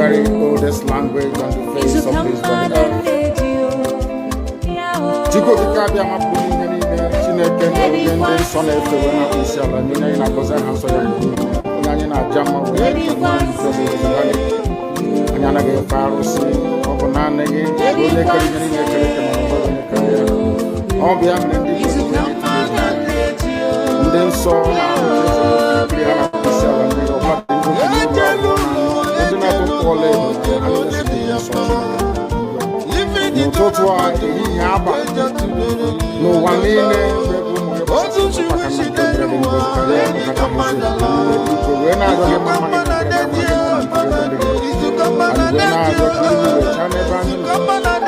very oldest language on the face of this world. Chico Kikabia Mapuni, Chineke, and son of the Isala, Nina Cosa Hanso, Nana Jama, and Yana Faros, Obanana, all the and then so no one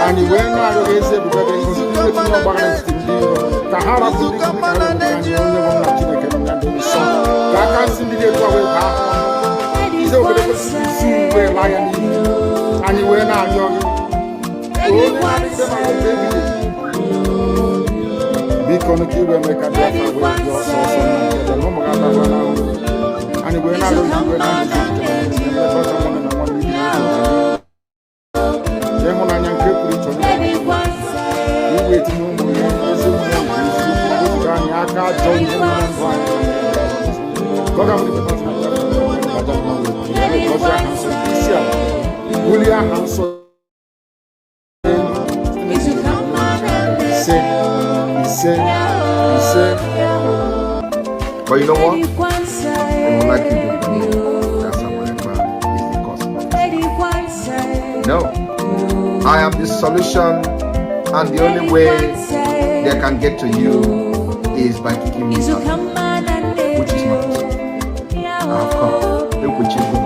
and you went out of his Tahara and you were not young. Be connected with make a difference with your source and you were not but you know what? I would like you to believe that someone is the cause of it. No. I am the solution, and the only way they can get to you is by kicking me out, which is not. I have come. Look what you do.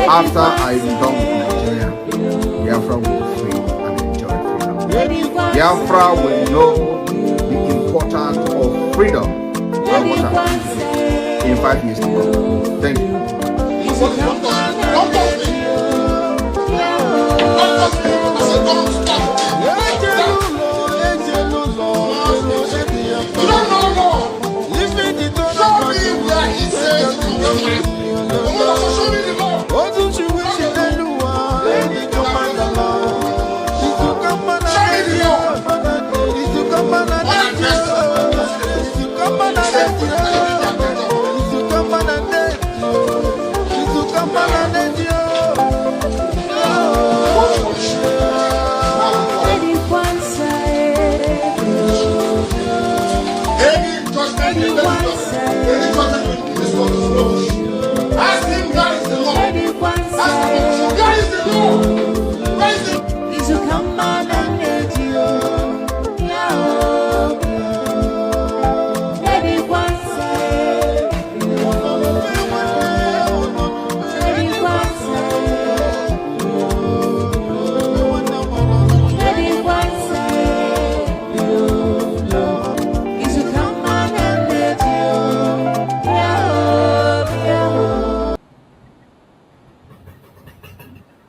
After I am done with Nigeria, Biafra will be free and enjoy freedom. Biafra will know the importance of freedom and what happens in 5 years to come. Thank you.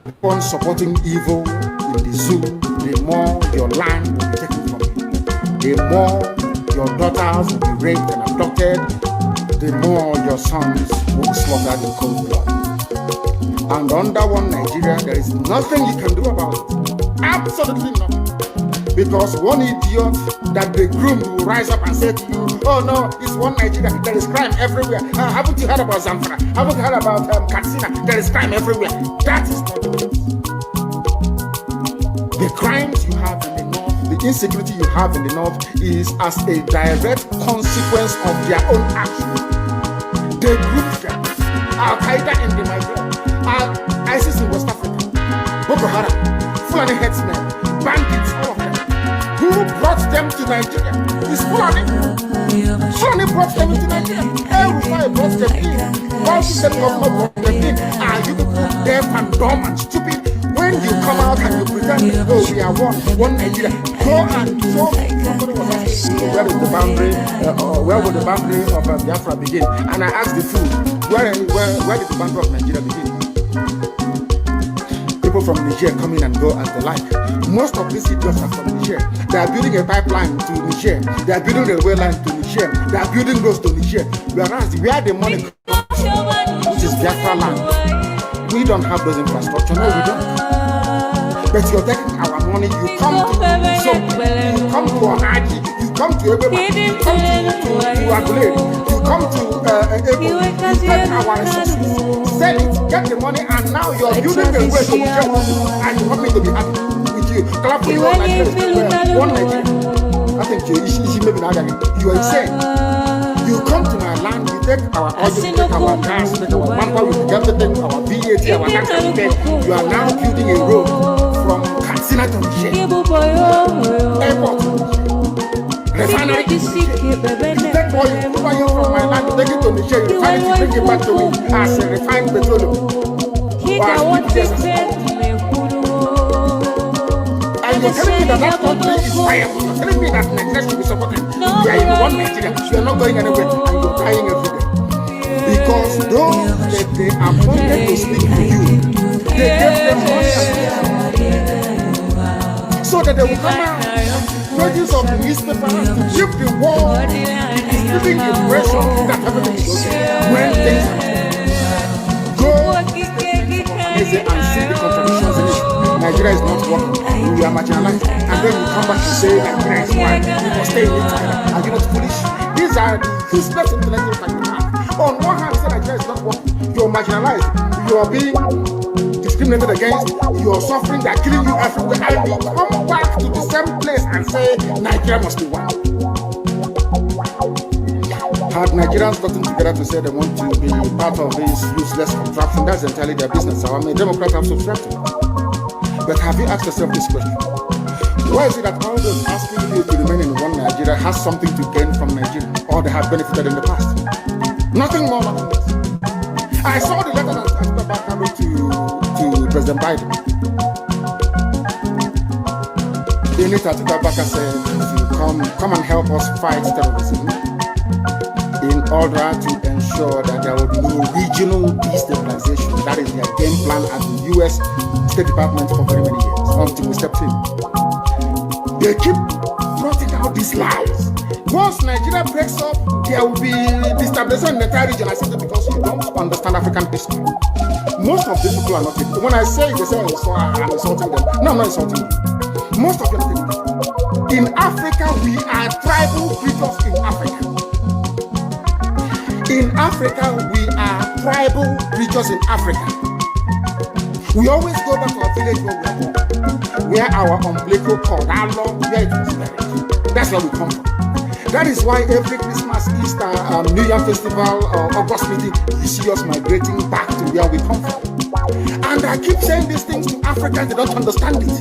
Upon supporting evil in the zoo, the more your land will be taken from you, the more your daughters will be raped and abducted, the more your sons will be slaughtered in cold blood. And under one Nigeria, there is nothing you can do about it. Absolutely nothing. Because one idiot that they groomed will rise up and say to you, oh no, it's one Nigeria, there is crime everywhere. Haven't you heard about Zamfara? Haven't you heard about Katsina? There is crime everywhere. That is not the case. The crimes you have in the north, the insecurity you have in the north is as a direct consequence of their own action. They grouped them. Al-Qaeda in the Nigeria, ISIS in West Africa, Boko Haram, Fulani headsmen, bandits, all of them. Who brought them to Nigeria? It's Fulani. Fulani brought them into Nigeria. El-Rufai brought them in. All the government brought them in. Are you deaf and dumb and stupid? When you come out and you pretend, oh, we are one Nigeria, go and show somebody was asking where is the boundary, where would the boundary of Biafra begin? And I asked the fool, where did the boundary of Nigeria begin? People from Niger come in and go as they like. Most of these idiots are from Niger. They are building a pipeline to Niger. They are building a railway line to Niger. They are building roads to Niger. Whereas where the money comes from, which is Biafra land, We don't have those infrastructure. No, we don't. But you're taking our money. You come to you come to Ohaji, you come to everybody, you come to Agulere, you come to Ekpa, you take our resources, sell it, get the money, and now you're building a way to be careful, and you want me to be happy with you. Clap for your Nigeria. One Nigeria. I think you maybe not. You are insane. You come to my land, you take our oil, you take our gas, you take our manpower, you take everything, our VAT, our tax, everything. You are now building a road from Katsina to Niger. Airport. Refinery. You take oil from my land, you take it to Niger, you refine it, you bring it back to me as a refined petroleum. And you're telling me that country is viable. You're telling me that Nigeria should be supported. We are in one Nigeria. We are not going anywhere, and you're dying every day. Because those that they appointed to speak to you, they gave them money so that they will come out, pages of the newspaper to give the world giving the impression that everything is okay. When things are go and see the contradictions in it. Nigeria is not working. We are marginalized. And then you come back to say Nigeria is one. We must stay in it together. Are you not foolish? These are the useless intellectuals that you have. On one hand, say Nigeria is not working. You are marginalized. You are being discriminated against. You are suffering. They are killing you everywhere. And you come back to the same place and say Nigeria must be one. Had Nigerians gotten together to say they want to be part of this useless contraption, that's entirely their business. So I'm a Democrat, I'm subscribed to it. But have you asked yourself this question? Why is it that all those asking you to remain in one Nigeria has something to gain from Nigeria, or they have benefited in the past? Nothing more, nothing less. I saw the letter that Ekpa Kanu to President Biden. In it, Ekpa said, come and help us fight terrorism in order to ensure that there will be no regional destabilization. That is their game plan at the U.S. State Department for very many years, until we stepped in. They keep trotting out these lies. Once Nigeria breaks up, there will be destabilization in the entire region. I say that because you don't understand African history. Most of these people are not people. When I say they say I'm insulting them. No, I'm not insulting you. Most of them are people. In Africa, we are tribal creatures in Africa. In Africa, we are tribal creatures in Africa. We always go back to our village where our umbilical cord, how long, where it was buried. That's where we come from. That is why every Christmas, Easter, New Year festival, or August meeting, you see us migrating back to where we come from. And I keep saying these things to Africans, they don't understand it.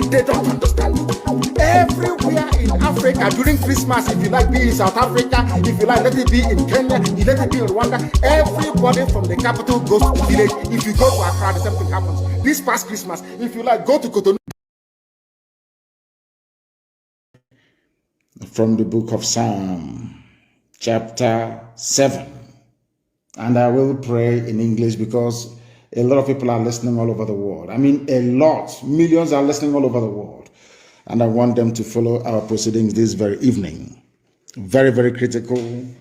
They don't understand it. Everywhere in Africa during Christmas, if you like, be in South Africa, if you like, let it be in Kenya, let it be in Rwanda, everybody from the capital goes to the village. If you go to Accra, the same thing happens. This past Christmas, if you like, go to Cotonou. From the book of Psalm, chapter 7. And I will pray in English because a lot of people are listening all over the world. I mean, a lot. Millions are listening all over the world. And I want them to follow our proceedings this very evening. Very, very critical,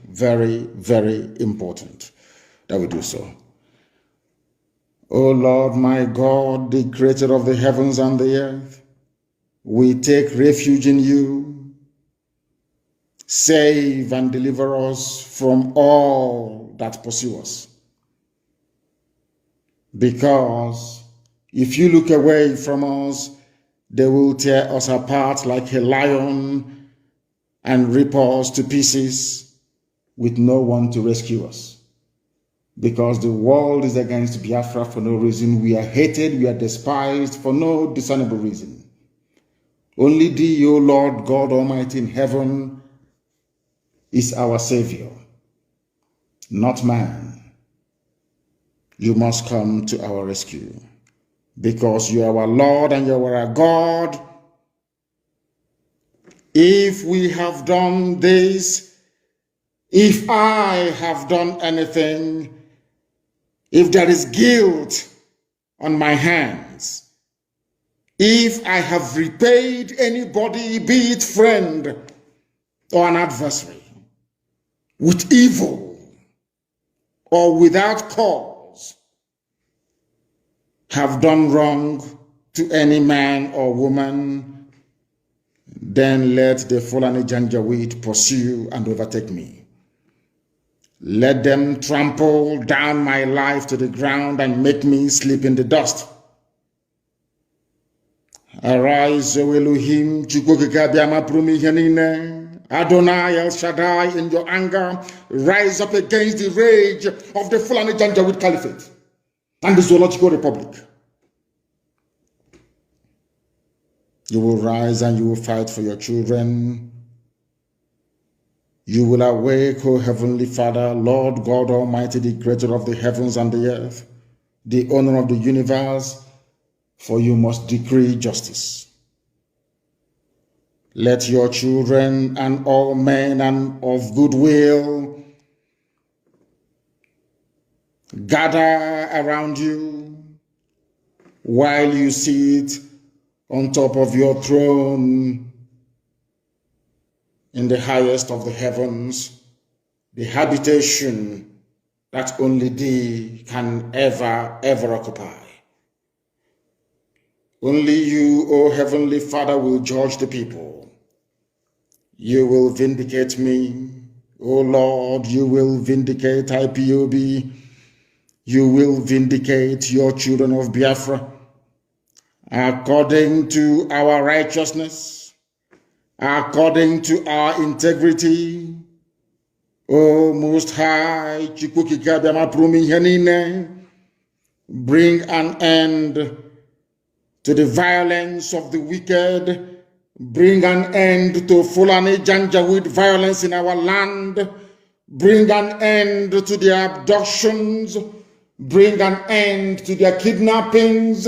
very, very important that we do so. O Lord, my God, the creator of the heavens and the earth, we take refuge in you. Save and deliver us from all that pursue us. Because if you look away from us, they will tear us apart like a lion and rip us to pieces with no one to rescue us. Because the world is against Biafra for no reason. We are hated, we are despised for no discernible reason. Only thee, O Lord God Almighty in heaven, is our Savior, not man. You must come to our rescue. Because you are our Lord and you are our God. If we have done this, if I have done anything, if there is guilt on my hands, if I have repaid anybody, be it friend or an adversary, with evil or without cause, have done wrong to any man or woman, then let the Fulani Janjaweed pursue and overtake me. Let them trample down my life to the ground and make me sleep in the dust. Arise, O Elohim, Adonai El Shaddai, in your anger, rise up against the rage of the Fulani Janjaweed Caliphate and the Zoological Republic. You will rise and you will fight for your children. You will awake, O Heavenly Father, Lord God Almighty, the creator of the heavens and the earth, the owner of the universe, for you must decree justice. Let your children and all men and of goodwill gather around you while you sit on top of your throne in the highest of the heavens, the habitation that only thee can ever occupy. Only you, O Heavenly Father, will judge the people. You will vindicate me, O Lord. You will vindicate IPOB. You will vindicate your children of Biafra according to our righteousness, according to our integrity. O Most High, bring an end to the violence of the wicked. Bring an end to Fulani Janjaweed violence in our land. Bring an end to their abductions. Bring an end to their kidnappings.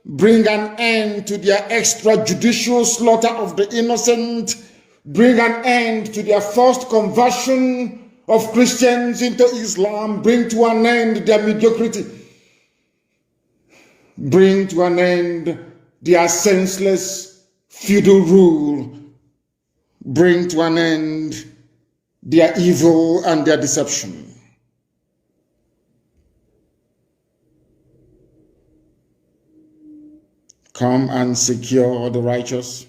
Bring an end to their extrajudicial slaughter of the innocent. Bring an end to their forced conversion of Christians into Islam. Bring to an end their mediocrity. Bring to an end their senseless feudal rule. Bring to an end their evil and their deception. Come and secure the righteous,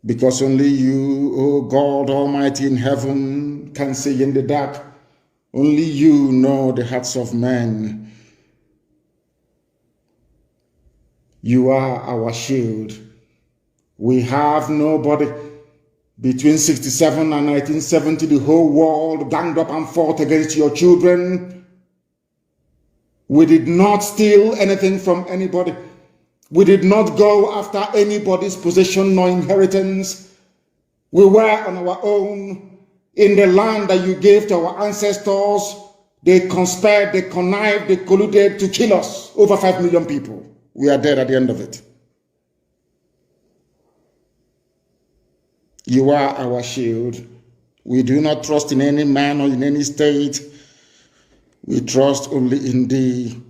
because only you, O God Almighty in heaven, can see in the dark. Only you know the hearts of men. You are our shield. We have nobody. Between 67 and 1970, the whole world ganged up and fought against your children. We did not steal anything from anybody. We did not go after anybody's possession nor inheritance. We were on our own in the land that you gave to our ancestors. They conspired, they connived, they colluded to kill us. Over 5 million people. We are dead at the end of it. You are our shield. We do not trust in any man or in any state. We trust only in thee,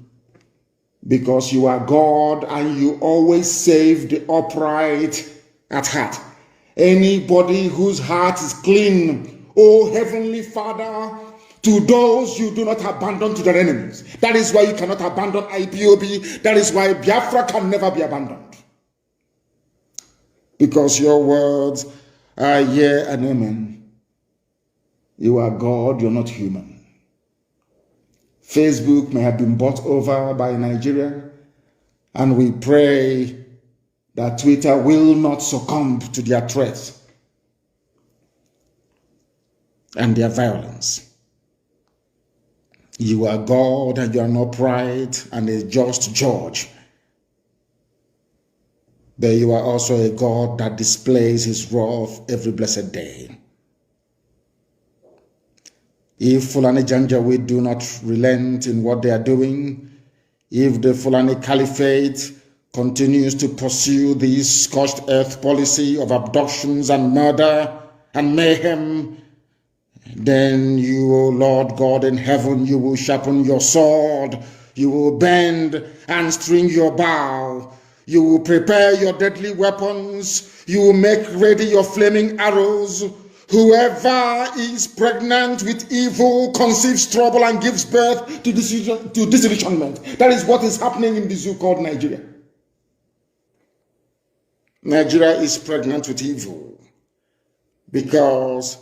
because you are God and you always save the upright at heart. Anybody whose heart is clean, O Heavenly Father, to those you do not abandon to their enemies. That is why you cannot abandon IPOB. That is why Biafra can never be abandoned. Because your words are yea and amen. You are God, you're not human. Facebook may have been bought over by Nigeria, and we pray that Twitter will not succumb to their threats and their violence. You are God and you are an upright and a just judge. But you are also a God that displays his wrath every blessed day. If Fulani Janjaweed do not relent in what they are doing, if the Fulani Caliphate continues to pursue this scorched earth policy of abductions and murder and mayhem, then you, O Lord God in heaven, you will sharpen your sword, you will bend and string your bow, you will prepare your deadly weapons, you will make ready your flaming arrows. Whoever is pregnant with evil conceives trouble and gives birth to disillusionment. That is what is happening in this so-called Nigeria. Nigeria is pregnant with evil because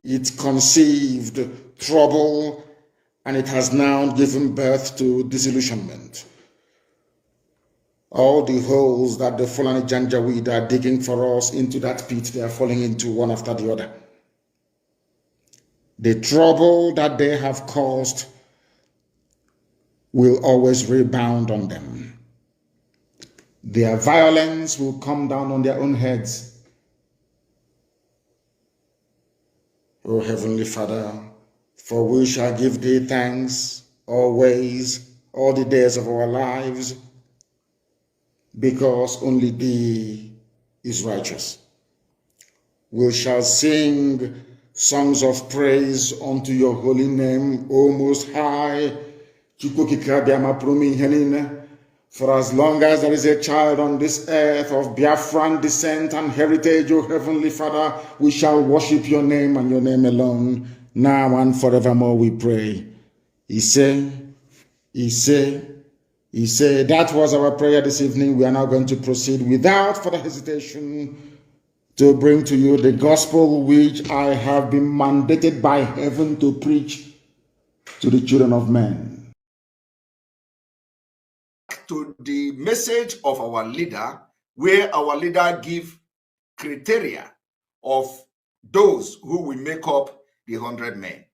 it conceived trouble and it has now given birth to disillusionment. All the holes that the Fulani Janjaweed are digging for us into that pit, they are falling into one after the other. The trouble that they have caused will always rebound on them. Their violence will come down on their own heads. O Heavenly Father, for we shall give thee thanks always, all the days of our lives, because only thee is righteous. We shall sing songs of praise unto your holy name, O Most High. For as long as there is a child on this earth of Biafran descent and heritage, O Heavenly Father, we shall worship your name and your name alone, now and forevermore, we pray. He said, that was our prayer this evening. We are now going to proceed without further hesitation to bring to you the gospel which I have been mandated by heaven to preach to the children of men. To the message of our leader, where our leader give criteria of those who will make up the 100 men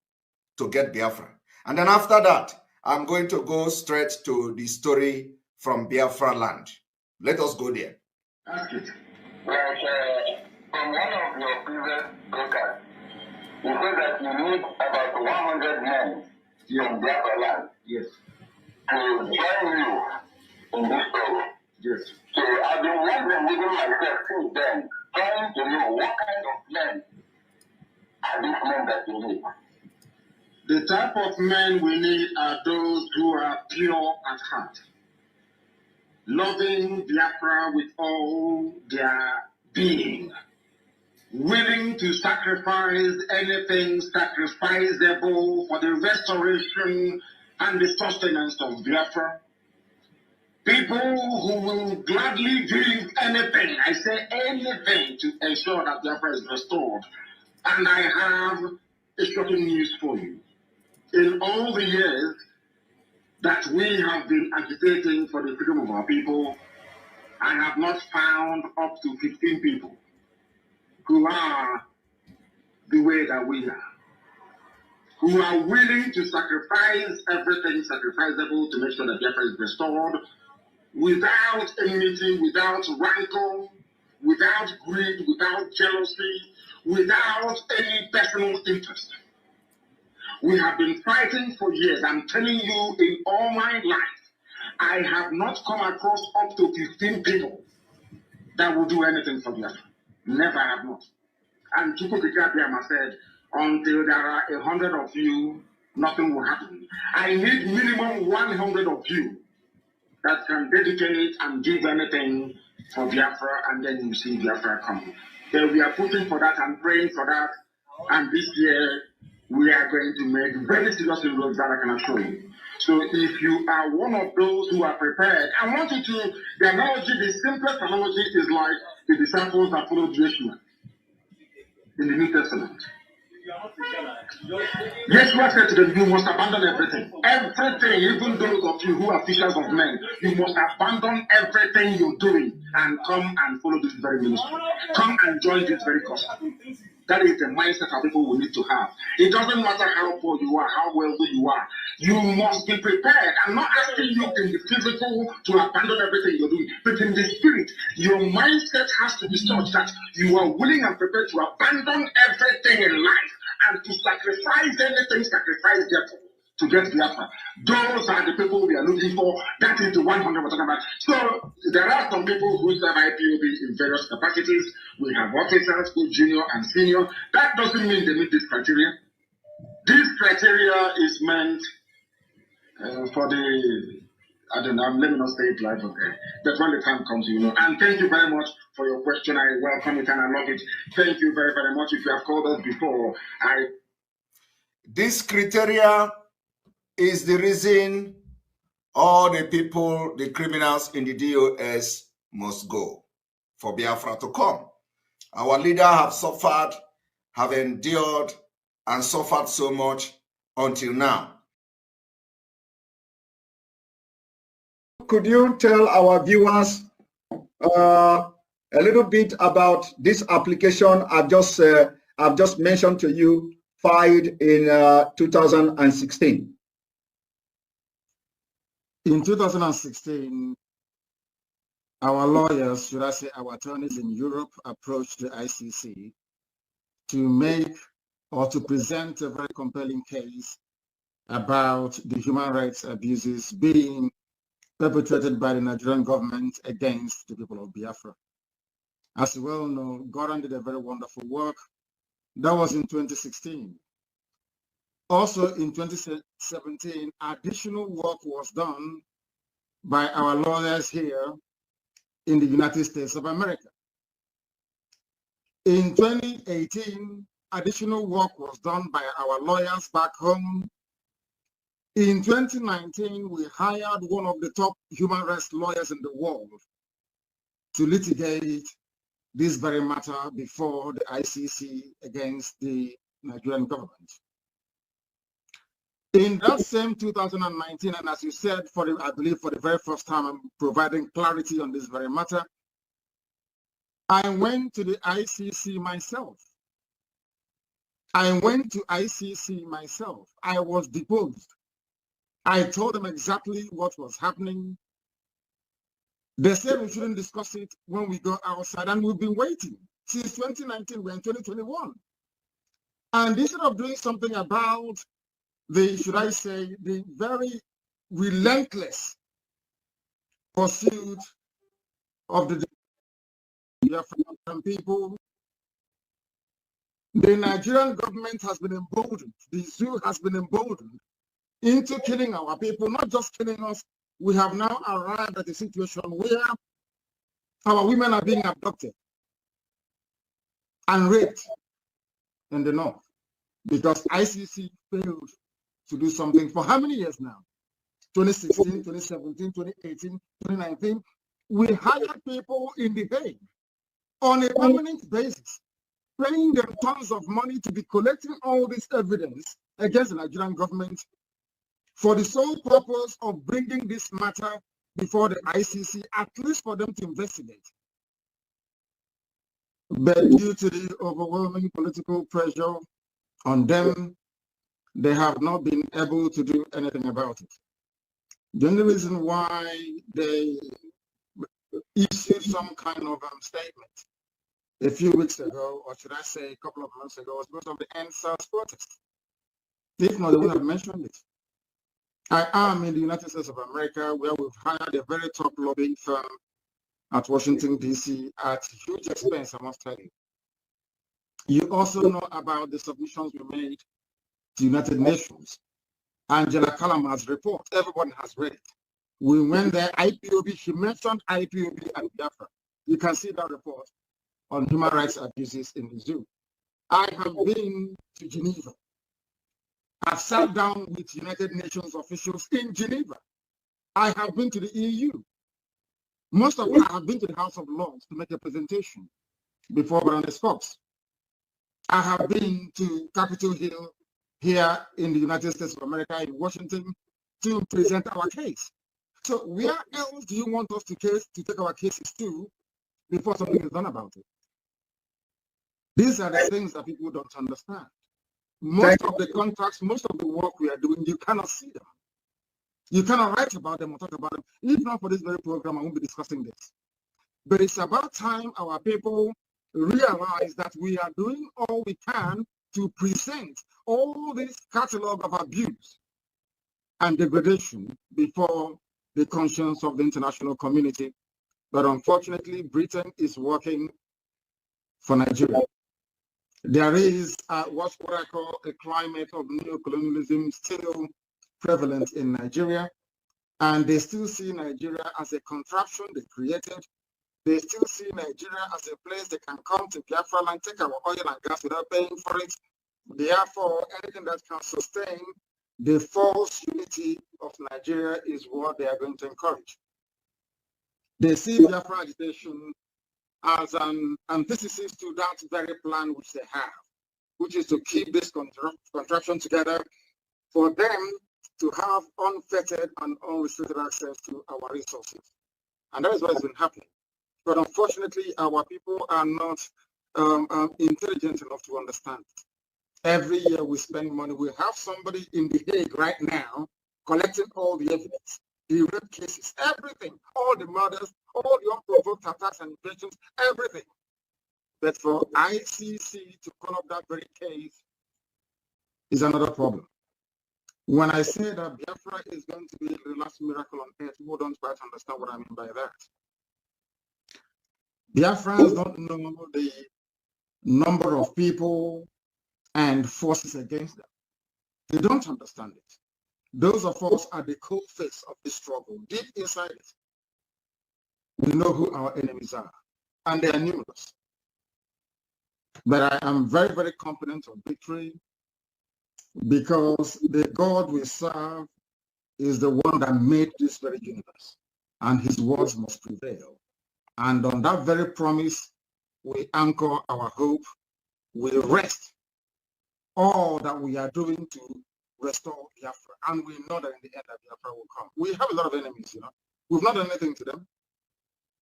to get Biafra. And then after that, I'm going to go straight to the story from Biafra land. Let us go there. From one of your previous broadcasts, you said that you need about 100 men from Biafra land. Yes. To join you in this story. Yes. So I've been wondering within myself since then, trying to know what kind of men are these men that you need. The type of men we need are those who are pure at heart, loving Biafra with all their being, willing to sacrifice anything sacrificable for the restoration and the sustenance of Biafra. People who will gladly give anything, I say anything, to ensure that Biafra is restored. And I have a shocking news for you. In all the years that we have been agitating for the freedom of our people, I have not found up to 15 people who are the way that we are, who are willing to sacrifice everything sacrificable to make sure that Biafra is restored, without enmity, without rancor, without greed, without jealousy, without any personal interest. We have been fighting for years. I'm telling you, in all my life, I have not come across up to 15 people that will do anything for Biafra. Never have not. And Chukwukika said, until there are 100 of you, nothing will happen. I need minimum 100 of you that can dedicate and give anything for Biafra, and then you see Biafra come. So we are pushing for that and praying for that. And this year, we are going to make very serious inroads that I can assure you. So if you are one of those who are prepared, I want you to, the analogy, the simplest analogy is like the disciples that followed Yeshua in the New Testament. Yeshua said to them, you must abandon everything. Everything, even those of you who are fishers of men, you must abandon everything you're doing and come and follow this very ministry. Come and join this very cause. That is the mindset that people will need to have. It doesn't matter how poor you are, how wealthy you are. You must be prepared. I'm not asking you in the physical to abandon everything you're doing, but in the spirit, your mindset has to be such that you are willing and prepared to abandon everything in life and to sacrifice anything, sacrifice therefore, to get Biafra. Those are the people we are looking for. That is the 100 we're talking about. So there are some people who serve IPOB in various capacities. We have officers, both junior and senior. That doesn't mean they meet this criteria. This criteria is meant for the I don't know, let me not say it live, okay? But when the time comes, you know. And thank you very much for your question. I welcome it and I love it. Thank you very, very much. If you have called us before, This criteria is the reason all the people, the criminals in the DOS must go for Biafra to come. Our leaders have suffered, have endured, and suffered so much until now. Could you tell our viewers a little bit about this application I've just mentioned to you, filed in 2016? In 2016, our lawyers, should I say our attorneys in Europe, approached the ICC to make or to present a very compelling case about the human rights abuses being perpetrated by the Nigerian government against the people of Biafra. As you well know, Goran did a very wonderful work. That was in 2016. Also in 2017, additional work was done by our lawyers here in the United States of America. In 2018, additional work was done by our lawyers back home. In 2019, we hired one of the top human rights lawyers in the world to litigate this very matter before the ICC against the Nigerian government. In that same 2019, and as you said, I believe for the very first time, I'm providing clarity on this very matter, I went to the ICC myself. I went to ICC myself. I was deposed. I told them exactly what was happening. They said we shouldn't discuss it when we go outside, and we've been waiting since 2019. We're in 2021. And instead of doing something about the, should I say, the very relentless pursuit of the Biafran people, the Nigerian government has been emboldened, the zoo has been emboldened into killing our people, not just killing us. We have now arrived at a situation where our women are being abducted and raped in the north because ICC failed to do something for how many years now? 2016, 2017, 2018, 2019. We hired people in the Hague on a permanent basis, paying them tons of money to be collecting all this evidence against the Nigerian government for the sole purpose of bringing this matter before the ICC, at least for them to investigate. But due to the overwhelming political pressure on them, they have not been able to do anything about it. The only reason why they issued some kind of statement a few weeks ago, or should I say a couple of months ago, was because of the NSAS protest. If not, they would have mentioned it. I am in the United States of America, where we've hired a very top lobbying firm at Washington, D.C. at huge expense, I must tell you. You also know about the submissions we made to United Nations. Angela Calamar's report, everyone has read it. We went there, IPOB, she mentioned IPOB and Biafra. You can see that report on human rights abuses in the zoo. I have been to Geneva. I've sat down with United Nations officials in Geneva. I have been to the EU. Most of them have been to the House of Lords to make a presentation before Baroness Cox. I have been to Capitol Hill here in the United States of America, in Washington, to present our case. So where else do you want us to take our cases to before something is done about it? These are the things that people don't understand. Most of the contracts, most of the work we are doing, you cannot see them. You cannot write about them or talk about them. If not for this very program, I won't be discussing this. But it's about time our people realize that we are doing all we can to present all this catalog of abuse and degradation before the conscience of the international community. But unfortunately, Britain is working for Nigeria. There is what I call a climate of neocolonialism still prevalent in Nigeria. And they still see Nigeria as a contraption they created. They still see Nigeria as a place they can come to Biafra and take our oil and gas without paying for it. Therefore, anything that can sustain the false unity of Nigeria is what they are going to encourage. They see Biafra agitation as an antithesis to that very plan which they have, which is to keep this contraption together for them to have unfettered and unrestricted access to our resources. And that is what has been happening. But unfortunately, our people are not intelligent enough to understand it. Every year we spend money. We have somebody in The Hague right now collecting all the evidence, the rape cases, everything, all the murders, all the unprovoked attacks and invasions, everything. But for ICC to call up that very case is another problem. When I say that Biafra is going to be the last miracle on earth, people don't quite understand what I mean by that. Biafrans don't know the number of people and forces against them. They don't understand it. Those of us at the cold face of the struggle, deep inside it, we know who our enemies are, and they are numerous. But I am very, very confident of victory because the God we serve is the one that made this very universe, and his words must prevail. And on that very promise, we anchor our hope, we rest all that we are doing to restore Biafra. And we know that in the end that Biafra will come. We have a lot of enemies, you know. We've not done anything to them.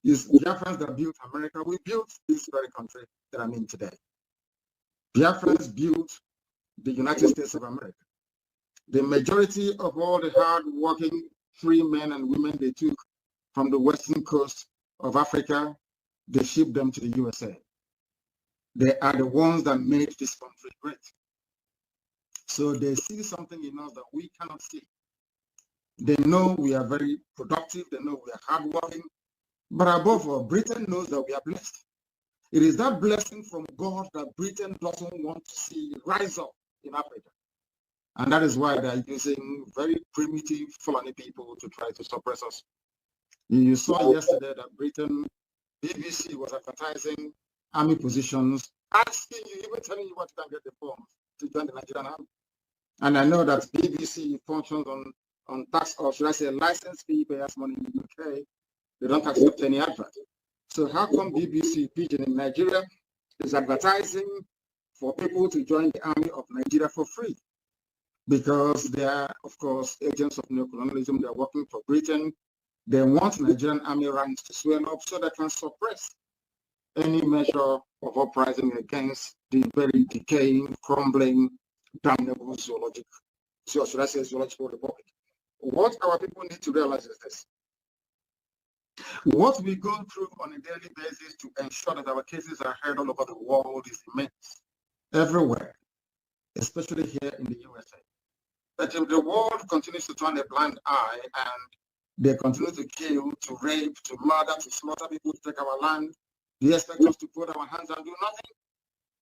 It's Biafrans that built America. We built this very country that I'm in today. Biafrans built the United States of America. The majority of all the hard-working free men and women they took from the western coast of Africa, they shipped them to the USA. They are the ones that made this country great. So they see something in us that we cannot see. They know we are very productive. They know we are hardworking. But above all, Britain knows that we are blessed. It is that blessing from God that Britain doesn't want to see rise up in Africa. And that is why they are using very primitive Fulani people to try to suppress us. You saw yesterday that Britain, BBC was advertising army positions, asking you, even telling you what you can get the forms to join the Nigerian army. And I know that BBC functions on tax, or should I say license fee payers money in the UK. They don't accept any advert. So how come BBC Pidgin in Nigeria is advertising for people to join the army of Nigeria for free? Because they are, of course, agents of neocolonialism. They are working for Britain. They want Nigerian army ranks to swell up so they can suppress any measure of uprising against the very decaying, crumbling, damnable zoological republic. What our people need to realize is this. What we go through on a daily basis to ensure that our cases are heard all over the world is immense, everywhere, especially here in the USA. But if the world continues to turn a blind eye and they continue to kill, to rape, to murder, to slaughter people, to take our land, do you expect us to put our hands and do nothing?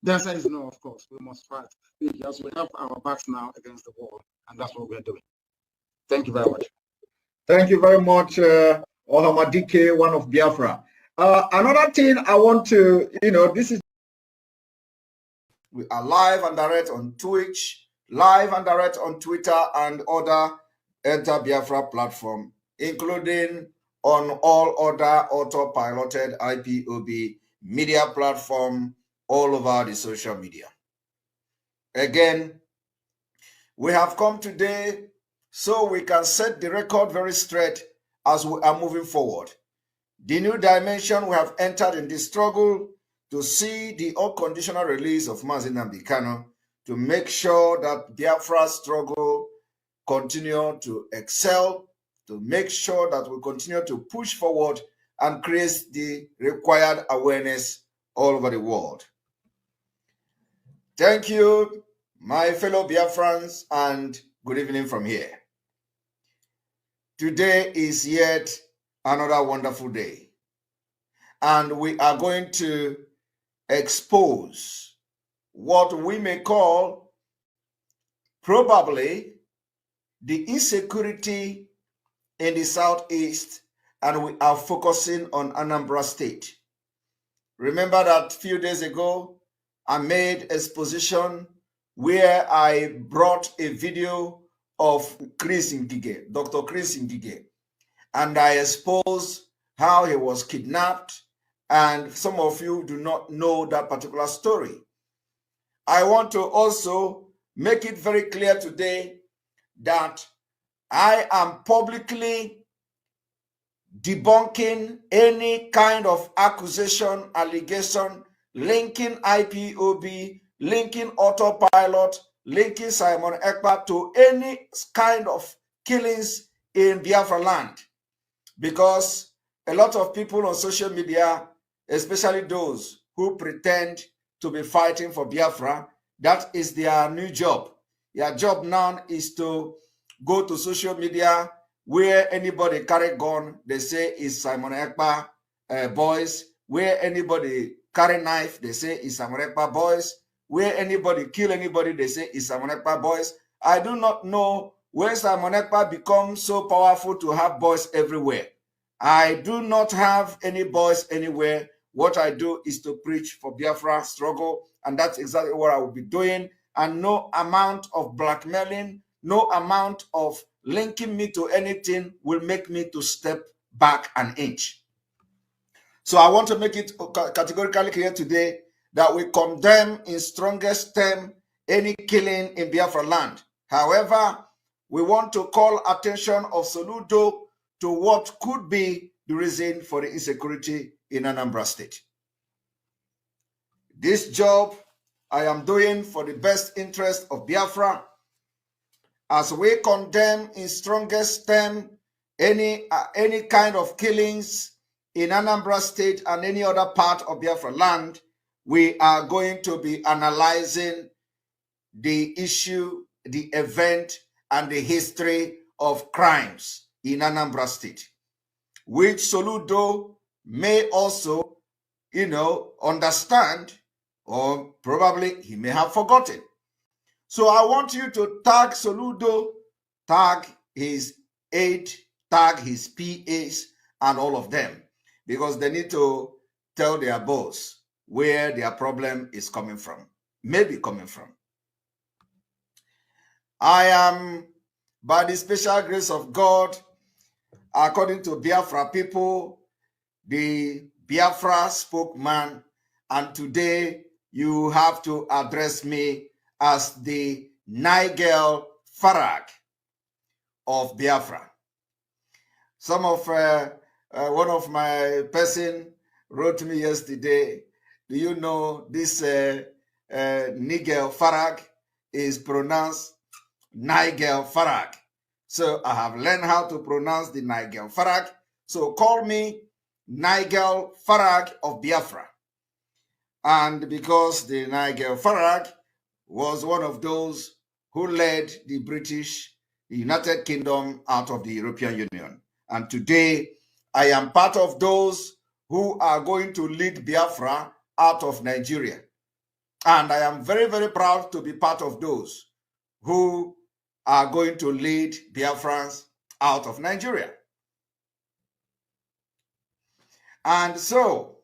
The answer is no, of course. We must fight because we have our backs now against the wall, and that's what we're doing. Thank you very much. Thank you very much, Ohamadike, one of Biafra. Another thing I want to, this is, we are live and direct on Twitch, live and direct on Twitter and other Enter Biafra platform, including on all other auto-piloted IPOB media platform all over the social media. Again, we have come today so we can set the record very straight as we are moving forward. The new dimension we have entered in this struggle to see the unconditional release of Nnamdi Kanu, to make sure that Biafra's struggle continue to excel, to make sure that we continue to push forward and create the required awareness all over the world. Thank you, my fellow Biafrans, and good evening from here. Today is yet another wonderful day, and we are going to expose what we may call probably the insecurity in the southeast, and we are focusing on Anambra State. Remember that a few days ago, I made a exposition where I brought a video of Chris Ngige, Dr. Chris Ngige, and I exposed how he was kidnapped, and some of you do not know that particular story. I want to also make it very clear today that I am publicly debunking any kind of accusation, allegation, linking IPOB, linking autopilot, linking Simon Ekpa to any kind of killings in Biafra land. Because a lot of people on social media, especially those who pretend to be fighting for Biafra, that is their new job. Their job now is to go to social media where anybody carry gun, they say is Simon Ekpa boys. Where anybody carry knife, they say is Simon Ekpa boys. Where anybody kill anybody, they say is Simon Ekpa boys. I do not know when Simon Ekpa becomes so powerful to have boys everywhere. I do not have any boys anywhere. What I do is to preach for Biafra struggle, and that's exactly what I will be doing. And no amount of blackmailing, no amount of linking me to anything will make me to step back an inch. So I want to make it categorically clear today that we condemn in strongest term any killing in Biafra land. However, we want to call attention of Soludo to what could be the reason for the insecurity in Anambra State. This job I am doing for the best interest of Biafra, as we condemn in strongest term any kind of killings in Anambra State and any other part of Biafra land. We are going to be analyzing the issue, the event, and the history of crimes in Anambra State, which Soludo may also, understand, or probably he may have forgotten. So I want you to tag Soludo, tag his aide, tag his PAs, and all of them, because they need to tell their boss where their problem is coming from, maybe coming from. I am, by the special grace of God, according to Biafra people, the Biafra spokesman, and today you have to address me as the Nigel Farage of Biafra. Some of one of my person wrote to me yesterday, do you know this Nigel Farage is pronounced Nigel Farage? So I have learned how to pronounce the Nigel Farage. So call me Nigel Farage of Biafra. And because the Nigel Farage was one of those who led the United Kingdom out of the European Union. And today, I am part of those who are going to lead Biafra out of Nigeria. And I am very, very proud to be part of those who are going to lead Biafrans out of Nigeria. And so,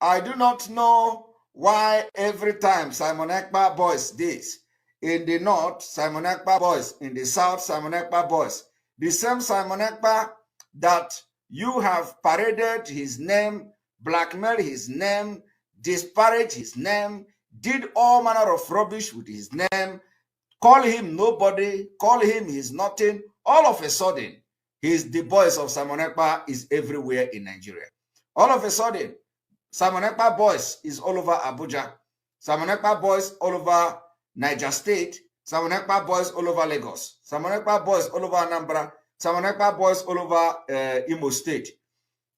I do not know why every time Simon Ekpa boys this, in the north, Simon Ekpa boys, in the south, Simon Ekpa boys, the same Simon Ekpa that you have paraded his name, blackmailed his name, disparaged his name, did all manner of rubbish with his name, call him nobody, call him he's nothing. All of a sudden, the boys of Simon Ekpa is everywhere in Nigeria. All of a sudden, Simon Ekpa boys is all over Abuja. Simon Ekpa boys all over Niger State. Simon Ekpa boys all over Lagos. Simon Ekpa boys all over Anambra. Simon Ekpa boys all over Imo State.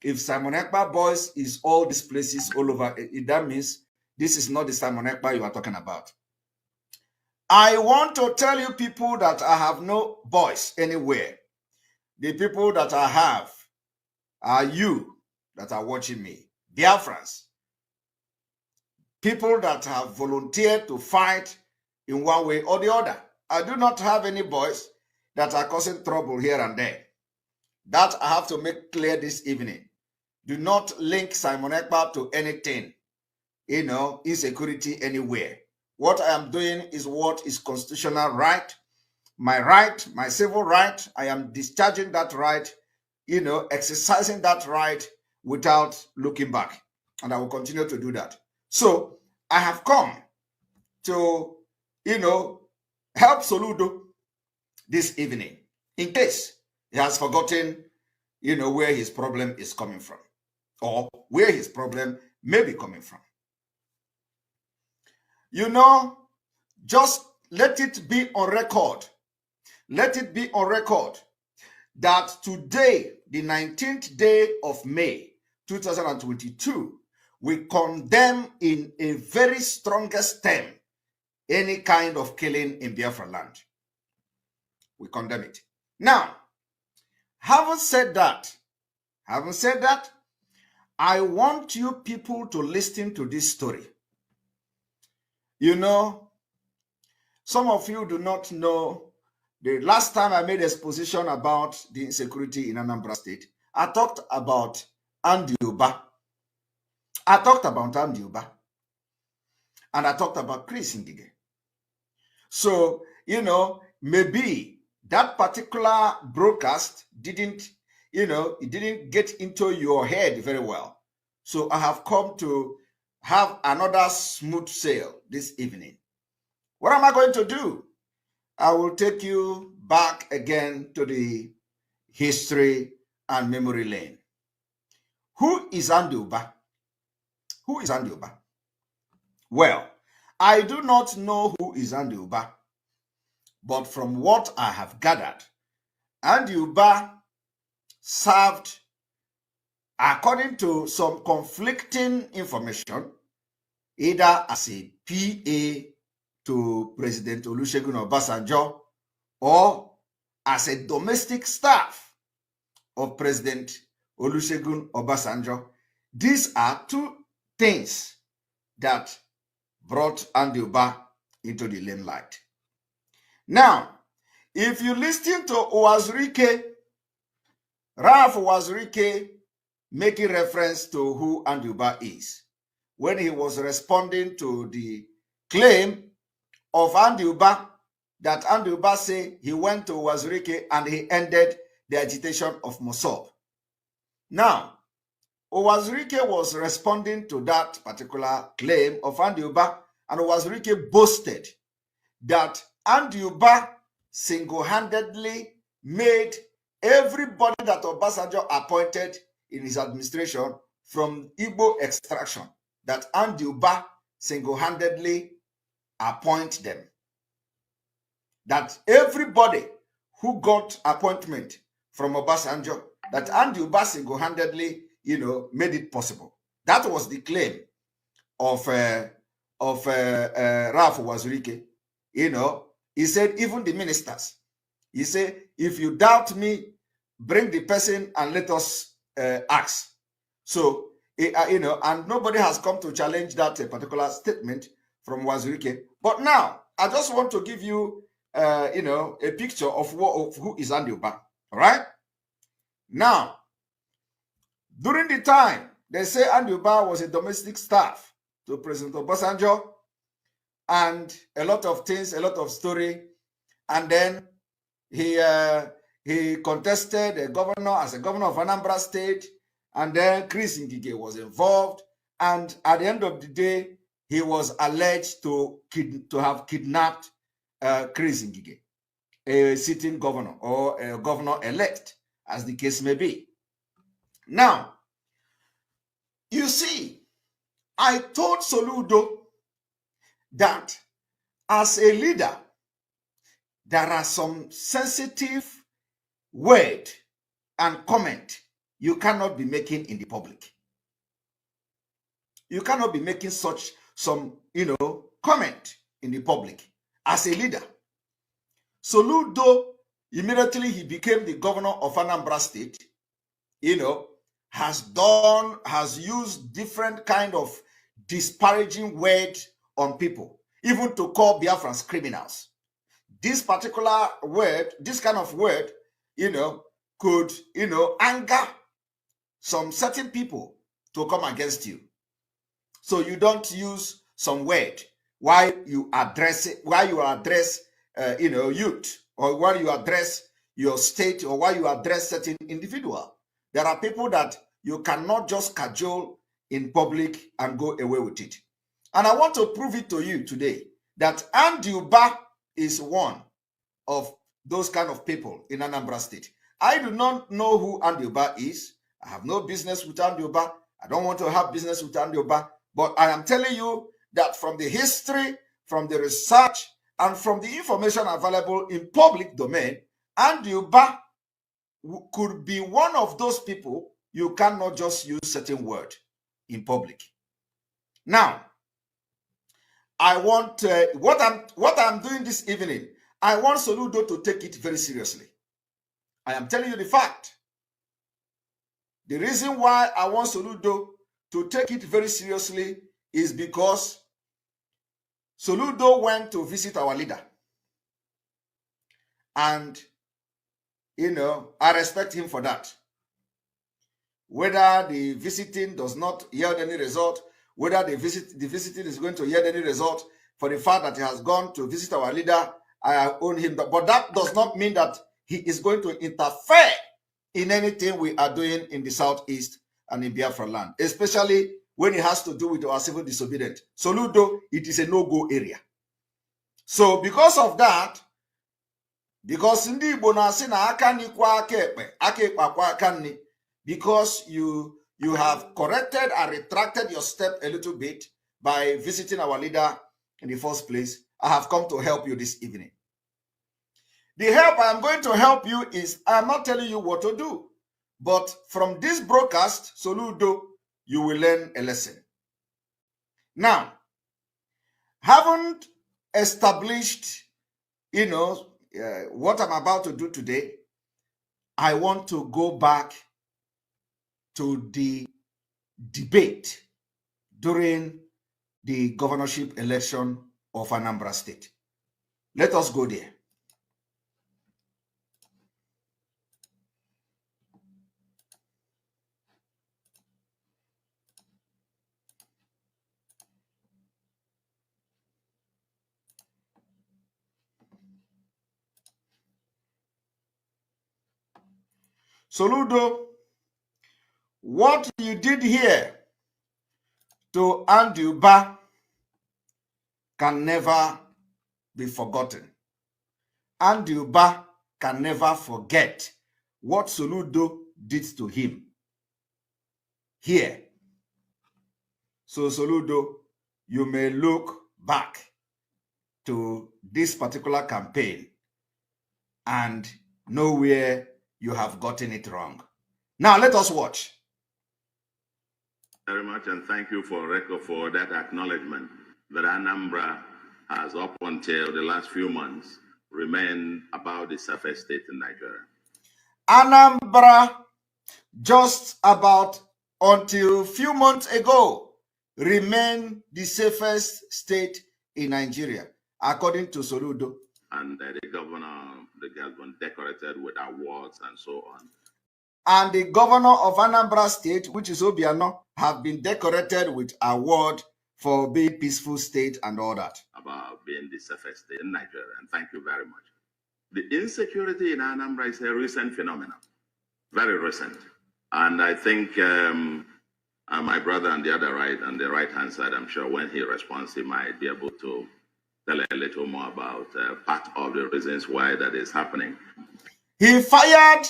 If Simon Ekpa boys is all these places all over, that means this is not the Simon Ekpa you are talking about. I want to tell you people that I have no boys anywhere. The people that I have are you that are watching me. Biafrans, people that have volunteered to fight in one way or the other. I do not have any boys that are causing trouble here and there. That I have to make clear this evening. Do not link Simon Ekpa to anything, insecurity anywhere. What I am doing is what is constitutional right, my civil right. I am discharging that right, exercising that right without looking back. And I will continue to do that. So I have come to, help Soludo this evening, in case he has forgotten, where his problem is coming from, or where his problem may be coming from. Just let it be on record. Let it be on record that today, the 19th day of May, 2022, we condemn in a very strongest term any kind of killing in Biafra land. We condemn it. Now, having said that, I want you people to listen to this story. Some of you do not know, the last time I made an exposition about the insecurity in Anambra State, I talked about Nnamdi Kanu. And I talked about Chris Ngige. So, maybe that particular broadcast didn't get into your head very well. So I have come to have another smooth sail this evening. What am I going to do? I will take you back again to the history and memory lane. Who is Nnamdi Kanu? Who is Nnamdi Kanu? Well, I do not know who is Nnamdi Kanu, but from what I have gathered, Nnamdi Kanu served, according to some conflicting information, either as a PA to President Olusegun Obasanjo or as a domestic staff of President Olusegun Obasanjo. These are two things that brought Nnamdi Kanu into the limelight. Now, if you listen to Uwazurike, Ralph Uwazurike making reference to who Nnamdi Kanu is, when he was responding to the claim of Nnamdi Kanu that Nnamdi Kanu say he went to Uwazurike and he ended the agitation of Mossop. Now, Uwazurike was responding to that particular claim of Nnamdi Kanu, and Uwazurike boasted that Nnamdi Kanu single-handedly made everybody that Obasanjo appointed in his administration from Igbo extraction, that Nnamdi Kanu single-handedly appoint them. That everybody who got appointment from Obasanjo, that Nnamdi Kanu single-handedly, made it possible. That was the claim of Ralph Uwazurike. He said, even the ministers, he said, if you doubt me, bring the person and let us ask. So, and nobody has come to challenge that particular statement from Uwazurike. But now, I just want to give you, a picture of who is Nnamdi Kanu. All right? Now, during the time, they say Nnamdi Kanu was a domestic staff to President Obasanjo, and a lot of things, a lot of story. And then he contested as a governor of Anambra State, and then Chris Ngige was involved. And at the end of the day, he was alleged to have kidnapped Chris Ngige, a sitting governor or a governor-elect, as the case may be. Now, you see, I told Soludo that as a leader, there are some sensitive word and comment you cannot be making in the public. You cannot be making some comment in the public as a leader. Soludo, immediately he became the governor of Anambra State, has used different kind of disparaging words on people, even to call Biafrans criminals. This particular word, this kind of word, could, anger some certain people to come against you. So you don't use some word while you address youth, or while you address your state, or while you address certain individual. There are people that you cannot just cajole in public and go away with it. And I want to prove it to you today that Anambra is one of those kind of people in Anambra State. I do not know who Anambra is. I have no business with Anambra. I don't want to have business with Anambra. But I am telling you that from the history, from the research, and from the information available in public domain, Anambra could be one of those people you cannot just use certain word in public. Now, I want what I'm doing this evening. I want Soludo to take it very seriously. I am telling you the fact. The reason why I want Soludo to take it very seriously is because Soludo went to visit our leader. And, I respect him for that. Whether the visiting does not yield any result, whether the visiting is going to yield any result, for the fact that he has gone to visit our leader, I own him. But that does not mean that he is going to interfere in anything we are doing in the Southeast and in Biafra land, especially when it has to do with our civil disobedience. Soludo, it is a no-go area. So because of that, because ndị Igbo na-asị na aka nri kwa aka ekpe kwa aka nri, because you have corrected and retracted your step a little bit by visiting our leader in the first place, I have come to help you this evening. The help I am going to help you is, I am not telling you what to do, but from this broadcast, Soludo, you will learn a lesson. Now, haven't established, what I'm about to do today, I want to go back to the debate during the governorship election of Anambra State. Let us go there. Soludo, what you did here to Anambra can never be forgotten. Anambra can never forget what Soludo did to him here. So Soludo, you may look back to this particular campaign and know where you have gotten it wrong. Now let us watch. Very much, and thank you for that acknowledgement that Anambra has, up until the last few months, remained about the safest state in Nigeria. Anambra, just about until a few months ago, remained the safest state in Nigeria, according to Soludo. And the governor has been decorated with awards and so on. And the governor of Anambra State, which is Obiano, have been decorated with award for being peaceful state and all that. About being the safest state in Nigeria, and thank you very much. The insecurity in Anambra is a recent phenomenon, very recent. And I think my brother on the right-hand side, I'm sure when he responds, he might be able to tell a little more about part of the reasons why that is happening. He fired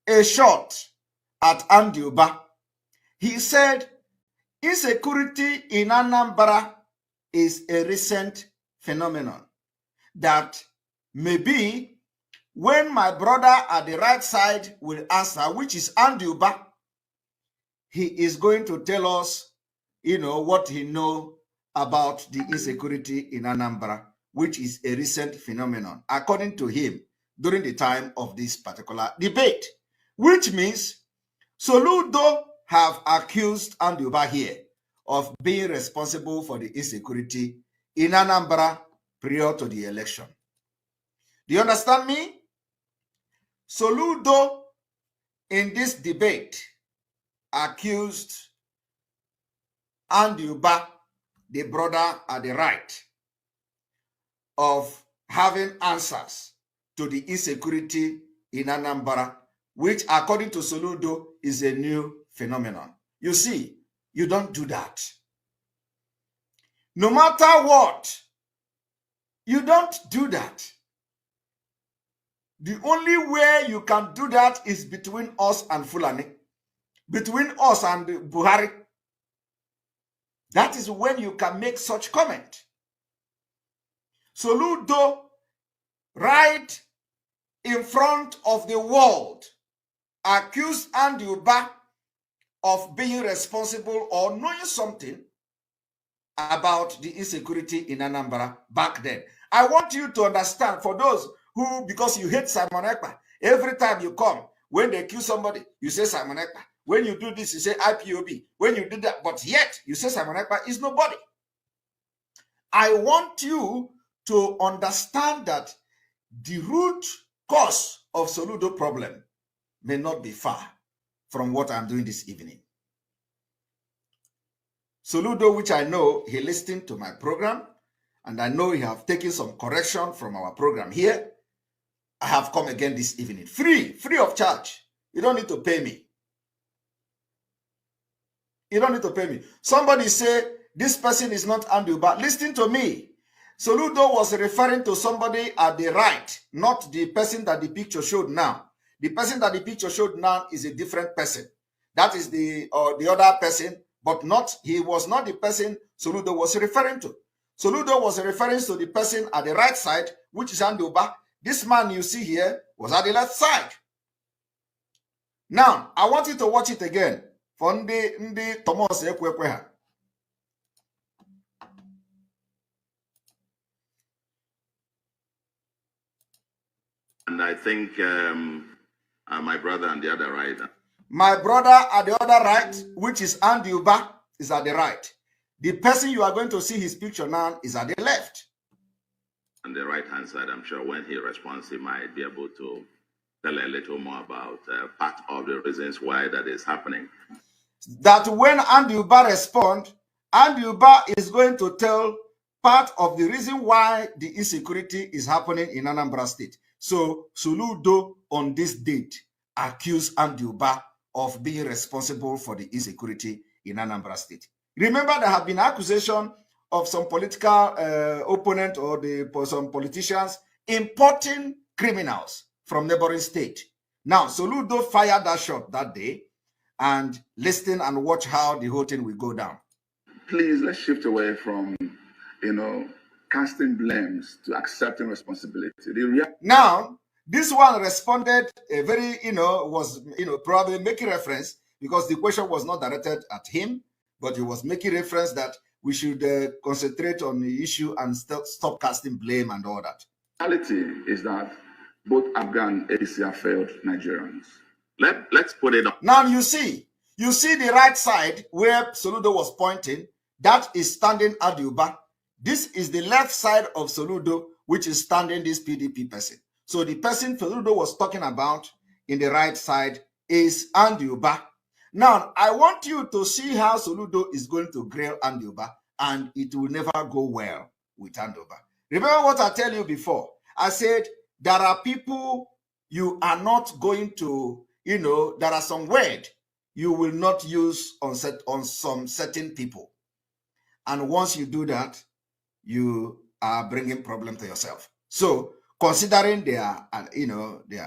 a shot at Anambra. He said, insecurity in Anambra is a recent phenomenon. That maybe when my brother at the right side will answer, which is Anambra, he is going to tell us, what he knows about the insecurity in Anambra, which is a recent phenomenon, according to him, during the time of this particular debate. Which means Soludo have accused Anambra here of being responsible for the insecurity in Anambra prior to the election. Do you understand me? Soludo in this debate accused Andy Uba, the brother at the right, of having answers to the insecurity in Anambra, which according to Soludo is a new phenomenon. You see, you don't do that. No matter what, you don't do that. The only way you can do that is between us and Fulani, between us and Buhari. That is when you can make such comment. Soludo, right in front of the world, accused Andy Uba of being responsible or knowing something about the insecurity in Anambra back then. I want you to understand, for those who, because you hate Simon Ekpa, every time you come, when they accuse somebody, you say Simon Ekpa. When you do this, you say IPOB. When you do that, but yet you say Simon Ekpa is nobody. I want you to understand that the root cause of Soludo problem may not be far from what I'm doing this evening. Soludo, which I know he listened to my program, and I know he have taken some correction from our program here. I have come again this evening, free of charge. You don't need to pay me. You don't need to pay me. Somebody say, this person is not Andy Uba. Listen to me. Soludo was referring to somebody at the right, not the person that the picture showed now. The person that the picture showed now is a different person. That is the other person, but he was not the person Soludo was referring to. Soludo was referring to the person at the right side, which is Andy Uba. This man you see here was at the left side. Now, I want you to watch it again. For Ndi Thomas Ekwekweha. And I think my brother on the other right. My brother at the other right, which is Andy Uba, is at the right. The person you are going to see his picture now is at the left. On the right-hand side, I'm sure when he responds, he might be able to tell a little more about part of the reasons why that is happening. That when Andy Uba responds, Andy Uba is going to tell part of the reason why the insecurity is happening in Anambra State. So Soludo on this date accused Andy Uba of being responsible for the insecurity in Anambra State. Remember, there have been accusations of some political opponent or some politicians importing criminals from neighboring state. Now, Soludo fired that shot that day, and listen and watch how the whole thing will go down. Please, let's shift away from, casting blames to accepting responsibility. Now, this one responded a very, probably making reference, because the question was not directed at him, but he was making reference that we should concentrate on the issue and stop casting blame and all that. The reality is that both Afghan and APC have failed Nigerians. Let's put it up. Now you see the right side where Soludo was pointing, that is standing Andy Uba. This is the left side of Soludo, which is standing this PDP person. So the person Soludo was talking about in the right side is Andy Uba. Now, I want you to see how Soludo is going to grill Andy Uba, and it will never go well with Andy Uba. Remember what I tell you before? I said, there are people you are not going to, there are some words you will not use on some certain people. And once you do that, you are bringing problem to yourself. So, considering their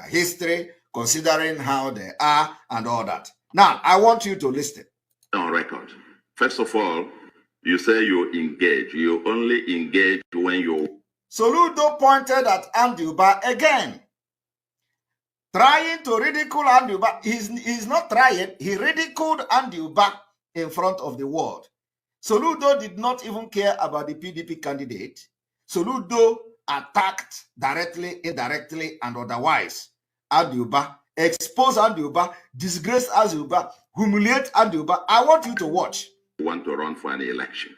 history, considering how they are and all that. Now, I want you to listen. On record. First of all, you say you engage. You only engage when you... Soludo pointed at Andy Uba again, trying to ridicule Andy Uba. He's not trying. He ridiculed Andy Uba in front of the world. Soludo did not even care about the PDP candidate. Soludo attacked directly, indirectly, and otherwise Andy Uba, exposed Andy Uba, disgraced Andy Uba, humiliate Andy Uba. I want you to watch. You want to run for an election,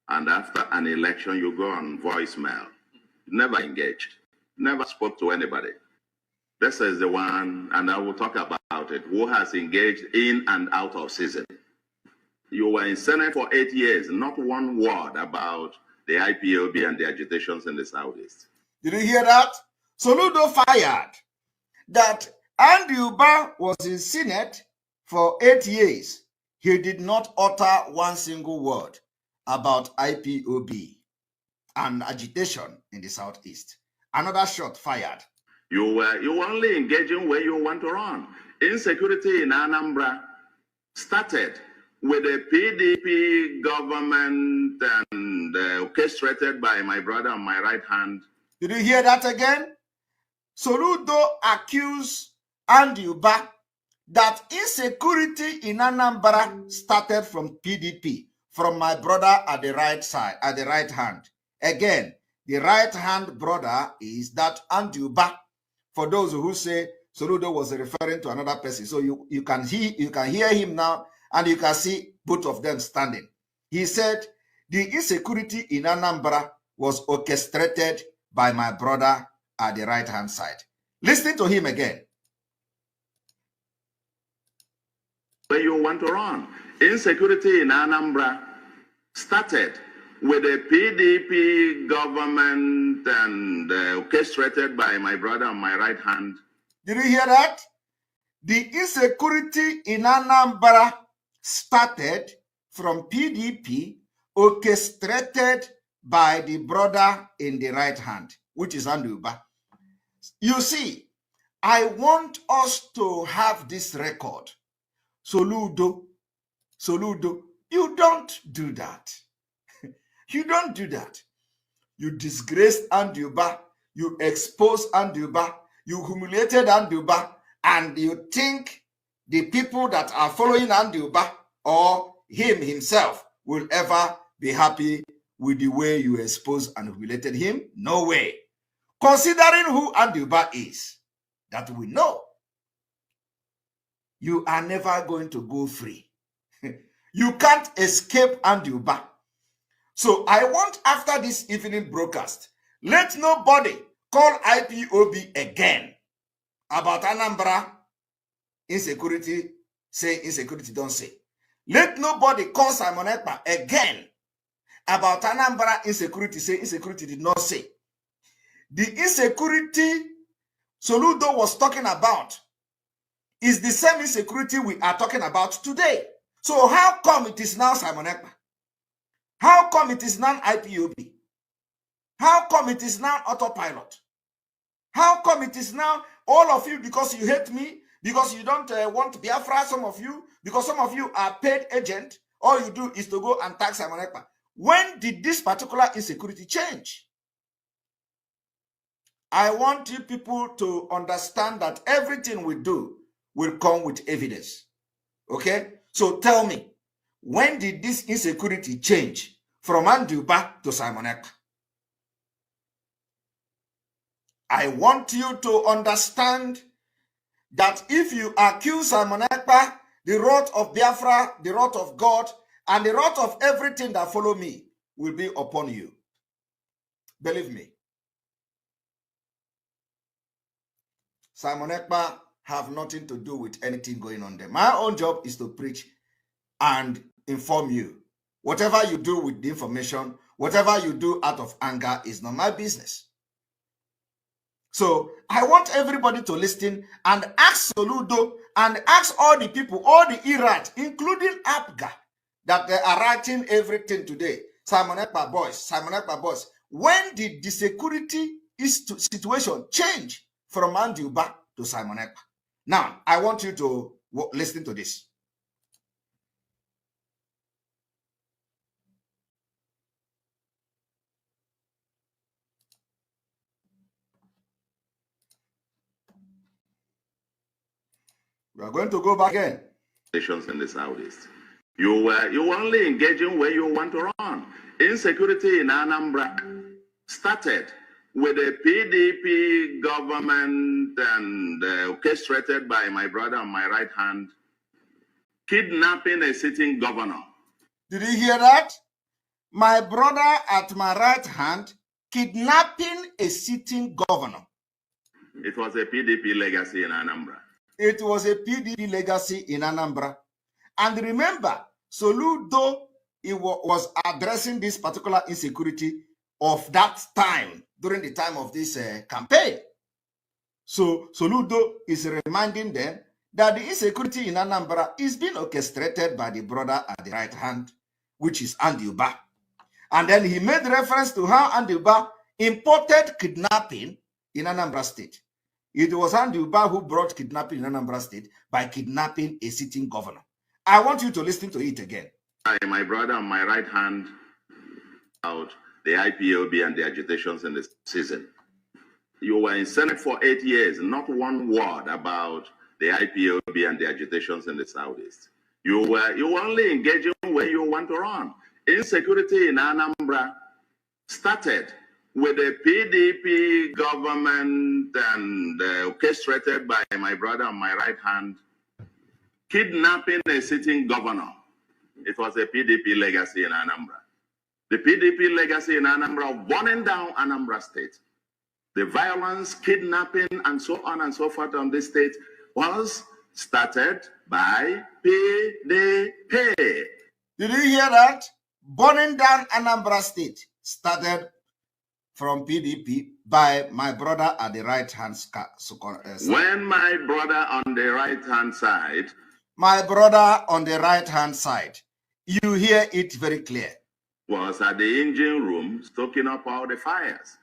and after an election, you go on voicemail. Never engaged, never spoke to anybody. This is the one, and I will talk about it, who has engaged in and out of season. You were in Senate for 8 years, not one word about the IPOB and the agitations in the Southeast. Did you hear that? Soludo fired that Andy Uba was in Senate for 8 years. He did not utter one single word about IPOB and agitation in the Southeast. Another shot fired. You were only engaging where you want to run. Insecurity in Anambra started with a PDP government and orchestrated by my brother on my right hand. Did you hear that again? Soludo accused Andy Uba that insecurity in Anambra started from PDP, from my brother at the right side, at the right hand. Again, the right hand brother is that Andy Uba. For those who say Soludo was referring to another person, so you can hear him now, and you can see both of them standing. He said the insecurity in Anambra was orchestrated by my brother at the right hand side. Listen to him again. Where you want to run. Insecurity in Anambra started with a PDP government and orchestrated by my brother on my right hand. Did you hear that? The insecurity in Anambra started from PDP, orchestrated by the brother in the right hand, which is Andy Uba. You see, I want us to have this record. Soludo, you don't do that. You don't do that. You disgraced Andy Uba, you exposed Andy Uba, you humiliated Andy Uba, and you think the people that are following Andy Uba or him himself will ever be happy with the way you exposed and humiliated him? No way. Considering who Andy Uba is, that we know, you are never going to go free. You can't escape Andy Uba. So I want, after this evening broadcast, let nobody call IPOB again about Anambra insecurity, say insecurity don't say. Let nobody call Simon Ekpa again about Anambra insecurity, say insecurity did not say. The insecurity Soludo was talking about is the same insecurity we are talking about today. So how come it is now Simon Ekpa? How come it is now IPOB? How come it is now autopilot? How come it is now all of you, because you hate me, because you don't want Biafra, some of you, because some of you are paid agent, all you do is to go and tag Simon Ekpa. When did this particular insecurity change? I want you people to understand that everything we do will come with evidence. Okay? So tell me, when did this insecurity change from Andy Uba to Simon Ekpa? I want you to understand that if you accuse Simon Ekpa, the wrath of Biafra, the wrath of God, and the wrath of everything that follow me will be upon you. Believe me. Simon Ekpa have nothing to do with anything going on there. My own job is to preach and inform you. Whatever you do with the information, whatever you do out of anger is not my business. So I want everybody to listen and ask Soludo and ask all the people, all the Irat, including Apga, that they are writing everything today. Simon Ekpa boys, when did the security situation change from Andy Uba to Simon Ekpa? Now, I want you to listen to this. We are going to go back again. In the Southeast. You were only engaging where you want to run. Insecurity in Anambra started with a PDP government and orchestrated by my brother on my right hand, kidnapping a sitting governor. Did you hear that? My brother at my right hand, kidnapping a sitting governor. It was a PDP legacy in Anambra. It was a PDP legacy in Anambra. And remember, Soludo was addressing this particular insecurity of that time, during the time of this campaign. So Soludo is reminding them that the insecurity in Anambra is being orchestrated by the brother at the right hand, which is Andy Uba. And then he made reference to how Andy Uba imported kidnapping in Anambra State. It was Andy Uba who brought kidnapping in Anambra State by kidnapping a sitting governor. I want you to listen to it again. My brother on my right hand out the IPOB and the agitations in the season. You were in Senate for 8 years, not one word about the IPOB and the agitations in the Southeast. You were only engaging when you want to run. Insecurity in Anambra started with the PDP government and orchestrated by my brother on my right hand, kidnapping a sitting governor. It was a PDP legacy in Anambra. The PDP legacy in Anambra of burning down Anambra State. The violence, kidnapping, and so on and so forth on this state was started by PDP. Did you hear that? Burning down Anambra State started from PDP by my brother at the right-hand side. When my brother on the right-hand side. My brother on the right-hand side. You hear it very clear. Was at the engine room stoking up all the fires.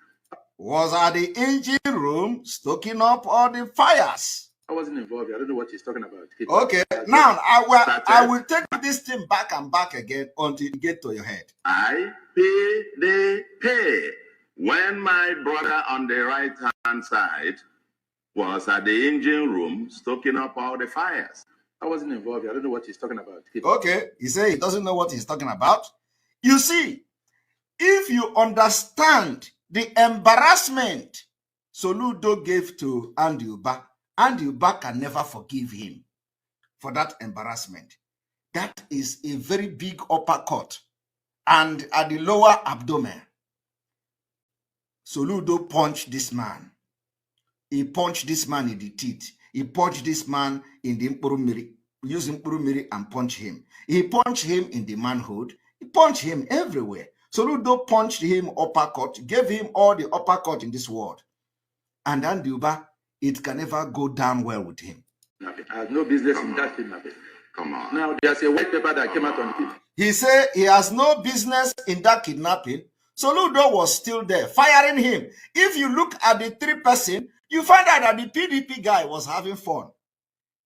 Was at the engine room stoking up all the fires. I wasn't involved. I don't know what he's talking about. Okay, now I will take this thing back and back again until you get to your head. PDP. When my brother on the right-hand side was at the engine room stoking up all the fires. I wasn't involved. I don't know what he's talking about. Okay, he said he doesn't know what he's talking about. You see, if you understand the embarrassment Soludo gave to Andy Uba can never forgive him for that embarrassment. That is a very big uppercut. And at the lower abdomen, Soludo punched this man. He punched this man in the teeth. He punched this man in the Mpurumiri, used Mpurumiri and punched him. He punched him in the manhood. He punched him everywhere. Soludo punched him uppercut, gave him all the uppercut in this world. And Andy Uba, it can never go down well with him. I have no business in that kidnapping. Come on. Now, there's a white paper that came out on it. He said he has no business in that kidnapping. Soludo was still there, firing him. If you look at the three person, you find out that the PDP guy was having fun.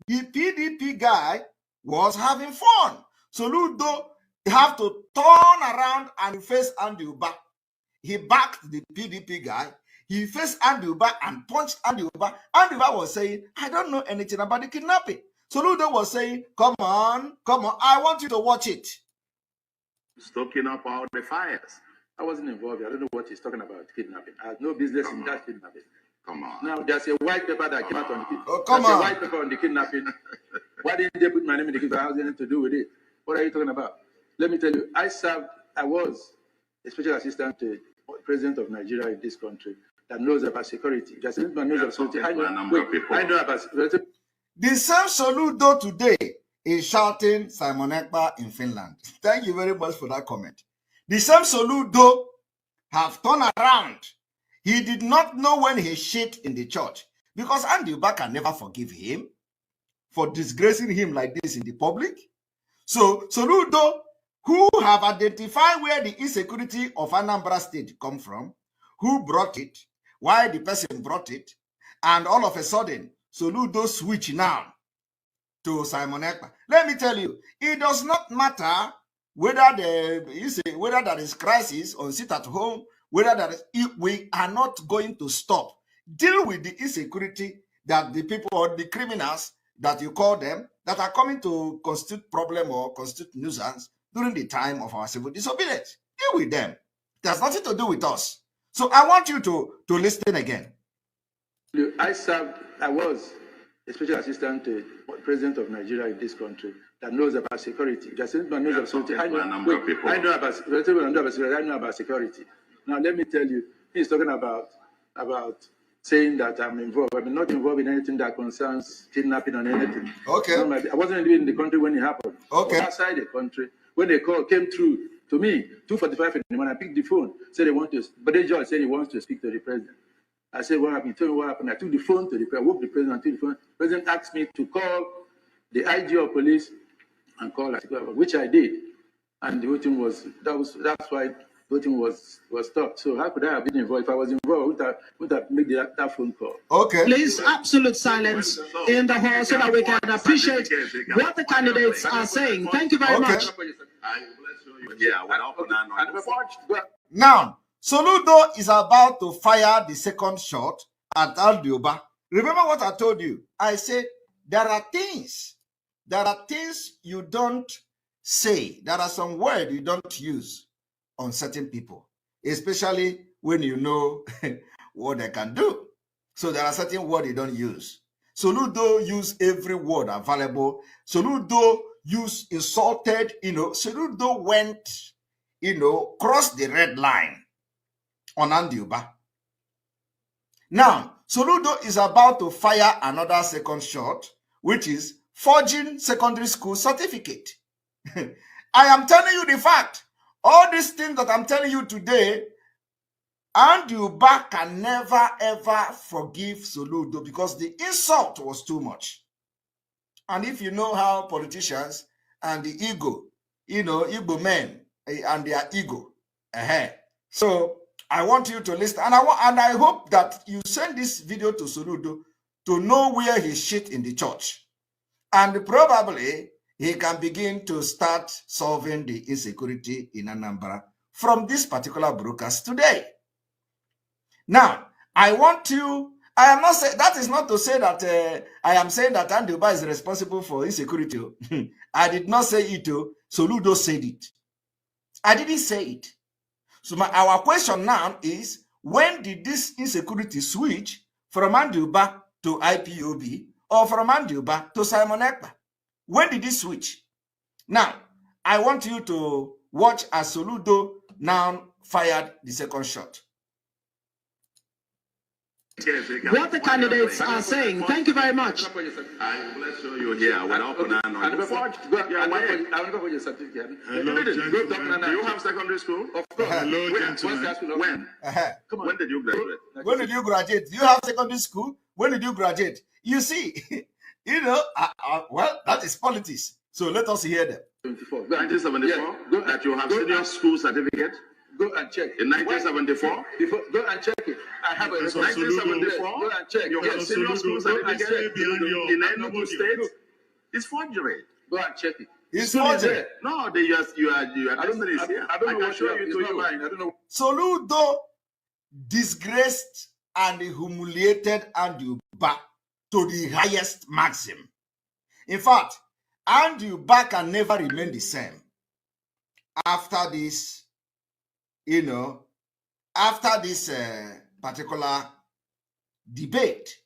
The PDP guy was having fun. Soludo have to turn around and face Andy Uba. He backed the PDP guy. He faced Andy Uba and punched Andy Uba. Andy Uba was saying, I don't know anything about the kidnapping. Soludo was saying, come on, I want you to watch it. Stoking up all the fires. I wasn't involved. I don't know what he's talking about, kidnapping. I have no business in that kidnapping. Come on. Now, there's a white paper that came out on it. Oh, come on. There's a white paper on the kidnapping. Why didn't they put my name in the kidnapping? How has anything to do with it? What are you talking about? Let me tell you, I was a special assistant to the president of Nigeria in this country that knows about security. Just knows about security. I know about security. The same Soludo today is shouting Simon Ekpa in Finland. Thank you very much for that comment. The same Soludo have turned around. He did not know when he shit in the church because Andy Uba can never forgive him for disgracing him like this in the public. So Soludo, who have identified where the insecurity of Anambra State come from, who brought it, why the person brought it, and all of a sudden, Soludo switch now to Simon Ekpa. Let me tell you, it does not matter whether there is crisis or sit at home, whether that is, we are not going to stop. Deal with the insecurity that the people or the criminals that you call them that are coming to constitute problem or constitute nuisance during the time of our civil disobedience. Deal with them. It has nothing to do with us. So I want you to listen again. I was a special assistant to the president of Nigeria in this country that knows about security. Just knows about security. I know about security. Now let me tell you, he's talking about saying that I'm involved. I'm not involved in anything that concerns kidnapping or anything. Okay. I wasn't even in the country when it happened. Okay. Outside the country, when the call came through to me, 2:45 in the morning, I picked the phone, said they want to, but the judge said he wants to speak to the president. I said, what happened? Tell me what happened. I took the phone to the president, woke the president, took the phone. The president asked me to call the IG of police and call, which I did. And the voting that's why voting was stopped. So how could I have been involved? If I was involved, would have made that phone call. Okay. Please, absolute silence in the hall so that we can appreciate what the candidates are saying. Thank you very much. Now, Soludo is about to fire the second shot at Aldioba. Remember what I told you? I said there are things you don't say. There are some words you don't use on certain people, especially when you know what they can do. So there are certain words you don't use. Soludo used every word available. Soludo used insulted, Soludo went, crossed the red line on Andioba. Now, Soludo is about to fire another second shot, which is forging secondary school certificate. I am telling you the fact. All these things that I'm telling you today, Andioba can never ever forgive Soludo because the insult was too much. And if you know how politicians and the ego, Igbo men and their ego. So I want you to listen, and I hope that you send this video to Soludo to know where he shit in the church, and probably he can begin to start solving the insecurity in Anambra from this particular broadcast today. Now, I am not saying, that is not to say that I am saying that Andioba is responsible for insecurity. I did not say it. Soludo said it. I didn't say it. So our question now is, when did this insecurity switch from Andioba to IPOB or from Andioba to Simon Ekpa? When did it switch? Now, I want you to watch as Soludo now fired the second shot. What the candidates are saying. Thank you very much. I will show you here. I will open an I'll never for your certificate. Do you have secondary school? Of course. When? Come on. When did you graduate? When did you graduate? Do you have secondary school? When did you graduate? You see, well, that is politics. So let us hear them. 1974? That you have senior school certificate? Go and check. In 1974? Go and check it. I have a 1974? Go and check. You have senior school certificate in Enugu State? It's forgery. Go and check it. It's forgery. No, you are destiny is here. I don't know can show you to you. I don't know. Soludo disgraced and humiliated Andioba to the highest maximum. In fact, Andioba can never remain the same after this, after this particular debate.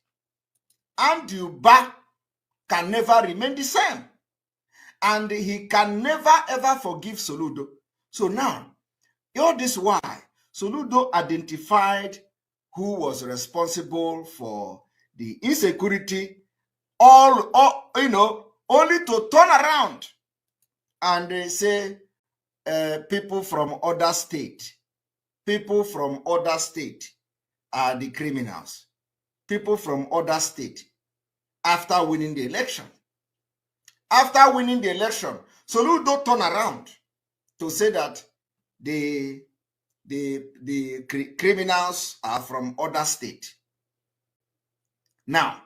Andioba can never remain the same. And he can never ever forgive Soludo. So now, all this why Soludo identified who was responsible for the insecurity, only to turn around and say people from other state are the criminals. People from other state after winning the election. After winning the election, Soludo turned around to say that the criminals are from other state. Now,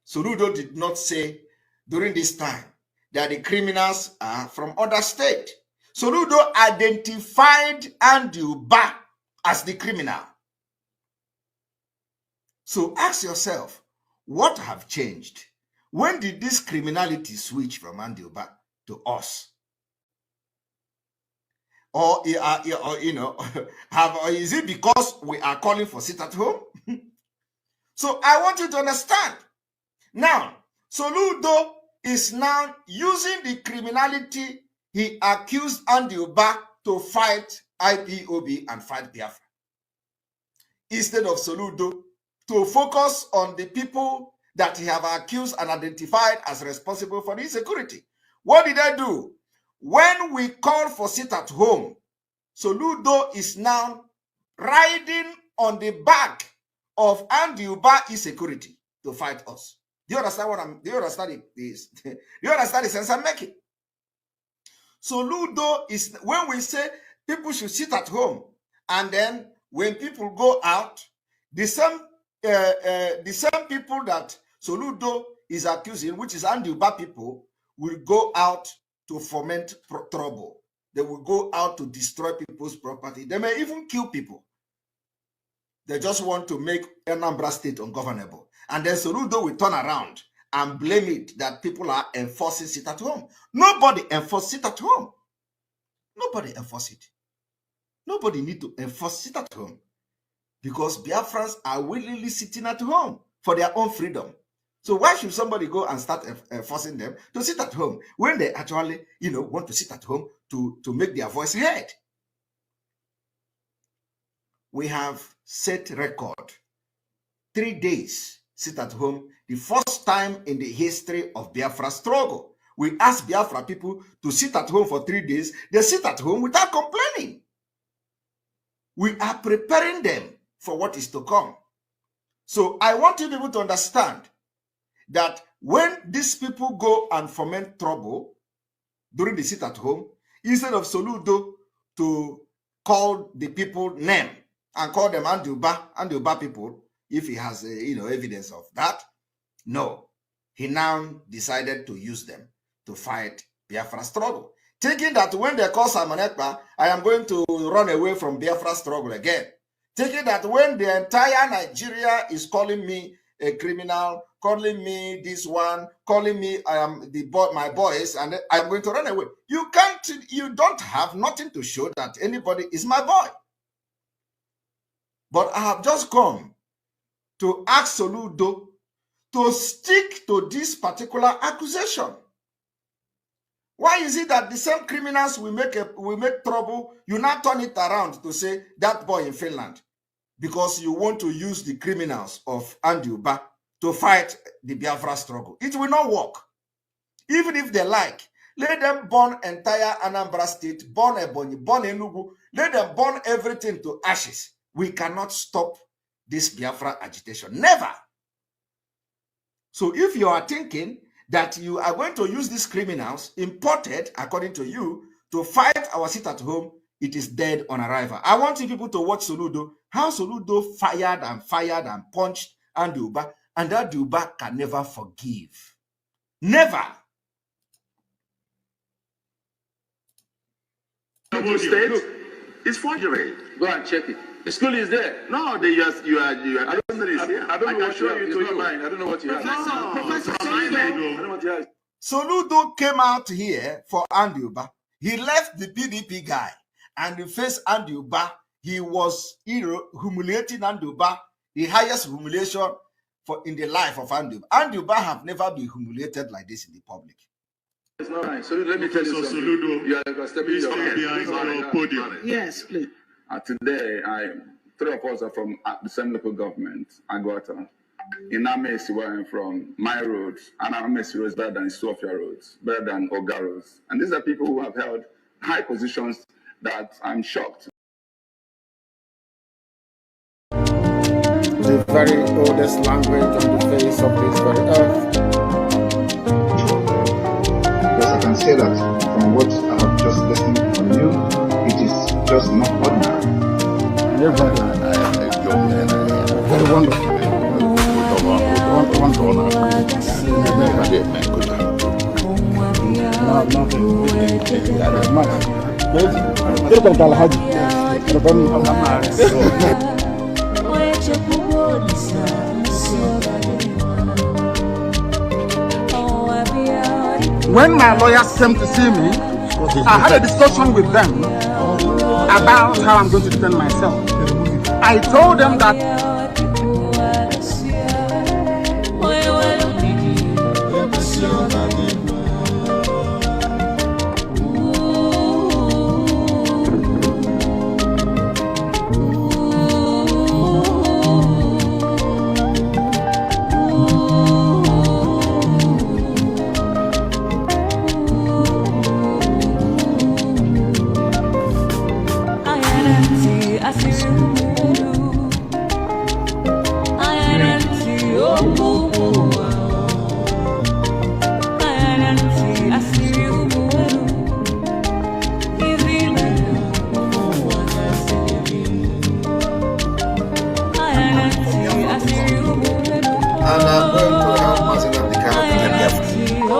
Soludo did not say during this time that the criminals are from other state. Soludo identified Andioba as the criminal. So ask yourself, what have changed? When did this criminality switch from Andioba to us? Or is it because we are calling for sit at home? So I want you to understand. Now, Soludo is now using the criminality he accused Andioba to fight IPOB and fight Biafra. Instead of Soludo to focus on the people that he have accused and identified as responsible for the insecurity. What did they do? When we called for sit at home, Soludo is now riding on the back of Andiuba insecurity to fight us. Do you understand what I'm? Do you understand this? Do you understand the sense I'm making? Soludo is when we say people should sit at home, and then when people go out, the same people that Soludo is accusing, which is Andiuba people, will go out to foment trouble. They will go out to destroy people's property. They may even kill people. They just want to make Anambra state ungovernable. And then Soludo will turn around and blame it that people are enforcing sit at home. Nobody enforces sit at home. Nobody enforces it. Nobody need to enforce sit at home because Biafrans are willingly sitting at home for their own freedom. So why should somebody go and start forcing them to sit at home when they actually, want to sit at home to make their voice heard? We have set record. 3 days sit at home, the first time in the history of Biafra struggle. We ask Biafra people to sit at home for 3 days. They sit at home without complaining. We are preparing them for what is to come. So I want you people to understand that when these people go and foment trouble during the sit at home, instead of Soludo to call the people name and call them Andiuba people, if he has evidence of that, no, he now decided to use them to fight Biafra struggle, thinking that when they call Simon Ekpa, I am going to run away from Biafra struggle again, thinking that when the entire Nigeria is calling me a criminal, calling me this one, calling me I am my boys, and I'm going to run away. You don't have nothing to show that anybody is my boy. But I have just come to ask Soludo to stick to this particular accusation. Why is it that the same criminals will make trouble, you now turn it around to say that boy in Finland? Because you want to use the criminals of Andiuba to fight the Biafra struggle. It will not work. Even if they like, let them burn entire Anambra state, burn Ebonyi, burn Enugu, let them burn everything to ashes. We cannot stop this Biafra agitation. Never. So if you are thinking that you are going to use these criminals imported, according to you, to fight our sit at home, it is dead on arrival. I want you people to watch Soludo, how Soludo fired and punched Andiuba, and that Andiuba can never forgive. Never. It's forgery. Go and check it. The school is there. No, you are I don't know what you have. I don't know what you have. I don't know what you have. Soludo came out here for Andiuba. He left the PDP guy and he faced Andiuba. He was humiliating Andiuba, the highest humiliation in the life of Andiuba. Andiuba have never been humiliated like this in the public. It's not right. So let me tell you something. Soludo, you are stepping behind your podium. Yes, please. Today, three of us are from the same local government, Agwata. In Amesi, where I'm from, my roads, and Amesi roads better than Sofia roads, better than Oga roads. And these are people who have held high positions that I'm shocked. The very oldest language on the face of this very earth. Yes, I can say that from what I have just listened from you, it is just not ordinary. Very wonderful. When my lawyers came to see me, I had a discussion with them about how I'm going to defend myself. I told them that I'm going to help Nnamdi Kanu to get Biafra.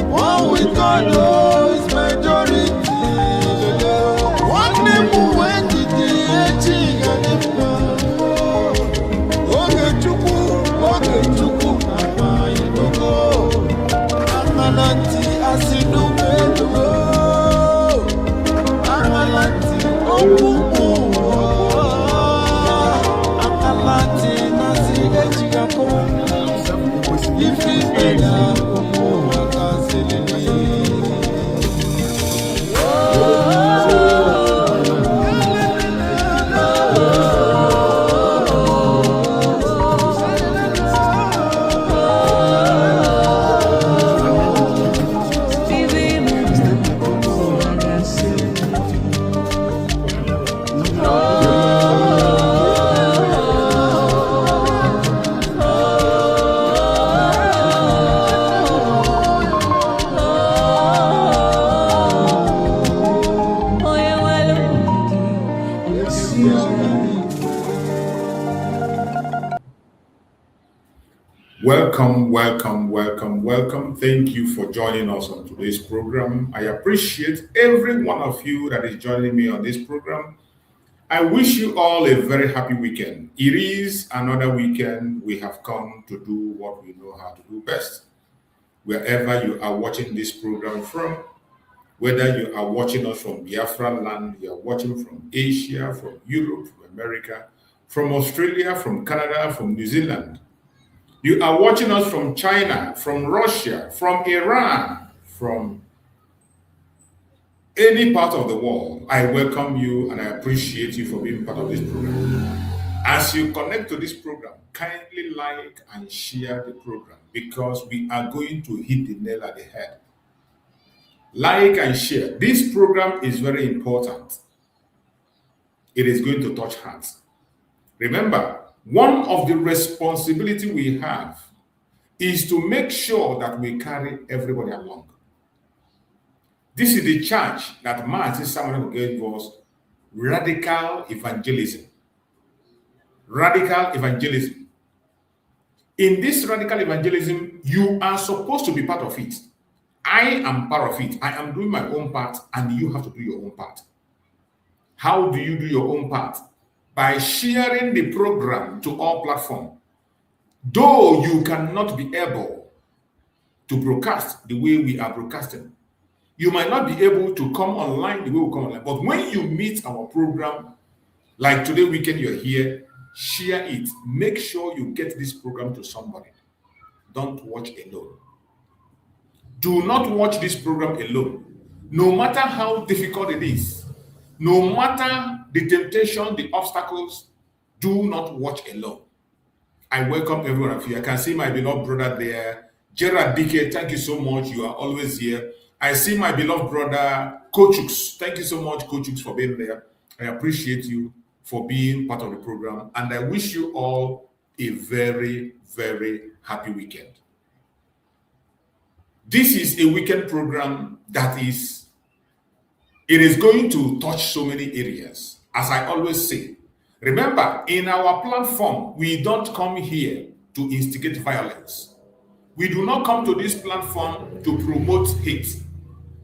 What we got is majority. One name when did Welcome. Thank you for joining us on today's program. I appreciate every one of you that is joining me on this program. I wish you all a very happy weekend. It is another weekend. We have come to do what we know how to do best. Wherever you are watching this program from, whether you are watching us from Biafran land, you are watching from Asia, from Europe, from America, from Australia, from Canada, from New Zealand, you are watching us from China, from Russia, from Iran, from any part of the world. I welcome you and I appreciate you for being part of this program. As you connect to this program, kindly like and share the program because we are going to hit the nail at the head. Like and share. This program is very important. It is going to touch hearts. Remember, one of the responsibility we have is to make sure that we carry everybody along. This is the charge that Martin Samuel gave us, radical evangelism. Radical evangelism. In this radical evangelism, you are supposed to be part of it. I am part of it. I am doing my own part and you have to do your own part. How do you do your own part? By sharing the program to all platforms. Though you cannot be able to broadcast the way we are broadcasting, you might not be able to come online the way we come online. But when you meet our program, like today weekend you're here, share it. Make sure you get this program to somebody. Don't watch alone. Do not watch this program alone. No matter how difficult it is, no matter the temptation, the obstacles, do not watch alone. I welcome every one of you. I can see my beloved brother there. Gerard Dike, thank you so much. You are always here. I see my beloved brother, Kochux. Thank you so much, Kochux, for being there. I appreciate you for being part of the program. And I wish you all a very, very happy weekend. This is a weekend program that is going to touch so many areas. As I always say, remember, in our platform, we don't come here to instigate violence. We do not come to this platform to promote hate.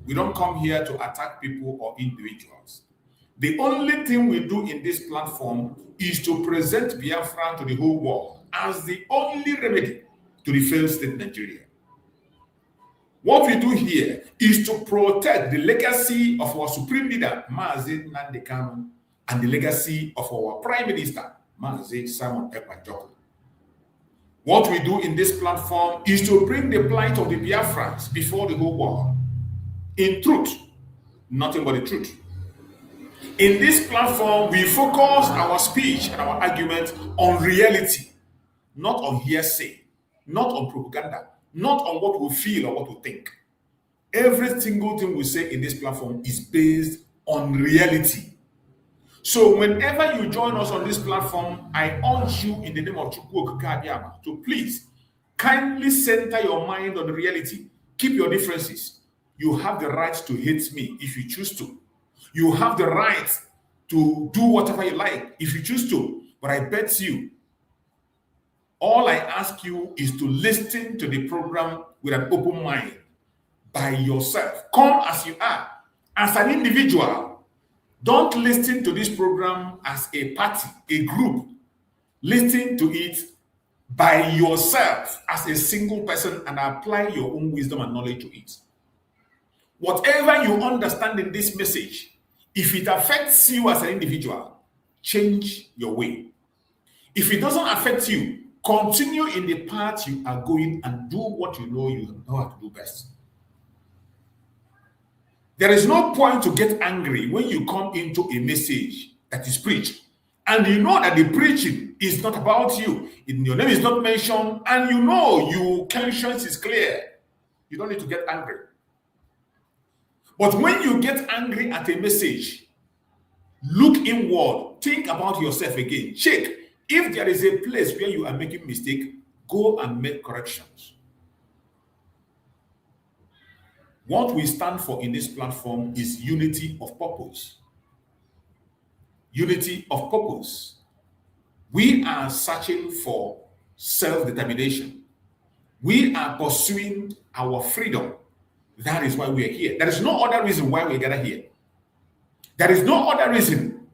We don't come here to attack people or individuals. The only thing we do in this platform is to present Biafra to the whole world as the only remedy to the failed state Nigeria. What we do here is to protect the legacy of our supreme leader, Nnamdi Kanu, and the legacy of our Prime Minister, Simon Ekpa. What we do in this platform is to bring the plight of the Biafrans before the whole world. In truth, nothing but the truth. In this platform, we focus our speech and our argument on reality, not on hearsay, not on propaganda, not on what we feel or what we think. Every single thing we say in this platform is based on reality. So whenever you join us on this platform, I urge you in the name of Chukwu Okike to please kindly center your mind on reality. Keep your differences. You have the right to hate me if you choose to. You have the right to do whatever you like if you choose to. But I bet you, all I ask you is to listen to the program with an open mind by yourself. Come as you are, as an individual. Don't listen to this program as a party, a group. Listen to it by yourself as a single person and apply your own wisdom and knowledge to it. Whatever you understand in this message, if it affects you as an individual, change your way. If it doesn't affect you, continue in the path you are going and do what you know how to do best. There is no point to get angry when you come into a message that is preached and you know that the preaching is not about you. Your name is not mentioned and you know your conscience is clear. You don't need to get angry. But when you get angry at a message, look inward, think about yourself again, check. If there is a place where you are making mistake, go and make corrections. What we stand for in this platform is unity of purpose. Unity of purpose. We are searching for self-determination. We are pursuing our freedom. That is why we are here. There is no other reason why we gather here. There is no other reason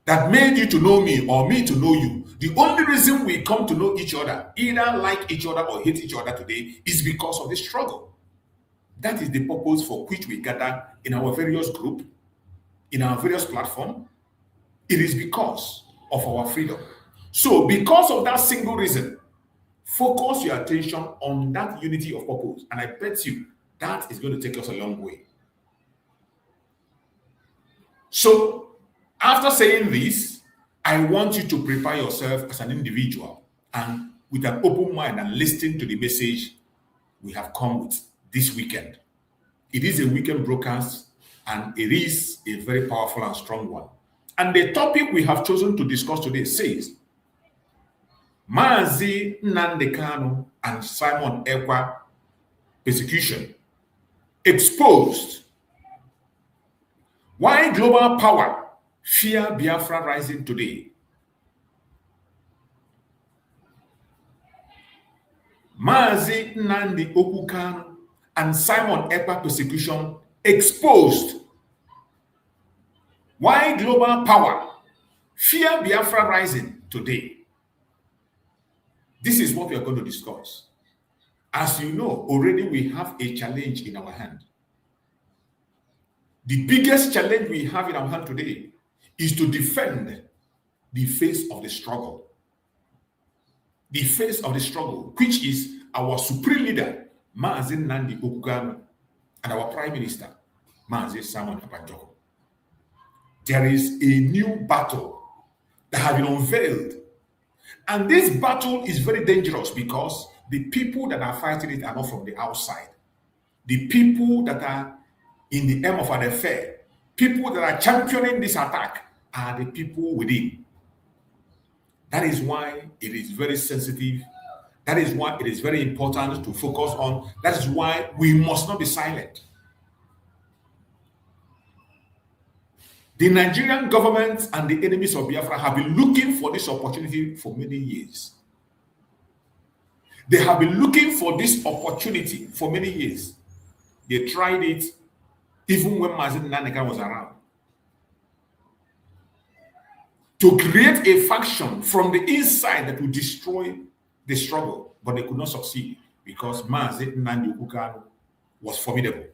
that made you to know me or me to know you. The only reason we come to know each other, either like each other or hate each other today, is because of the struggle. That is the purpose for which we gather in our various groups, in our various platforms. It is because of our freedom. So because of that single reason, focus your attention on that unity of purpose. And I bet you that is going to take us a long way. So after saying this, I want you to prepare yourself as an individual and with an open mind and listen to the message we have come with this weekend. It is a weekend broadcast and it is a very powerful and strong one. And the topic we have chosen to discuss today says, Mazi Nnamdi Kanu and Simon Ekpa persecution exposed. Why global power fear Biafra rising today? Mazi Nnamdi Kanu and Simon Ekpa persecution exposed. Why global power fear Biafra rising today? This is what we are going to discuss. As you know, already we have a challenge in our hand. The biggest challenge we have in our hand today is to defend the face of the struggle. The face of the struggle, which is our supreme leader, Mazi Nnamdi Kanu, and our Prime Minister, Mazi Simon Ekpa. There is a new battle that has been unveiled. And this battle is very dangerous because the people that are fighting it are not from the outside. The people that are in the aim of an affair, people that are championing this attack are the people within. That is why it is very sensitive. That is why it is very important to focus on. That is why we must not be silent. The Nigerian government and the enemies of Biafra have been looking for this opportunity for many years. They have been looking for this opportunity for many years. They tried it even when Mazi Nnamdi Kanu was around. To create a faction from the inside that would destroy the struggle, but they could not succeed because Mazi Nnamdi Kanu was formidable.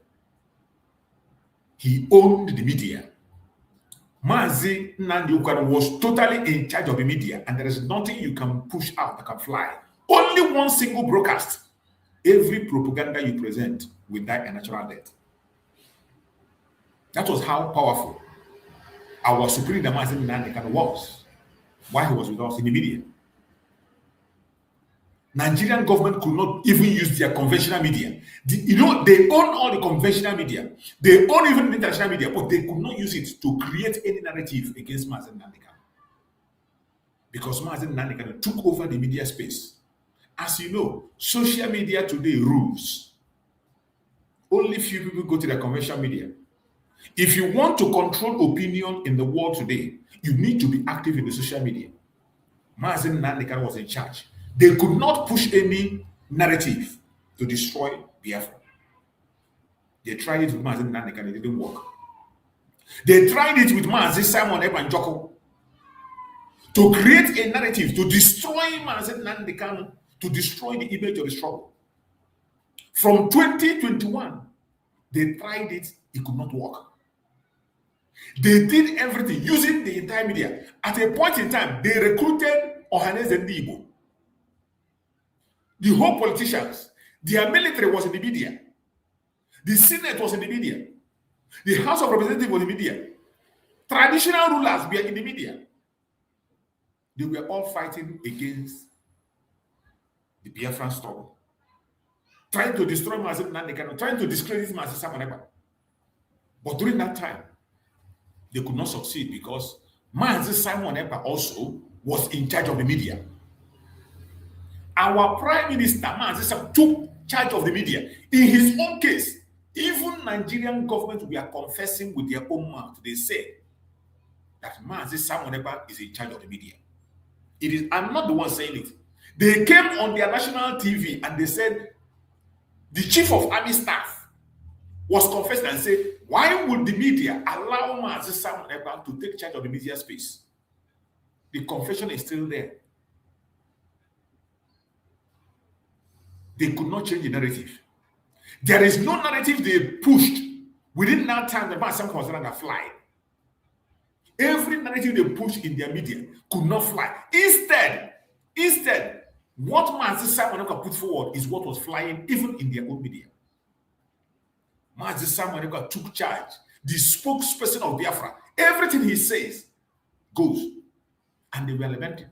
He owned the media. Mazi Nnamdi Kanu was totally in charge of the media, and there is nothing you can push out that can fly. Only one single broadcast. Every propaganda you present will die a natural death. That was how powerful our supreme leader Nnamdi Kanu was while he was with us in the media. Nigerian government could not even use their conventional media. They own all the conventional media. They own even the international media, but they could not use it to create any narrative against Nnamdi Kanu. Because Nnamdi Kanu took over the media space. As you know, social media today rules. Only few people go to the conventional media. If you want to control opinion in the world today, you need to be active in the social media. Nnamdi Kanu was in charge. They could not push any narrative to destroy Biafra. They tried it with Nnamdi Kanu, it didn't work. They tried it with Simon Ekpa and Joko to create a narrative to destroy Nnamdi Kanu, to destroy the image of the struggle. From 2021, they tried it, it could not work. They did everything using the entire media. At a point in time, they recruited Ohaneze and Igbo. The whole politicians, their military was in the media. The Senate was in the media. The House of Representatives was in the media. Traditional rulers were in the media. They were all fighting against the Biafran struggle, trying to destroy Nnamdi Kanu, trying to discredit Simon Ekpa. But during that time, they could not succeed because Simon Ekpa also was in charge of the media. Our Prime Minister, took charge of the media. In his own case, even Nigerian government were confessing with their own mouth. They said that Simon Ekpa is in charge of the media. I'm not the one saying it. They came on their national TV and they said the chief of army staff was confessing and said, why would the media allow Simon Ekpa to take charge of the media space? The confession is still there. They could not change the narrative. There is no narrative they pushed within that time that Simon was going to fly. Every narrative they pushed in their media could not fly. Instead, what Simon Ekpa put forward is what was flying even in their own media. Simon Ekpa took charge, the spokesperson of Biafra. Everything he says goes, and they were lamenting.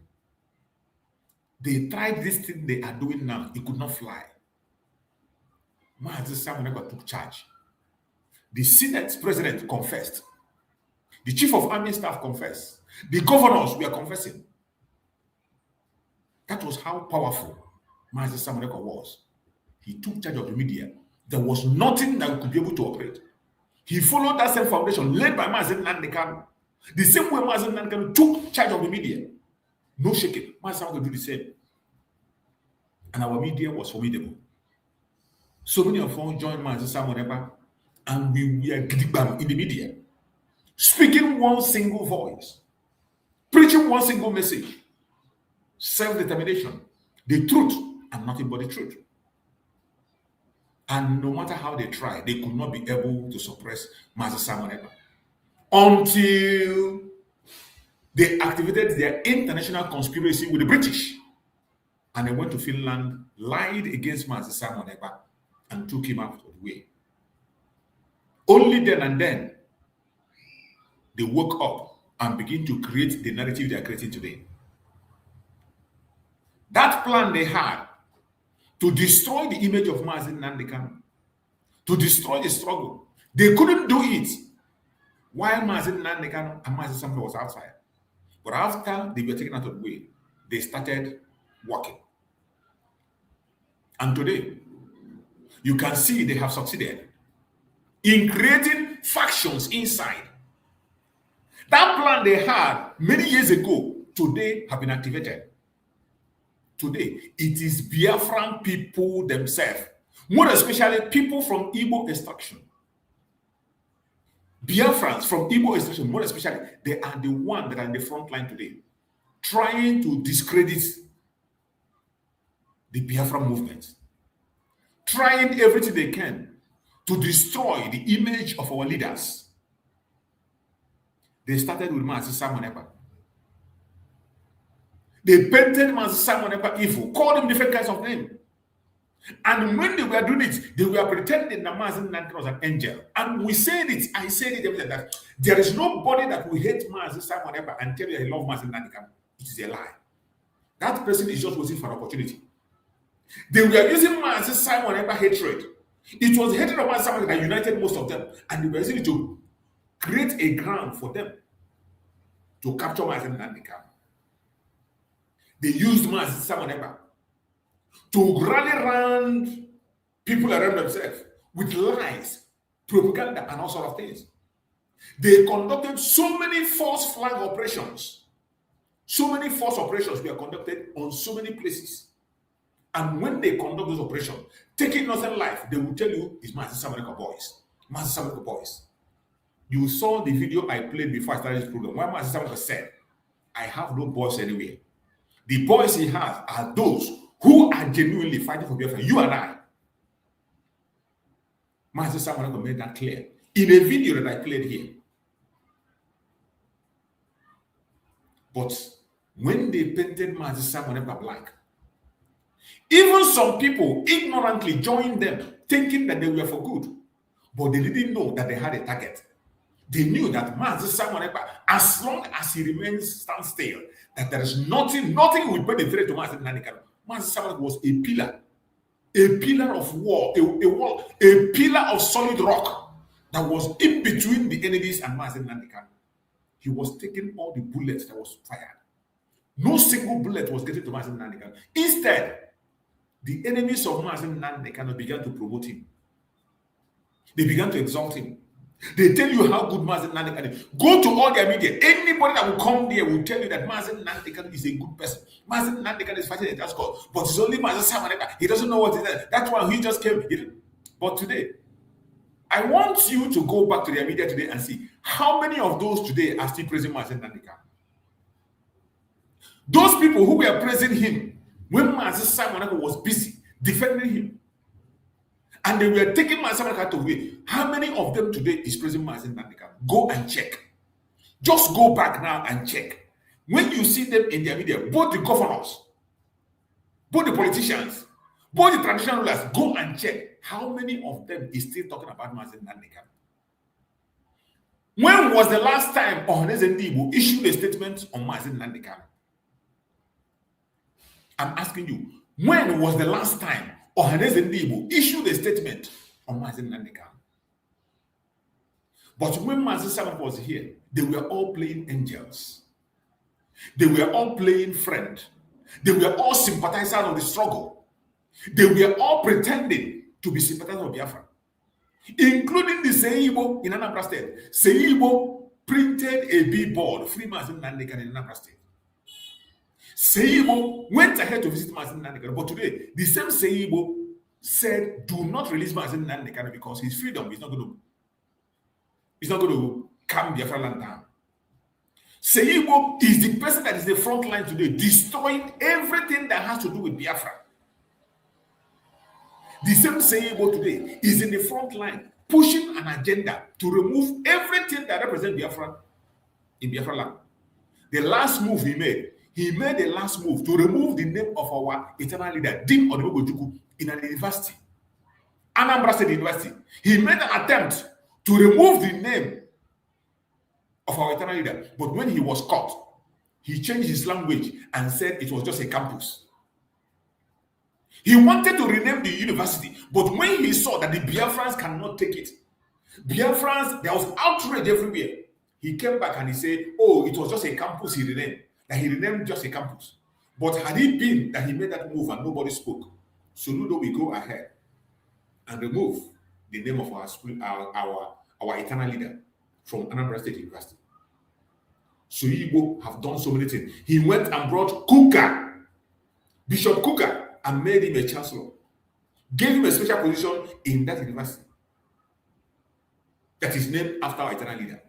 They tried this thing they are doing now, it could not fly. Simon Ekpa took charge. The Senate president confessed. The chief of army staff confessed. The governors were confessing. That was how powerful Simon Ekpa was. He took charge of the media. There was nothing that could be able to operate. He followed that same foundation led by Nnamdi Kanu. The same way Nnamdi Kanu took charge of the media. No shaking. Simon could do the same. And our media was formidable. So many of us joined Simon Ekpa, and we were gidigbam in the media, speaking one single voice, preaching one single message: self-determination, the truth, and nothing but the truth. And no matter how they tried, they could not be able to suppress Simon Ekpa until they activated their international conspiracy with the British. And they went to Finland, lied against Simon Ekpa, and took him out of the way. Only then and then, they woke up and began to create the narrative they are creating today. That plan they had to destroy the image of Nnamdi Kanu, to destroy the struggle, they couldn't do it while Nnamdi Kanu and Simon was outside. But after they were taken out of the way, they started working. And today, you can see they have succeeded in creating factions inside. That plan they had many years ago, today have been activated. Today, it is Biafran people themselves, more especially people from Igbo extraction. Biafrans from Igbo extraction, more especially, they are the ones that are in the front line today, trying to discredit the Biafran movement, trying everything they can to destroy the image of our leaders. They started with Simon Ekpa. They painted Simon Ekpa evil, called him different kinds of names. And when they were doing it, they were pretending that Mazi Nnamdi was an angel. And we said it, I said it, that there is nobody that will hate Mazi Simon Ekpa and tell you he loves Mazi Nnamdi Kanu. It is a lie. That person is just waiting for an opportunity. They were using Mazi Simon Ekpa hatred. It was hatred of Mazi Simon that united most of them. And they were using it to create a ground for them to capture Mazi Nnamdi Kanu. They used Mazi Simon Ekpa to rally around people around themselves with lies, propaganda, and all sorts of things. They conducted so many false flag operations. So many false operations were conducted on so many places. And when they conduct those operations, taking nothing life, they will tell you it's Mazi Simon Ekpa boys. Mazi Simon Ekpa boys. You saw the video I played before I started this program, where Mazi Simon Ekpa said, I have no boys anywhere. The boys he has are those who are genuinely fighting for Biafra, you and I. Mazi Simon Ekpa made that clear in a video that I played here. But when they painted Mazi Simon Ekpa black, even some people ignorantly joined them, thinking that they were for good. But they didn't know that they had a target. They knew that Mazi Simon Ekpa, as long as he remains stand still, that there is nothing will penetrate to Mazi Nnamdi Kanu. Mazi Simon Ekpa was a pillar of war, a pillar of solid rock that was in between the enemies and Mazi Nnamdi Kanu. He was taking all the bullets that was fired. No single bullet was getting to Mazi Nnamdi Kanu. Instead, the enemies of Mazi Nnamdi Kanu began to promote him. They began to exalt him. They tell you how good Mazi Nnamdi Kanu is. Go to all their media. Anybody that will come there will tell you that Mazi Nnamdi Kanu is a good person. Mazi Nnamdi Kanu is fighting a just cause, but it's only Mazi Simon Ekpa. He doesn't know what it is. That's why he just came. But today, I want you to go back to their media today and see how many of those today are still praising Mazi Nnamdi Kanu. Those people who were praising him when Mazi Simon Ekpa was busy defending him, and they were taking Mazi Simon Ekpa away. How many of them today is praising Mazi Nnamdi Kanu? Go and check. Just go back now and check. When you see them in their media, both the governors, both the politicians, both the traditional rulers, go and check how many of them is still talking about Mazi Nnamdi Kanu. When was the last time Ohanaeze Ndigbo issued a statement on Mazi Nnamdi Kanu? I'm asking you, when was the last time Ohanaeze Ndigbo issued a statement on Mazi Nnamdi Kanu? But when Mazi Simon was here, they were all playing angels. They were all playing friend. They were all sympathizers of the struggle. They were all pretending to be sympathizers of Biafra, including the Seibo in Anambra State. Seibo printed a billboard, Free Mazi Nnamdi Kanu in Anambra State. Seibo went ahead to visit Mazi Nnamdi Kanu, but today, the same Seibo said, do not release Mazi Nnamdi Kanu because his freedom is not going to calm Biafra land down. Seibo is the person that is the front line today, destroying everything that has to do with Biafra. The same Seibo today is in the front line, pushing an agenda to remove everything that represents Biafra in Biafra land. The last move he made the last move to remove the name of our eternal leader, Dim Odebogojuku, in an university, Anambra State University. He made an attempt to remove the name of our eternal leader, but when he was caught, he changed his language and said it was just a campus. He wanted to rename the university, but when he saw that the Biafrans cannot take it, Biafrans, there was outrage everywhere. He came back and he said, oh, it was just a campus he renamed. That he renamed just a campus. But had it been that he made that move and nobody spoke, Soludo will go ahead and remove the name of our school, our eternal leader from Anambra State University. So Igbo have done so many things. He went and brought Kuka, Bishop Kuka, and made him a chancellor. Gave him a special position in that university that is named after our eternal leader.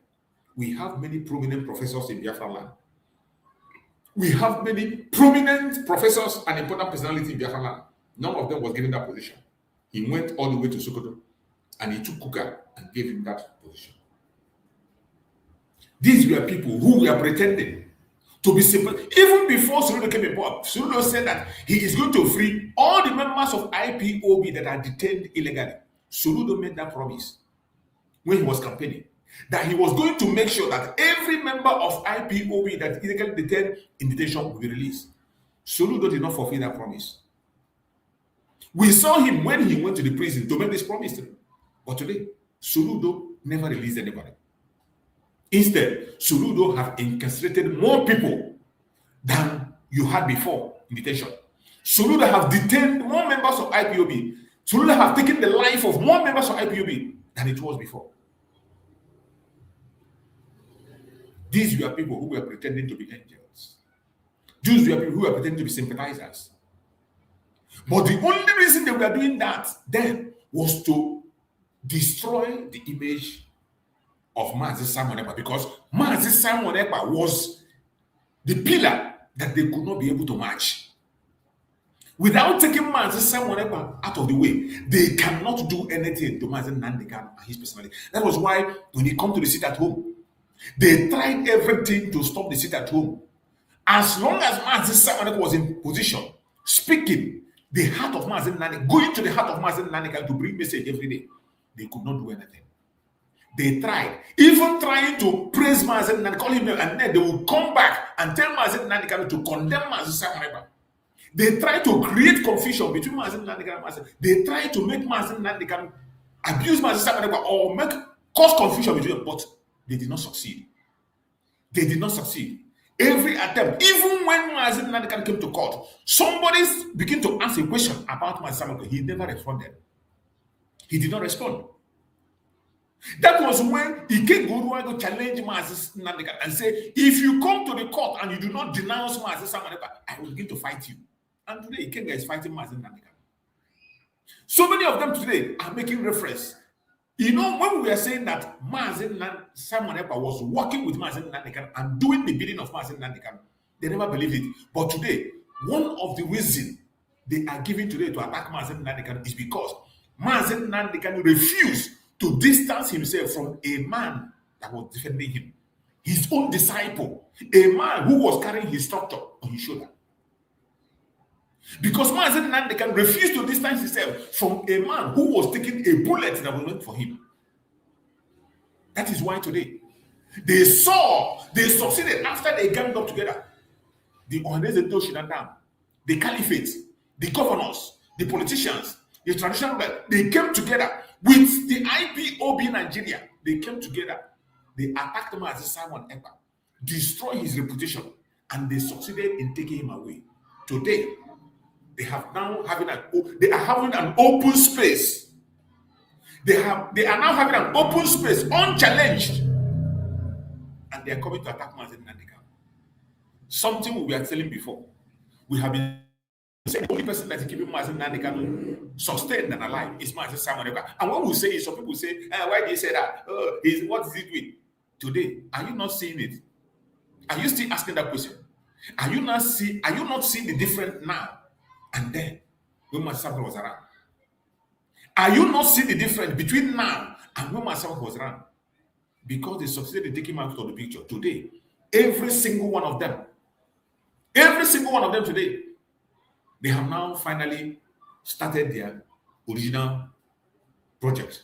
We have many prominent professors in Biafra land. We have many prominent professors and important personalities in Biafra land. None of them was given that position. He went all the way to Sokoto and he took Kuka and gave him that position. These were people who were pretending to be simple. Even before Soludo came aboard, Soludo said that he is going to free all the members of IPOB that are detained illegally. Soludo made that promise when he was campaigning, that he was going to make sure that every member of IPOB that is illegally detained in detention will be released. Soludo did not fulfill that promise. We saw him when he went to the prison to make this promise to them. But today, Soludo never released anybody. Instead, Soludo have incarcerated more people than you had before in detention. Soludo have detained more members of IPOB. Soludo have taken the life of more members of IPOB than it was before. These were people who were pretending to be angels. These were people who were pretending to be sympathizers. But the only reason they were doing that then was to destroy the image of Mazi Simon Ekpa, because Mazi Simon Ekpa was the pillar that they could not be able to match. Without taking Mazi Simon Ekpa out of the way, they cannot do anything to Mazi Nnamdi Kanu and his personality. That was why when he come to the sit at home, they tried everything to stop the sit at home. As long as Mazi Simon Ekpa was in position, speaking the heart of Mazi Nnamdi, going to the heart of Mazi Nnamdi Kanu to bring message every day, they could not do anything. They tried, even trying to praise Mazi Nnamdi, call him, and then they will come back and tell Mazi Nnamdi Kanu to condemn Mazi Simon Ekpa. They tried to create confusion between Mazi Nnamdi Kanu and Mazi. They tried to make Mazi Nnamdi Kanu abuse Mazi Simon Ekpa or cause confusion between them, but they did not succeed. They did not succeed. Every attempt, even when Mazi Nnamdi Kanu came to court, somebody began to ask a question about Mazi Simon Ekpa. He never responded. He did not respond. That was when Ike Goruago challenged Mazi Nnamdi Kanu and said, if you come to the court and you do not denounce Mazi Simon Ekpa, I will begin to fight you. And today, Ike is fighting Mazi Nnamdi Kanu. So many of them today are making reference. You know, when we were saying that Mazi Simon Ekpa was working with Mazi Nnamdi Kanu and doing the bidding of Mazi Nnamdi Kanu, they never believed it. But today, one of the reasons they are giving today to attack Mazi Nnamdi Kanu is because Mazi Nnamdi Kanu refused to distance himself from a man that was defending him, his own disciple, a man who was carrying his structure on his shoulder. Because Mazi Nnamdi Kanu refused to distance himself from a man who was taking a bullet that was meant for him. That is why today they succeeded after they ganged up together. The Ohaneze Doshinadam, the caliphate, the governors, the politicians, the traditional leaders, they came together with the IPOB Nigeria. They came together. They attacked Mazi Simon Ekpa, destroyed his reputation, and they succeeded in taking him away. Today, they are having an open space. They are now having an open space, unchallenged, and they are coming to attack Mazi Nnamdi Kanu. Something we were telling before. We have been saying the only person that is keeping Mazi Nnamdi Kanu sustained and alive is Mazi Simon Ekpa. And when we say it, some people say, why do you say that? What is it with? Today, are you not seeing it? Are you still asking that question? Are you not seeing the difference now and then when Mazi Simon was around? Are you not seeing the difference between now and when Mazi Simon was around? Because they succeeded in taking him out of the picture. Today, every single one of them today, they have now finally started their original project.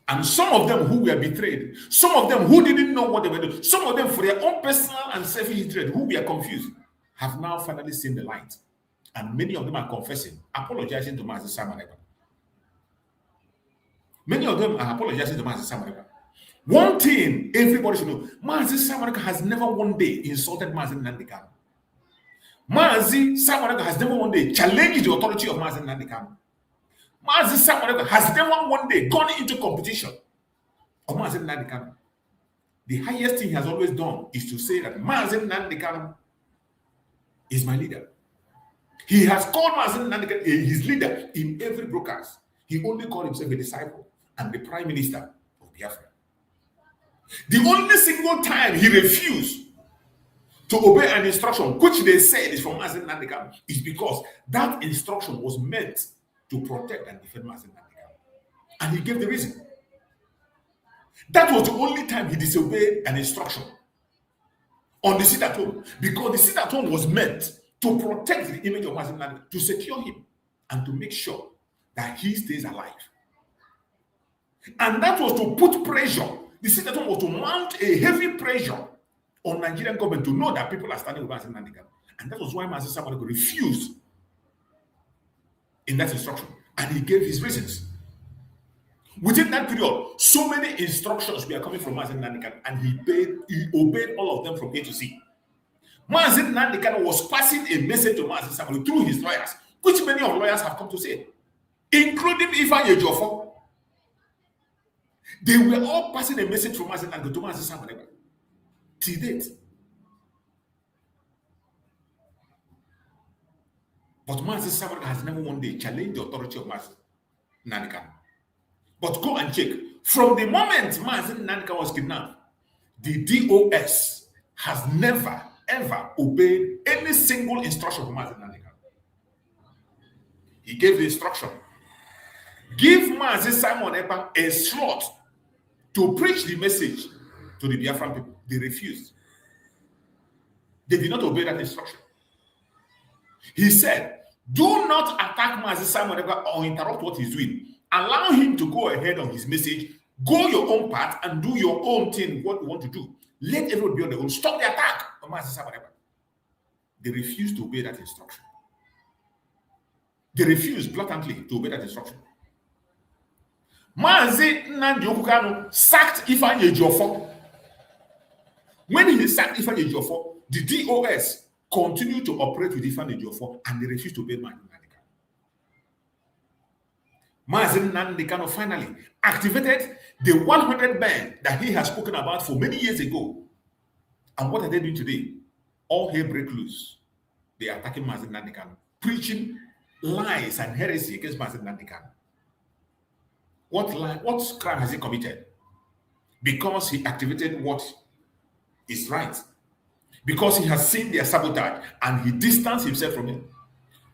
And some of them who were betrayed, some of them who didn't know what they were doing, some of them for their own personal and selfish interest, who were confused, have now finally seen the light. And many of them are confessing, apologizing to Mazi Simon Ekpa. Many of them are apologizing to Mazi Simon Ekpa. One thing everybody should know, Mazi Simon Ekpa has never one day insulted Mazi Nnamdi Kanu. Mazi Simon Ekpa has never one day challenged the authority of Mazi Nnamdi Kanu. Mazi Simon Ekpa has never one day gone into competition of Mazi Nnamdi Kanu. The highest thing he has always done is to say that Mazi Nnamdi Kanu is my leader. He has called Mazi Nnamdi Kanu his leader in every broadcast. He only called himself a disciple and the prime minister of Biafra. The only single time he refused to obey an instruction, which they said is from Mazi Nnamdi Kanu, is because that instruction was meant to protect and defend Mazi Nnamdi Kanu. And he gave the reason. That was the only time he disobeyed an instruction. on the sit at home, because the sit at home was meant to protect the image of Mazi Nnamdi, to secure him, and to make sure that he stays alive. And that was to put pressure. The sit at home was to mount a heavy pressure on Nigerian government to know that people are standing with Mazi Nnamdi Kanu. And that was why Mazi Samani refused in that instruction. And he gave his reasons. Within that period, so many instructions were coming from Mazi Nnamdi Kanu, and he obeyed all of them from A to Z. Mazi Nnamdi Kanu was passing a message to Mazi Samani through his lawyers, which many of lawyers have come to say, including Ifeanyi Ejiofor. They were all passing a message from Mazi Nnamdi to Mazi Samani till date. But Mazi Samani has never one day challenged the authority of Mazi Nnamdi Kanu. But go and check. From the moment Mazi Nnamdi Kanu was kidnapped, the DOS has never, ever obeyed any single instruction from Mazi Nnamdi Kanu. He gave the instruction. Give Mazi Simon Ekpa a slot to preach the message to the Biafran people. They refused. They did not obey that instruction. He said, do not attack Mazi Simon Ekpa or interrupt what he's doing. Allow him to go ahead on his message, go your own path, and do your own thing, what you want to do. Let everyone be on their own. Stop the attack on Mazi Simon Ekpa. They refused to obey that instruction. They refused blatantly to obey that instruction. Mazi Nnamdi Kanu sacked Ifeanyi Ejiofor. When he sacked Ifeanyi Ejiofor, the DOS continued to operate with Ifeanyi Ejiofor, and they refused to obey Mazi Nnamdi Kanu. Mazi Nnamdi Kanu finally activated the 100 men that he has spoken about for many years ago. And what are they doing today? All hell break loose. They are attacking Mazi Nnamdi Kanu, preaching lies and heresy against Mazi Nnamdi Kanu. What crime has he committed? Because he activated what is right. Because he has seen their sabotage and he distanced himself from it.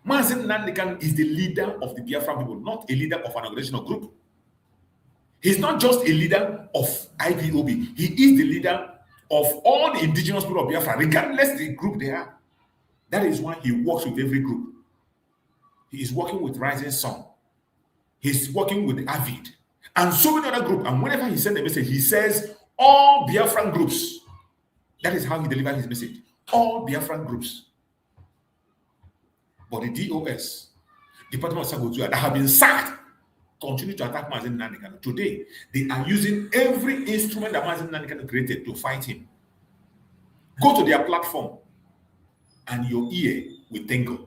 Mazi Nnamdi Kanu is the leader of the Biafran people, not a leader of an organizational group. He's not just a leader of IPOB. He is the leader of all the indigenous people of Biafra, regardless the group they are. That is why he works with every group. He is working with Rising Sun. He's working with Avid and so many other groups. And whenever he sends a message, he says all Biafran groups. That is how he delivers his message. All Biafran groups. But the DOS, Department of Sabotua, that have been sacked, continue to attack Mazi Nnamdi Kanu. Today, they are using every instrument that Mazi Nnamdi Kanu created to fight him. Go to their platform and your ear will tingle.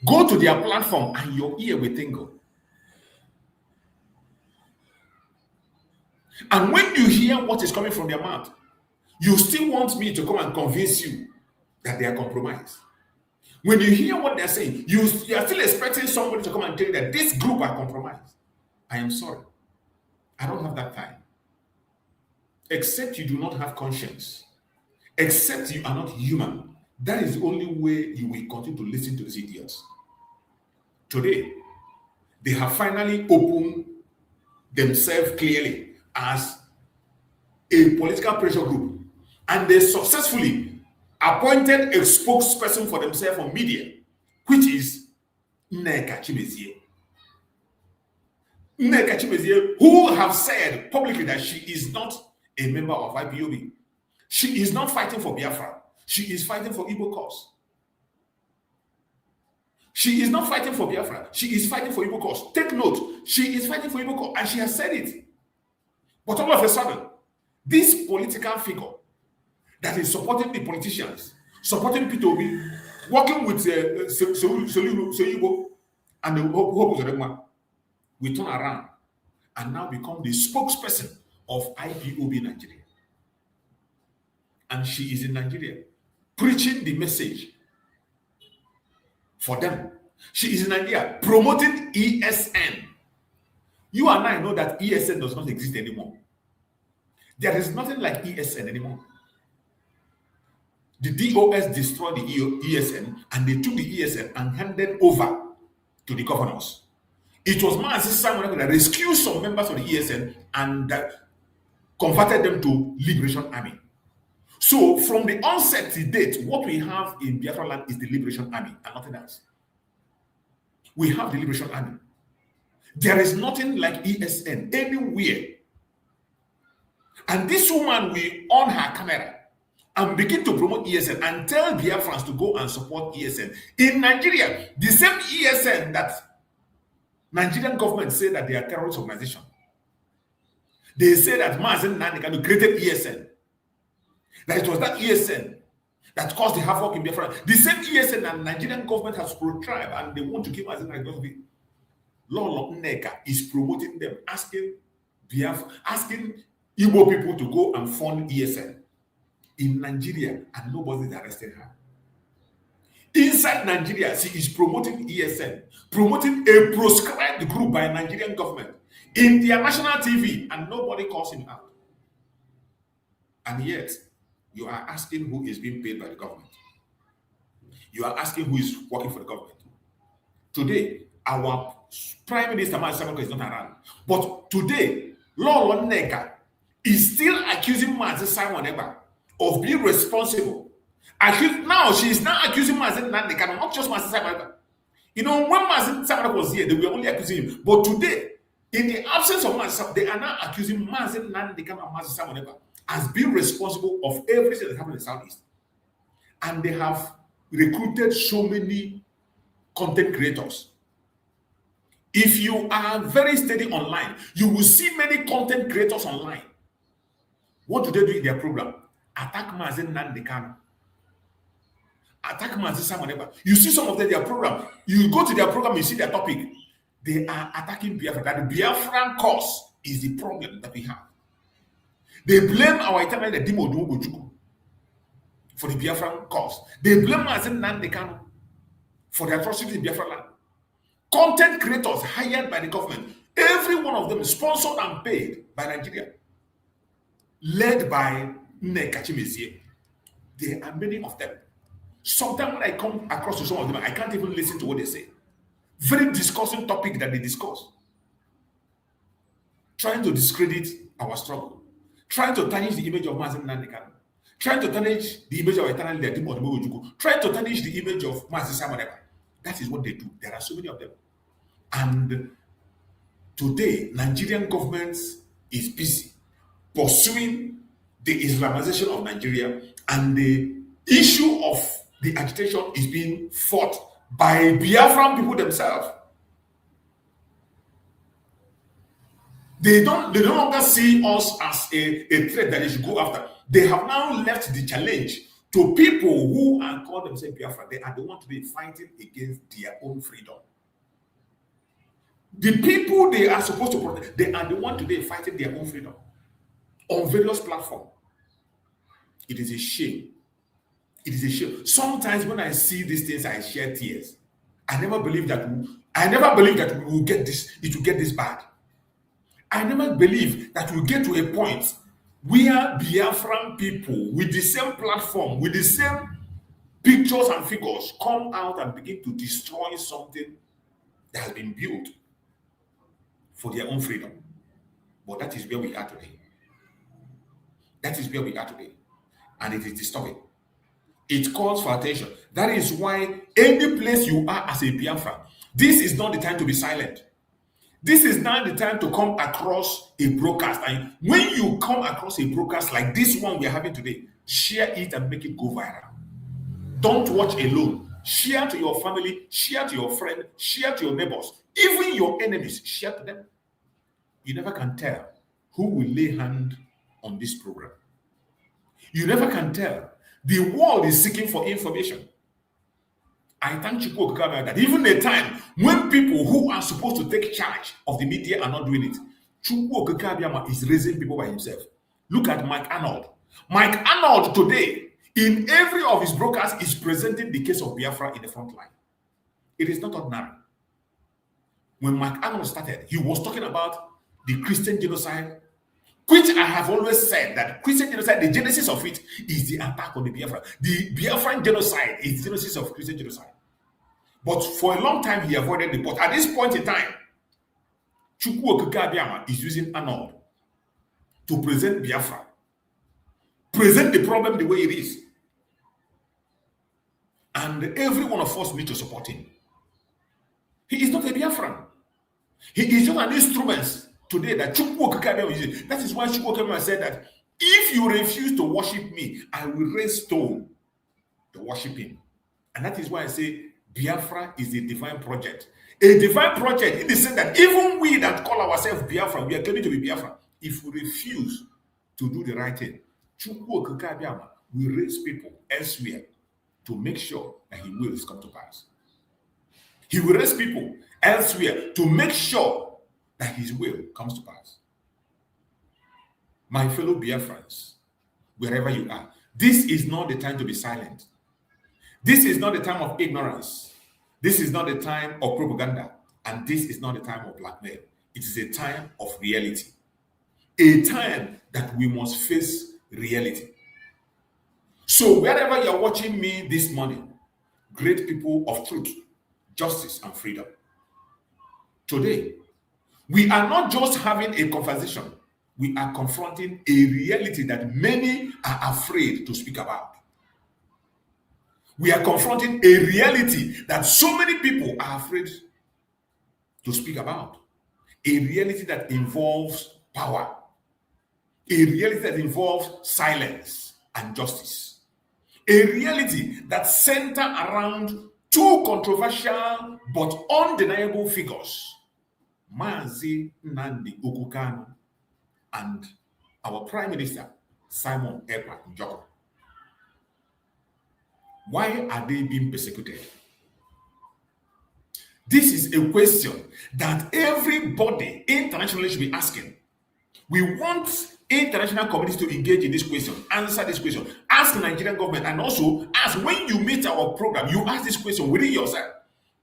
Go to their platform and your ear will tingle. And when you hear what is coming from their mouth, you still want me to come and convince you that they are compromised. When you hear what they're saying, you are still expecting somebody to come and tell you that this group are compromised. I am sorry. I don't have that time. Except you do not have conscience. Except you are not human. That is the only way you will continue to listen to these idiots. Today, they have finally opened themselves clearly as a political pressure group, and they successfully appointed a spokesperson for themselves on media, which is Nneka Chimezie. Nneka Chimezie, who have said publicly that she is not a member of IPOB. She is not fighting for Biafra. She is fighting for Igbo cause. She is not fighting for Biafra. She is fighting for Igbo cause. Take note, she is fighting for Igbo cause, and she has said it. But all of a sudden, this political figure that is supporting the politicians, supporting P2B, working with Soyibo and the Hope of the we turn around and now become the spokesperson of IPOB Nigeria. And she is in Nigeria preaching the message for them. She is in Nigeria promoting ESN. You and I know that ESN does not exist anymore. There is nothing like ESN anymore. The DOS destroyed the ESN and they took the ESN and handed over to the governors. It was Mazi Simon that rescued some members of the ESN and converted them to Liberation Army. So from the onset to date, what we have in Biafra land is the Liberation Army and nothing else. We have the Liberation Army. There is nothing like ESN anywhere. And this woman will on her camera and begin to promote ESN and tell Biafrans to go and support ESN. In Nigeria, the same ESN that Nigerian government say that they are terrorist organization. They say that Nnamdi Kanu created ESN. That it was that ESN that caused the havoc in Biafra. The same ESN that Nigerian government has proscribed and they want to keep as because of it. Lord Nneka is promoting them, asking Igbo people to go and fund ESN in Nigeria, and nobody is arresting her. Inside Nigeria, she is promoting ESN, promoting a proscribed group by Nigerian government in their national TV, and nobody calls him out. And yet, you are asking who is being paid by the government. You are asking who is working for the government. Today, our Prime Minister is not around. But today, Lord Nneka is still accusing Mazi Simon Ekpa of being responsible. Now she is now accusing Mazi Nnamdi Kanu, not just Mazi Simon Ekpa. You know, when Mazi Simon was here, they were only accusing him. But today, in the absence of Mazi, they are now accusing Mazi Nnamdi Kanu and Mazi Simon Ekpa as being responsible of everything that happened in the Southeast. And they have recruited so many content creators. If you are very steady online, you will see many content creators online. What do they do in their program? Attack Mazi Nnamdi Kanu. Attack Mazi Simon Ekpa. You see some of their program. You go to their program, you see their topic. They are attacking Biafra. That the Biafran cause is the problem that we have. They blame our eternal Dimo Dugujuku for the Biafran cause. They blame Mazi Nnamdi Kanu for the atrocities in Biafra land. Content creators hired by the government, every one of them sponsored and paid by Nigeria, led by Nneka Chimezie. There are many of them. Sometimes when I come across to some of them, I can't even listen to what they say. Very disgusting topic that they discuss. Trying to discredit our struggle. Trying to tarnish the image of Mazi Nnamdi Kanu. Trying to tarnish the image of eternal leader Dimo Odumojuku. Trying to tarnish the image of Mazi Simon Ekpa. That is what they do. There are so many of them. And today, Nigerian government is busy pursuing the Islamization of Nigeria, and the issue of the agitation is being fought by Biafran people themselves. They no longer see us as a threat that they should go after. They have now left the challenge to people who are called themselves Biafra. They are the ones to be fighting against their own freedom. The people they are supposed to protect, they are the ones today fighting their own freedom on various platforms. It is a shame. It is a shame. Sometimes when I see these things, I shed tears. I never believed that we will get this. It will get this bad. I never believed that we'll get to a point where Biafran people with the same platform, with the same pictures and figures, come out and begin to destroy something that has been built for their own freedom. But that is where we are today. That is where we are today. And it is disturbing. It calls for attention. That is why any place you are as a Biafran, this is not the time to be silent. This is not the time to come across a broadcast. And when you come across a broadcast like this one we are having today, share it and make it go viral. Don't watch alone. Share to your family, share to your friend, share to your neighbors, even your enemies, share to them. You never can tell who will lay hand on this program. You never can tell. The world is seeking for information. I thank Chukwu Okikabia that even a time when people who are supposed to take charge of the media are not doing it, Chukwu Okikabia is raising people by himself. Look at Mike Arnold. Mike Arnold today, in every of his broadcasts, is presenting the case of Biafra in the front line. It is not ordinary. When Mike Arnold started, he was talking about the Christian genocide, which I have always said that Christian genocide, the genesis of it is the attack on the Biafra. The Biafran genocide is the genesis of Christian genocide. But for a long time, he avoided it. But at this point in time, Chukwu Okikabia is using Arnold to present Biafra present the problem the way it is. And every one of us need to support him. He is not a Biafran. He is just an instrument today that Chukwu Okikabia is using. That is why Chukwu Okikabia said that if you refuse to worship me, I will raise stone to worship him. And that is why I say Biafra is a divine project. A divine project in the sense that even we that call ourselves Biafra, we are claiming to be Biafra. If we refuse to do the right thing, Chukwu Okikabia will raise people elsewhere to make sure that his will is come to pass. He will raise people elsewhere to make sure that his will comes to pass. My fellow Biafrans, wherever you are, this is not the time to be silent. This is not the time of ignorance. This is not the time of propaganda. And this is not the time of blackmail. It is a time of reality. A time that we must face reality. So wherever you're watching me this morning, great people of truth, justice, and freedom, today, we are not just having a conversation, we are confronting a reality that many are afraid to speak about. We are confronting a reality that so many people are afraid to speak about. A reality that involves power. A reality that involves silence and justice. A reality that centers around two controversial but undeniable figures, Mazi Nnamdi Kanu and our Prime Minister, Simon Ekpa. Why are they being persecuted? This is a question that everybody internationally should be asking. We want international communities to engage in this question, answer this question, ask the Nigerian government, and also ask, when you meet our program, you ask this question within yourself.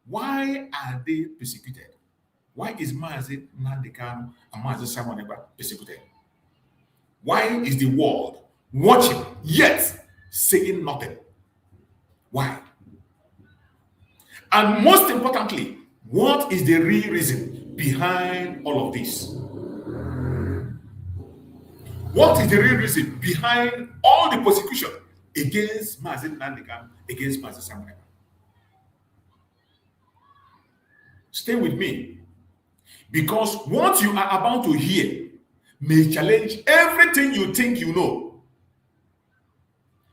Why are they persecuted? Why is Mazi Nnamdi Kanu and Mazi Simon Ekpa persecuted? Why is the world watching yet saying nothing? Why? And most importantly, what is the real reason behind all of this? What is the real reason behind all the persecution against Mazi Nnamdi Kanu, against Mazi Simon Ekpa? Stay with me, because what you are about to hear may challenge everything you think you know.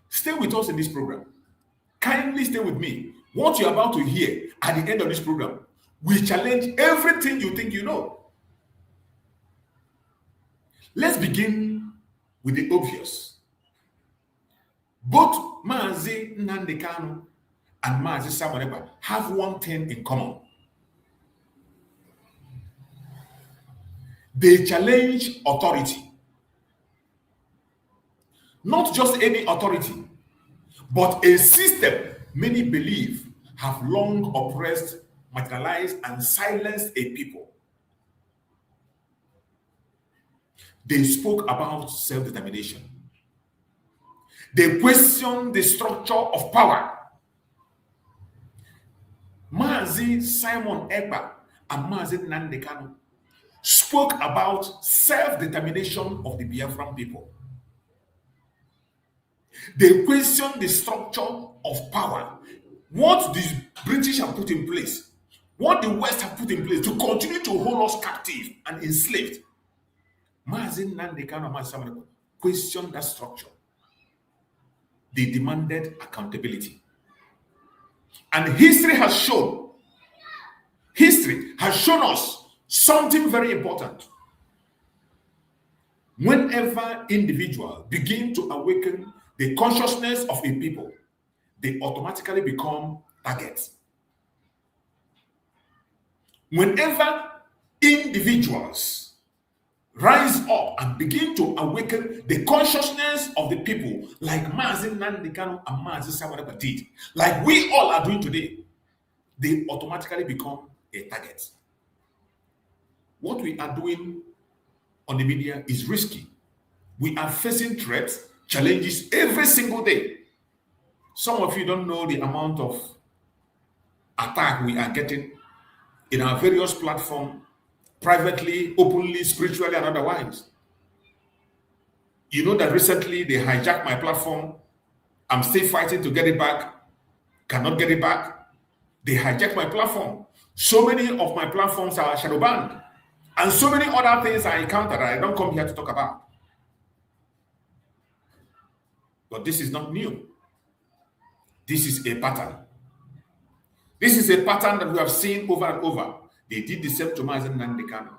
Stay with us in this program. Kindly stay with me. What you're about to hear at the end of this program will challenge everything you think you know. Let's begin with the obvious. Both Mazi Nnamdi Kanu and Mazi Simon Ekpa have one thing in common. They challenge authority. Not just any authority, but a system many believe have long oppressed, marginalized, and silenced a people. They spoke about self-determination. They questioned the structure of power. Mazi Simon Ekpa and Mazi Nnamdi Kanu spoke about self-determination of the Biafran people. They questioned the structure of power, what the British have put in place, what the West have put in place to continue to hold us captive and enslaved. Mazi Nnamdi Kanu and Mazi Simon Ekpa questioned that structure. They demanded accountability. And history has shown us something very important. Whenever individuals begin to awaken the consciousness of a people, they automatically become targets. Whenever individuals rise up and begin to awaken the consciousness of the people, like Mazi Nnamdi Kanu and Mazi Simon Ekpa did, like we all are doing today, they automatically become a target. What we are doing on the media is risky. We are facing threats, challenges every single day. Some of you don't know the amount of attack we are getting in our various platforms, privately, openly, spiritually, and otherwise. You know that recently they hijacked my platform. I'm still fighting to get it back. Cannot get it back. They hijacked my platform. So many of my platforms are shadow banned. And so many other things I encountered I don't come here to talk about. But this is not new. This is a pattern. This is a pattern that we have seen over and over. They did the same to Nnamdi Kanu.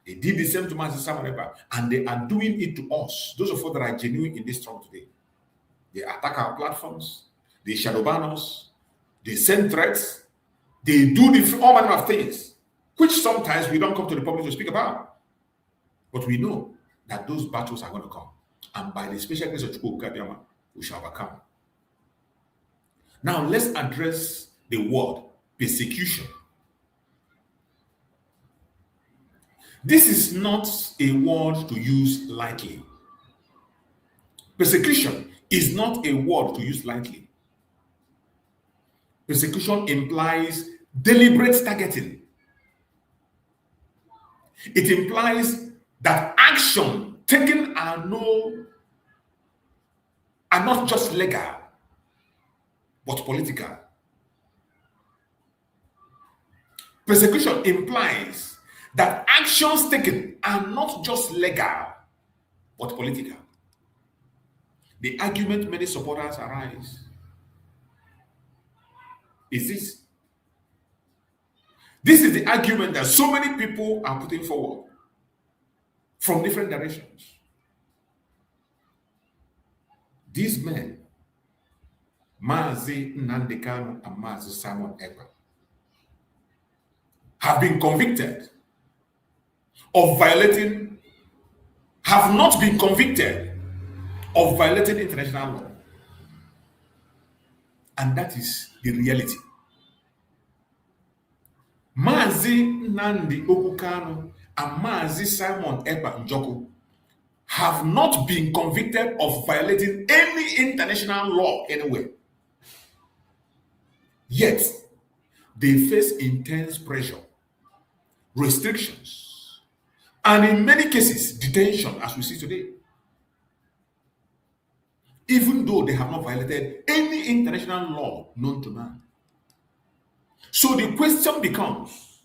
They did the same to Ekpa, and they are doing it to us. Those of us that are genuine in this struggle today. They attack our platforms. They shadow ban us. They send threats. They do all manner of things, which sometimes we don't come to the public to speak about. But we know that those battles are going to come. And by the special grace of Chukwu, we shall overcome. Now, let's address the word persecution. This is not a word to use lightly. Persecution is not a word to use lightly. Persecution implies deliberate targeting. It implies that action taken are not just legal, but political. Persecution implies that actions taken are not just legal, but political. The argument many supporters arise is this. This is the argument that so many people are putting forward from different directions. These men, Mazi Nnamdi Kanu and Mazi Simon Ekpa, have been convicted of violating, have not been convicted of violating international law. And that is the reality. Mazi Nnamdi Kanu and Mazi Simon Ekpa Njoku have not been convicted of violating any international law anywhere. Yet, they face intense pressure, restrictions, and in many cases, detention, as we see today. Even though they have not violated any international law known to man. So the question becomes,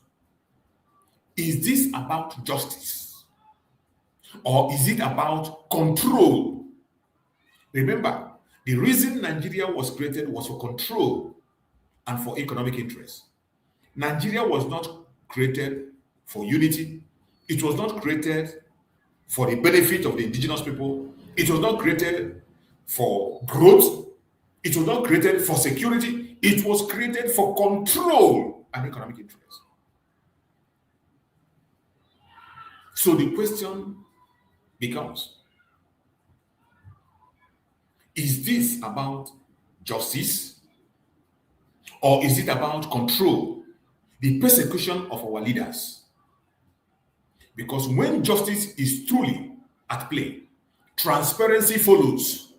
is this about justice? Or is it about control? Remember, the reason Nigeria was created was for control and for economic interest. Nigeria was not created for unity. It was not created for the benefit of the indigenous people. It was not created for growth. It was not created for security. It was created for control and economic interest. So the question becomes, is this about justice or is it about control, the persecution of our leaders? Because when justice is truly at play, transparency follows.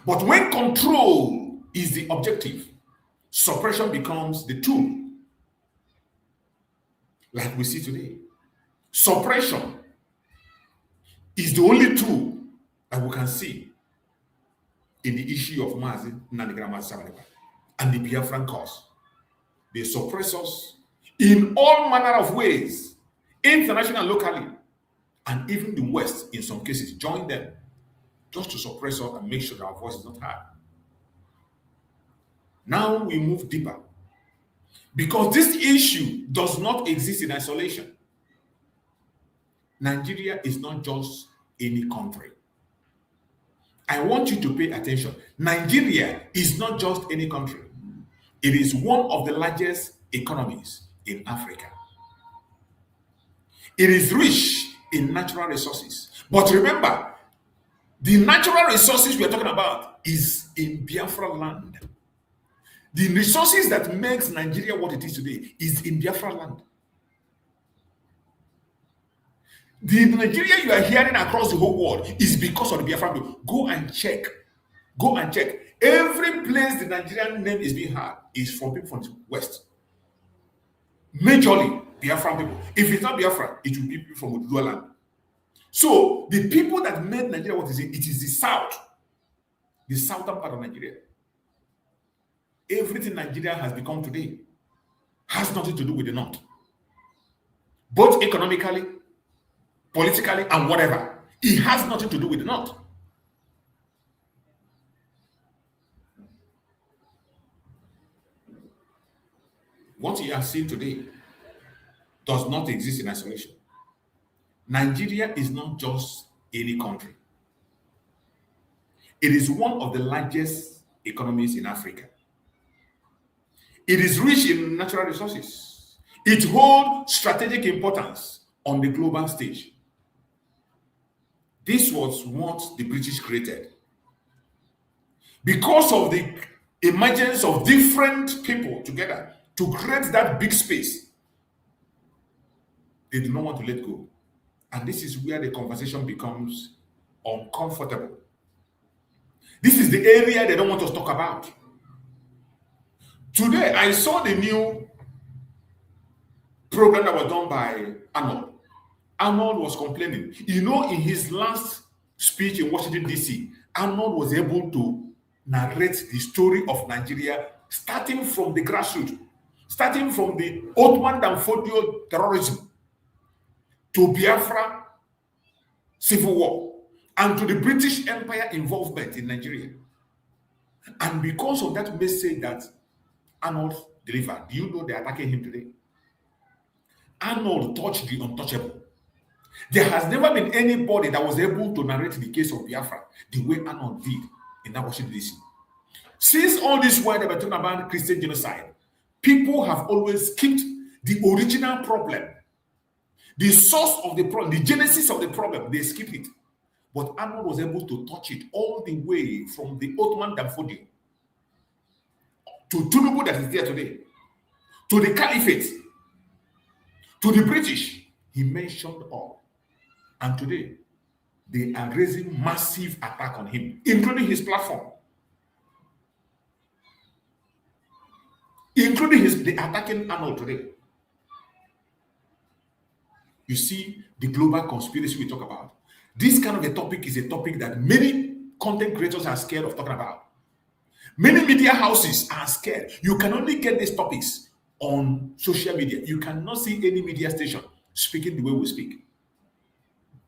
But when control is the objective, suppression becomes the tool. Like we see today. Suppression is the only tool that we can see in the issue of Mazi Nnamdi Kanu and the Biafran cause. They suppress us in all manner of ways, internationally, locally, and even the West, in some cases, join them just to suppress us and make sure that our voice is not heard. Now we move deeper. Because this issue does not exist in isolation. Nigeria is not just any country. I want you to pay attention. Nigeria is not just any country. It is one of the largest economies in Africa. It is rich in natural resources. But remember, the natural resources we are talking about is in Biafra land. The resources that makes Nigeria what it is today is in Biafra land. The Nigeria you are hearing across the whole world is because of the Biafran people. Go and check. Go and check. Every place the Nigerian name is being heard is from people from the West. Majorly Biafran people. If it's not Biafra, it will be people from Udua land. So the people that made Nigeria what is it? It is the south, the southern part of Nigeria. Everything Nigeria has become today has nothing to do with the north, both economically, politically, and whatever. It has nothing to do with the north. What you are seeing today does not exist in isolation. Nigeria is not just any country. It is one of the largest economies in Africa. It is rich in natural resources. It holds strategic importance on the global stage. This was what the British created. Because of the emergence of different people together to create that big space, they do not want to let go. And this is where the conversation becomes uncomfortable. This is the area they don't want us to talk about. Today, I saw the new program that was done by Arnold. Arnold was complaining. You know, in his last speech in Washington, D.C., Arnold was able to narrate the story of Nigeria starting from the grassroots, starting from the Ottoman Danfodio terrorism to Biafra civil war and to the British Empire involvement in Nigeria. And because of that message that Arnold delivered, do you know they're attacking him today? Arnold touched the untouchable. There has never been anybody that was able to narrate the case of Biafra the way Arnold did in Washington, D.C. Since all this while they were talking about Christian genocide, people have always skipped the original problem, the source of the problem, the genesis of the problem. They skipped it. But Arnold was able to touch it all the way from the Ottoman Danfodio to Tinubu that is there today, to the Caliphate, to the British. He mentioned all. And today, they are raising massive attack on him, including his platform. Including the attacking Arnold today. You see the global conspiracy we talk about. This kind of a topic is a topic that many content creators are scared of talking about. Many media houses are scared. You can only get these topics on social media. You cannot see any media station speaking the way we speak.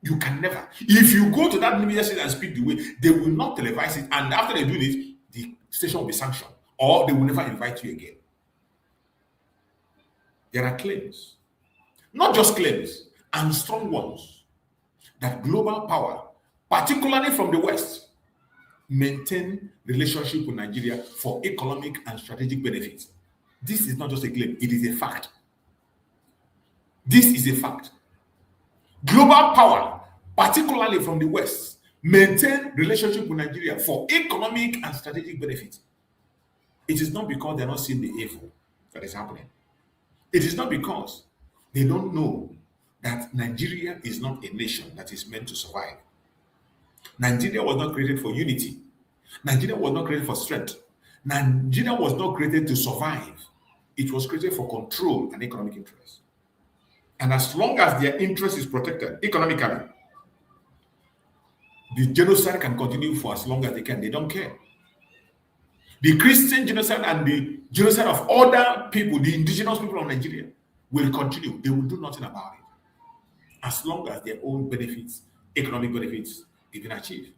You can never. If you go to that media station and speak the way, they will not televise it. And after they do it, the station will be sanctioned. Or they will never invite you again. There are claims. Not just claims, and strong ones, that global power, particularly from the West, maintain relationship with Nigeria for economic and strategic benefits. This is not just a claim, it is a fact. This is a fact. Global power, particularly from the West, maintain relationship with Nigeria for economic and strategic benefits. It is not because they're not seeing the evil that is happening. It is not because they don't know that Nigeria is not a nation that is meant to survive. Nigeria was not created for unity. Nigeria was not created for strength. Nigeria was not created to survive. It was created for control and economic interest. And as long as their interest is protected economically, the genocide can continue for as long as they can. They don't care. The Christian genocide and the genocide of other people, the indigenous people of Nigeria, will continue. They will do nothing about it. As long as their own benefits, economic benefits, they can achieve.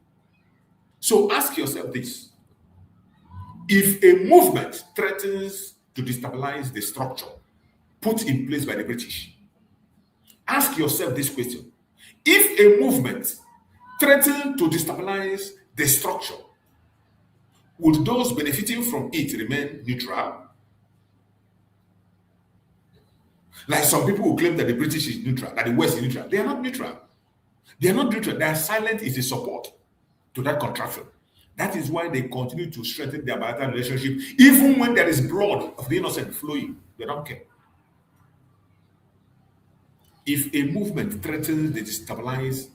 So ask yourself this. If a movement threatens to destabilize the structure put in place by the British, ask yourself this question. If a movement threatens to destabilize the structure, would those benefiting from it remain neutral? Like some people who claim that the British is neutral, that the West is neutral. They are not neutral. They are not neutral. Their silence is a support to that contraction. That is why they continue to strengthen their bilateral relationship, even when there is blood of the innocent flowing. They don't care. If a movement threatens to destabilize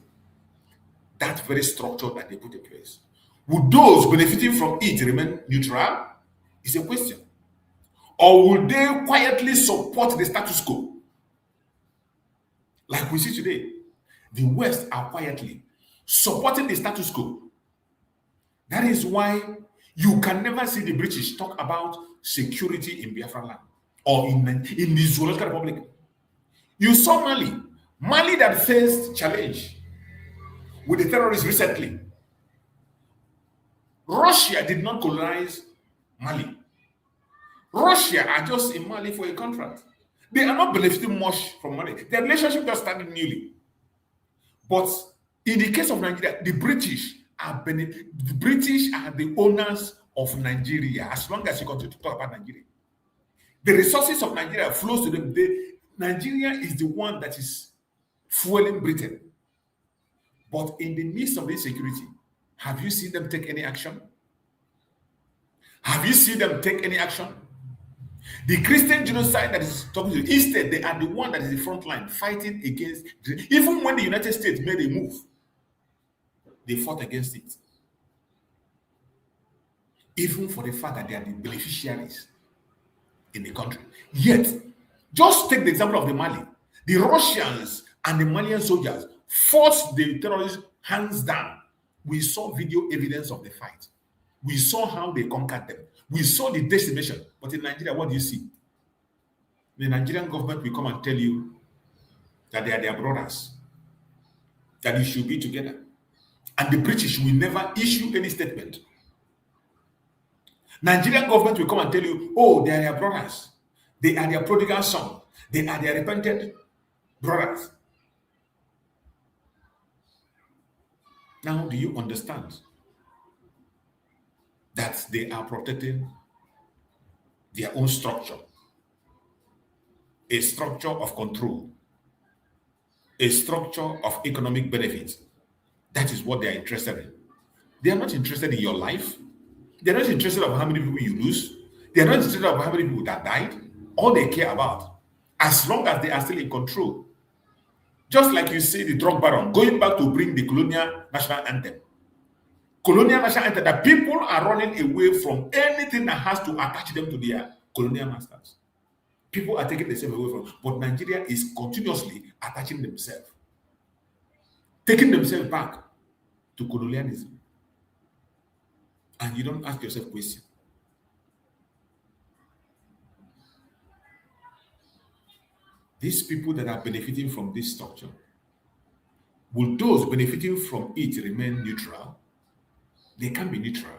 that very structure that they put in place, would those benefiting from it remain neutral? Is a question. Or will they quietly support the status quo? Like we see today, the West are quietly supporting the status quo. That is why you can never see the British talk about security in Biafra land or in the Zoological Republic. You saw Mali that faced challenge with the terrorists recently. Russia did not colonize Mali. Russia are just in Mali for a contract. They are not benefiting much from Mali. Their relationship just started newly. But in the case of Nigeria, the British are the owners of Nigeria as long as you continue to talk about Nigeria. The resources of Nigeria flows to them. Nigeria is the one that is fueling Britain. But in the midst of insecurity, have you seen them take any action? Have you seen them take any action? The Christian genocide that is talking to you, instead, they are the one that is the front line fighting against. Even when the United States made a move, they fought against it. Even for the fact that they are the beneficiaries in the country. Yet, just take the example of the Mali. The Russians and the Malian soldiers forced the terrorists hands down. We saw video evidence of the fight. We saw how they conquered them. We saw the decimation. But in Nigeria, what do you see? The Nigerian government will come and tell you that they are their brothers, that you should be together. And the British will never issue any statement. Nigerian government will come and tell you, oh, they are their brothers. They are their prodigal son. They are their repentant brothers. Now, do you understand that they are protecting their own structure? A structure of control. A structure of economic benefits. That is what they are interested in. They are not interested in your life. They are not interested in how many people you lose. They are not interested in how many people that died. All they care about, as long as they are still in control. Just like you see the drug baron going back to bring the colonial national anthem. Colonial national anthem, that people are running away from anything that has to attach them to their colonial masters. People are taking themselves away from, but Nigeria is continuously attaching themselves, taking themselves back to colonialism. And you don't ask yourself questions. These people that are benefiting from this structure, will those benefiting from it remain neutral? They can be neutral.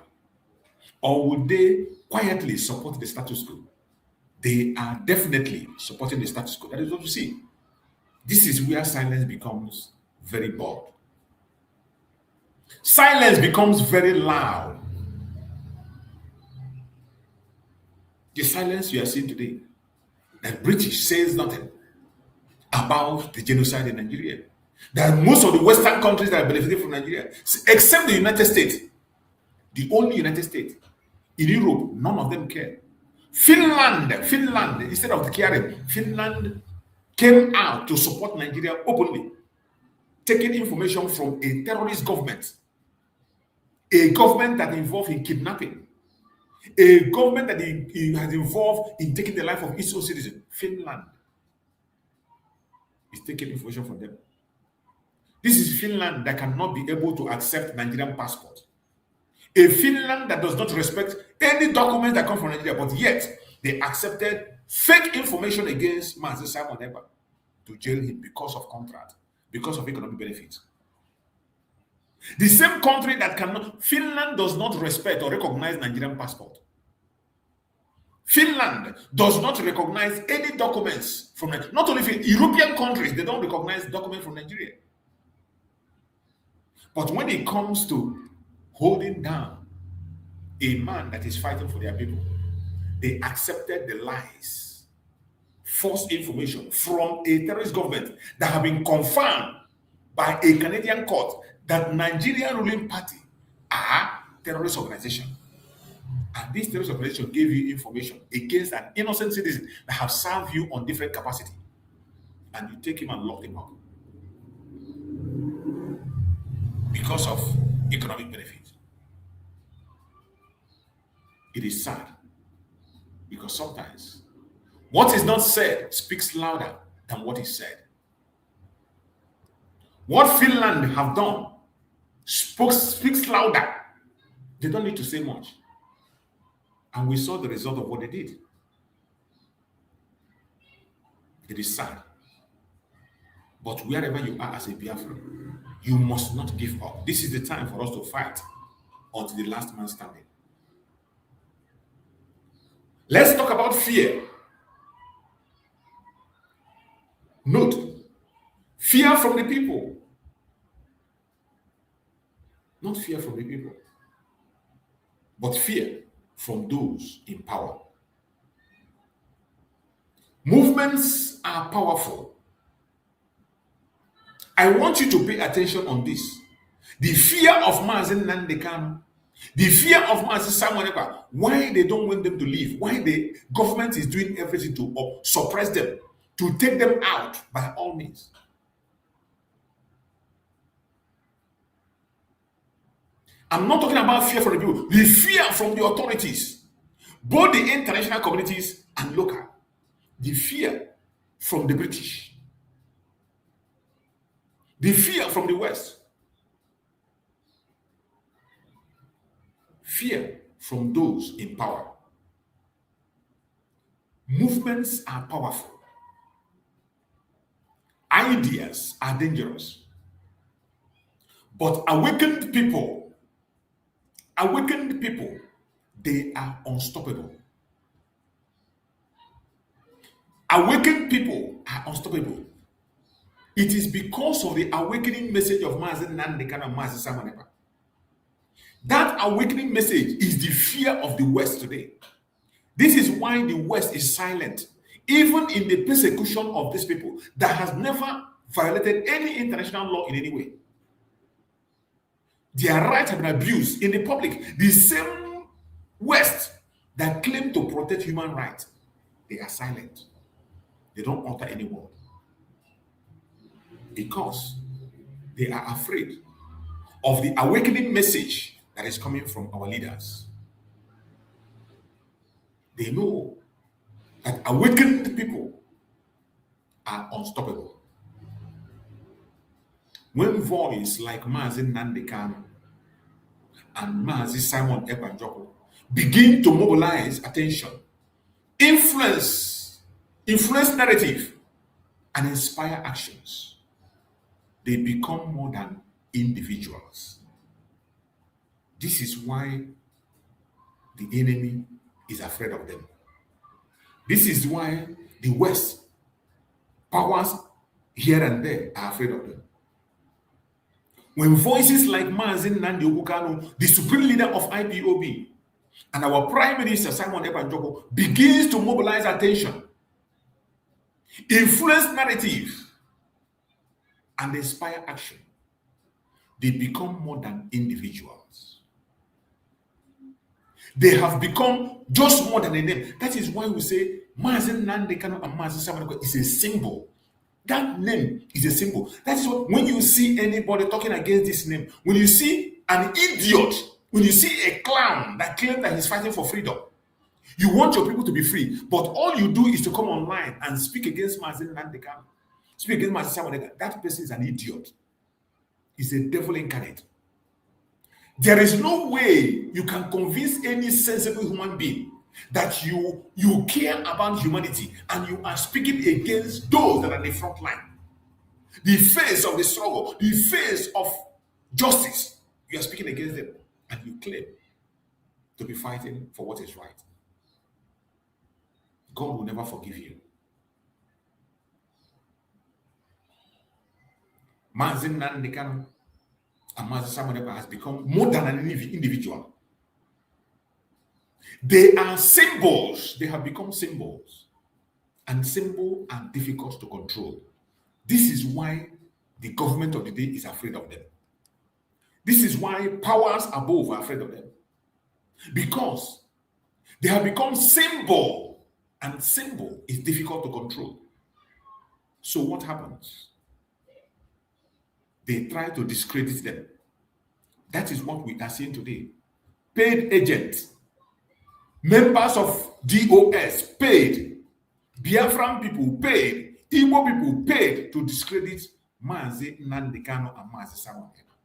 Or would they quietly support the status quo? They are definitely supporting the status quo. That is what you see. This is where silence becomes very bold. Silence becomes very loud. The silence you are seeing today, that British says nothing about the genocide in Nigeria. That most of the Western countries that are benefiting from Nigeria, except the United States, the only United States, in Europe, none of them care. Finland, instead of caring, Finland came out to support Nigeria openly, taking information from a terrorist government, a government that involved in kidnapping, a government that has involved in taking the life of its own citizens. Finland is taking information from them. This is Finland that cannot be able to accept Nigerian passport. A Finland that does not respect any document that come from Nigeria, but yet they accepted fake information against Mazi Simon Ekpa to jail him because of contract, because of economic benefits. The same country that cannot, Finland does not respect or recognize Nigerian passport. Finland does not recognize any documents from, not only European countries, they don't recognize documents from Nigeria. But when it comes to holding down a man that is fighting for their people, they accepted the lies, false information from a terrorist government that have been confirmed by a Canadian court that Nigerian ruling party are terrorist organization. And this terrorist organization gave you information against an innocent citizen that have served you on different capacity. And you take him and lock him up because of economic benefits. It is sad because sometimes what is not said speaks louder than what is said. What Finland have done speaks louder. They don't need to say much. And we saw the result of what they did. It is sad. But wherever you are as a Biafran, you must not give up. This is the time for us to fight until the last man standing. Let's talk about fear. Note, fear from the people. Not fear from the people, but fear from those in power. Movements are powerful. I want you to pay attention on this. The fear of Nnamdi Kanu, the fear of Ekpa, why they don't want them to leave, why the government is doing everything to suppress them, to take them out by all means. I'm not talking about fear from the people, the fear from the authorities, both the international communities and local. The fear from the British, the fear from the West, fear from those in power. Movements are powerful. Ideas are dangerous. But awakened people, they are unstoppable. Awakened people are unstoppable. It is because of the awakening message of Nnamdi Kanu and Ekpa. That awakening message is the fear of the West today. This is why the West is silent, even in the persecution of these people that has never violated any international law in any way. Their rights have been abused in the public. The same West that claim to protect human rights, they are silent. They don't utter any word because they are afraid of the awakening message that is coming from our leaders. They know that awakened people are unstoppable. When voices like Nnamdi Kanu and Simon Ekpa begin to mobilize attention, influence narrative, and inspire actions, they become more than individuals. This is why the enemy is afraid of them. This is why the West, powers here and there, are afraid of them. When voices like Nnamdi Kanu, the supreme leader of IPOB, and our Prime Minister Simon Ekpa begins to mobilize attention, influence narrative, and inspire action, they become more than individuals. They have become just more than a name. That is why we say Nnamdi Kanu and Simon Ekpa is a symbol. That name is a symbol. That is what, when you see anybody talking against this name, when you see an idiot, when you see a clown that claims that he's fighting for freedom, you want your people to be free, but all you do is to come online and speak against Nnamdi Kanu, speak against Simon Ekpa. That person is an idiot. He's a devil incarnate. There is no way you can convince any sensible human being that you care about humanity and you are speaking against those that are in the front line, the face of the struggle, the face of justice. You are speaking against them and you claim to be fighting for what is right. God will never forgive you. Nnamdi Kanu and Simon Ekpa has become more than an individual. They are symbols. They have become symbols. And symbols are difficult to control. This is why the government of the day is afraid of them. This is why powers above are afraid of them. Because they have become symbol, and symbol is difficult to control. So what happens? They try to discredit them. That is what we are seeing today. Paid agents, members of DOS paid, Biafran people paid, Igbo people paid to discredit Mazi Nnamdi Kanu and Mazi Simon Ekpa.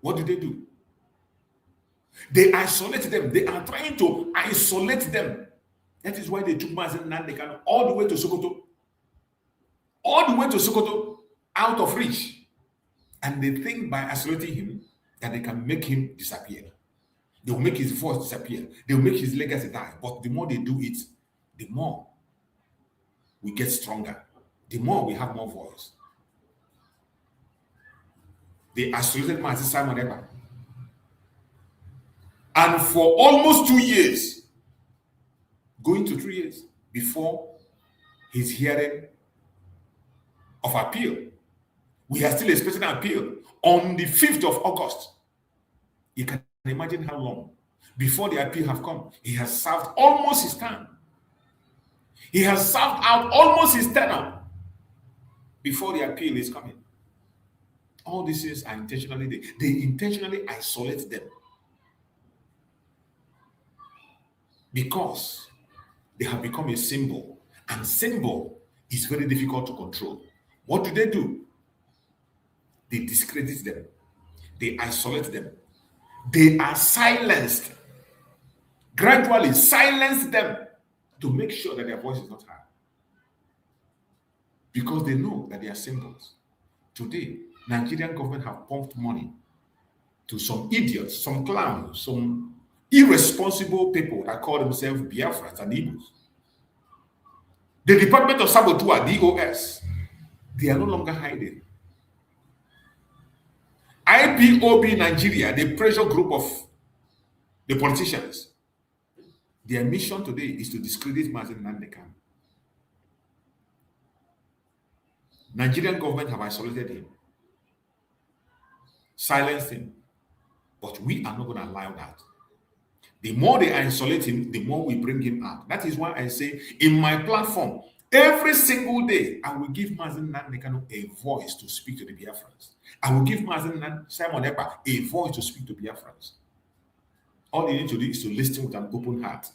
What did they do? They isolated them. They are trying to isolate them. That is why they took Mazi Nnamdi Kanu all the way to Sokoto. All the way to Sokoto, out of reach. And they think by isolating him that they can make him disappear. They will make his voice disappear. They will make his legacy die. But the more they do it, the more we get stronger. The more we have more voice. They isolated Mazi Simon Ekpa. And for almost 2 years, going to 3 years, before his hearing of appeal, we are still expecting an appeal on the 5th of August. You can imagine how long before the appeal have come. He has served almost his term. He has served out almost his tenure before the appeal is coming. All these things are intentionally, they intentionally isolate them because they have become a symbol, and symbol is very difficult to control. What do? They discredit them. They isolate them. They are silenced. Gradually silence them to make sure that their voice is not heard. Because they know that they are symbols. Today, Nigerian government have pumped money to some idiots, some clowns, some irresponsible people that call themselves Biafrans and Igbos. The Department of Saboteur, DOS, they are no longer hiding. IPOB Nigeria, the pressure group of the politicians, their mission today is to discredit Mazi Nnamdi Kanu. Nigerian government have isolated him, silenced him, but we are not going to allow that. The more they isolate him, the more we bring him out. That is why I say in my platform, every single day, I will give Mazi Nnamdi Kanu a voice to speak to the Biafrans. I will give Mazi Simon Ekpa a voice to speak to Biafrans. All you need to do is to listen with an open heart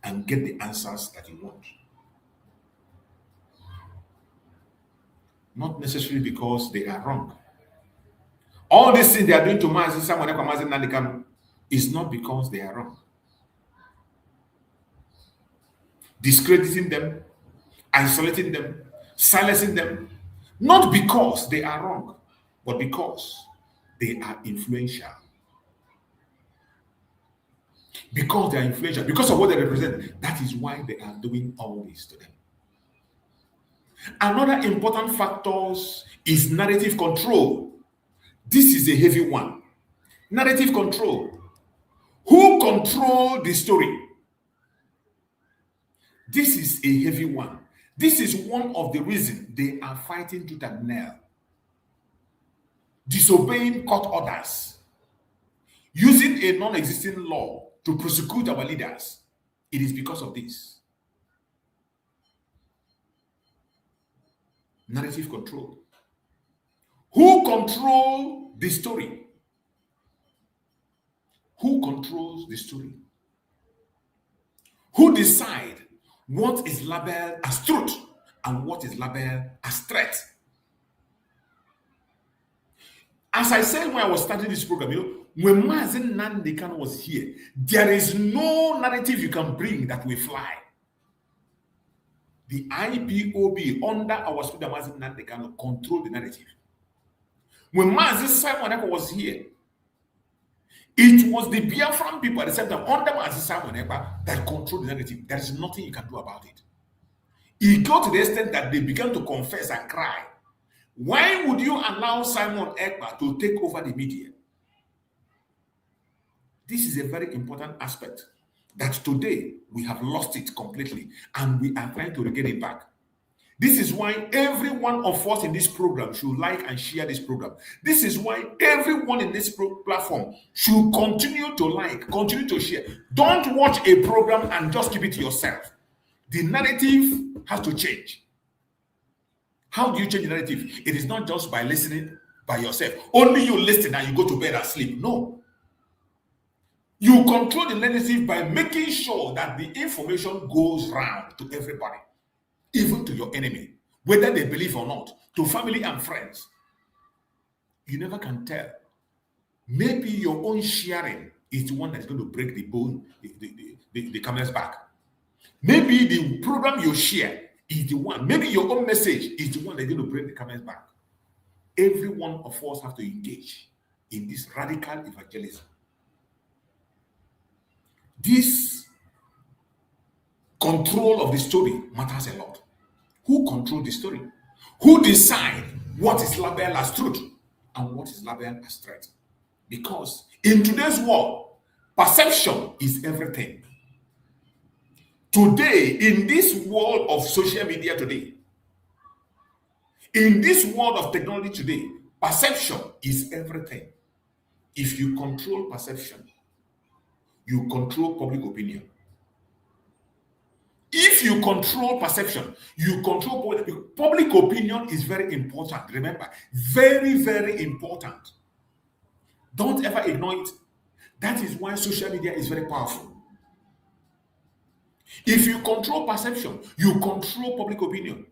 and get the answers that you want. Not necessarily because they are wrong. All these things they are doing to Mazi Simon Ekpa, Mazi Nnamdi Kanu is not because they are wrong. Discrediting them, isolating them, silencing them, not because they are wrong, but because they are influential. Because they are influential, because of what they represent, that is why they are doing all this to them. Another important factor is narrative control. This is a heavy one. Narrative control. Who control the story? This is a heavy one. This is one of the reasons they are fighting tooth and nail. Disobeying court orders. Using a non-existing law to prosecute our leaders. It is because of this. Narrative control. Who control the story? Who controls the story? Who decide what is labeled as truth and what is labeled as threat? As I said when I was starting this program, when Mazi Nnamdi Kanu was here, there is no narrative you can bring that will fly. The IPOB under our speaker Mazi Nnamdi Kanu control the narrative. When Mazi Simon Ekpa was here, it was the Biafran people at the same time under Mazi Simon Ekpa that controlled the narrative. There is nothing you can do about it. It got to the extent that they began to confess and cry. Why would you allow Simon Ekpa to take over the media? This is a very important aspect that today we have lost it completely and we are trying to regain it back. This is why every one of us in this program should like and share this program. This is why everyone in this platform should continue to like, continue to share. Don't watch a program and just keep it to yourself. The narrative has to change. How do you change the narrative? It is not just by listening by yourself. Only you listen and you go to bed and sleep. No. You control the narrative by making sure that the information goes round to everybody, even to your enemy. whether they believe or not, to family and friends. You never can tell. Maybe your own sharing is the one that's going to break the bone, the camel's back. Maybe the program you share is the one. Maybe your own message is the one that's going to break the camel's back. Every one of us have to engage in this radical evangelism. This control of the story matters a lot. Who controls the story? Who decide what is labeled as truth and what is labeled as threat? Because in today's world, perception is everything. Today, in this world of social media today, in this world of technology today, perception is everything. If you control perception, you control public opinion. If you control perception, you control public opinion is very important. Remember, very, very important. Don't ever ignore it. That is why social media is very powerful. If you control perception, you control public opinion.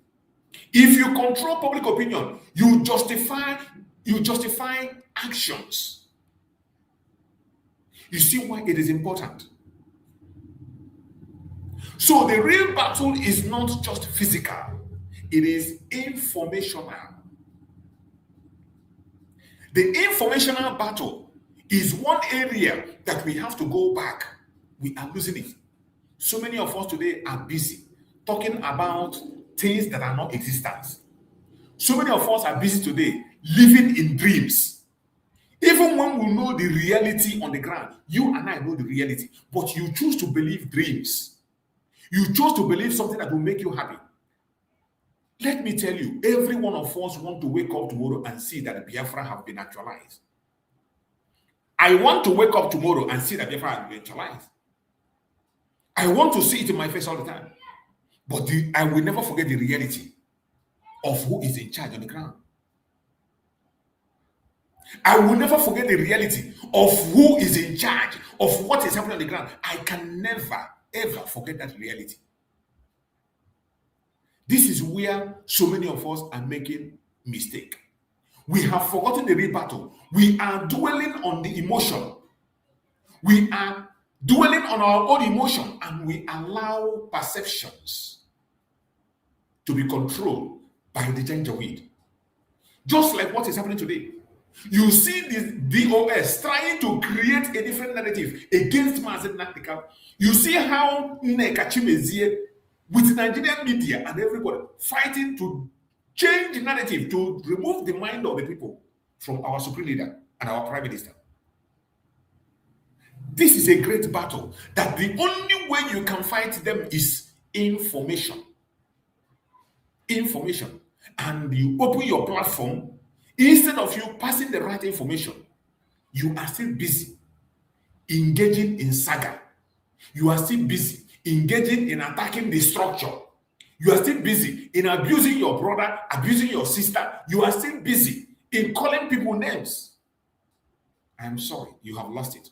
If you control public opinion, you justify actions. You see why it is important. So the real battle is not just physical, it is informational. The informational battle is one area that we have to go back. We are losing it. So many of us today are busy talking about things that are not existence. So many of us are busy today living in dreams. Even when we know the reality on the ground, you and I know the reality, but you choose to believe dreams. You choose to believe something that will make you happy. Let me tell you, every one of us want to wake up tomorrow and see that the Biafra have been actualized. I want to wake up tomorrow and see that Biafra have been actualized. I want to see it in my face all the time. But I will never forget the reality of who is in charge on the ground. I will never forget the reality of who is in charge of what is happening on the ground. I can never, ever forget that reality. This is where so many of us are making mistake. We have forgotten the real battle. We are dwelling on the emotion. We are dwelling on our own emotion, and we allow perceptions to be controlled by the Janjaweed. Just like what is happening today. You see this DOS trying to create a different narrative against Nnamdi Kanu. You see how Nneka Chimezie with Nigerian media and everybody fighting to change the narrative, to remove the mind of the people from our supreme leader and our prime minister. This is a great battle that the only way you can fight them is information. Information. And you open your platform, instead of you passing the right information, you are still busy engaging in saga. You are still busy engaging in attacking the structure. You are still busy in abusing your brother, abusing your sister. You are still busy in calling people names. I am sorry, you have lost it.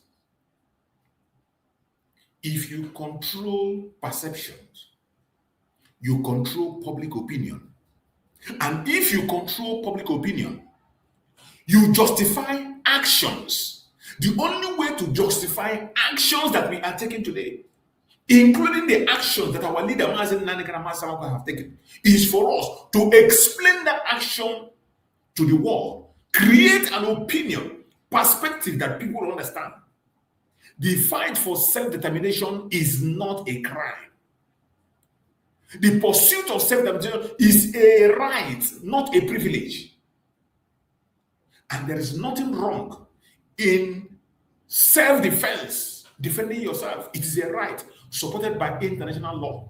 If you control perceptions, you control public opinion. And if you control public opinion, you justify actions. The only way to justify actions that we are taking today, including the actions that our leader Nnamdi Kanu have taken, is for us to explain that action to the world, create an opinion, perspective that people will understand. The fight for self-determination is not a crime. The pursuit of self-determination is a right, not a privilege. And there is nothing wrong in self-defense, defending yourself. It is a right supported by international law,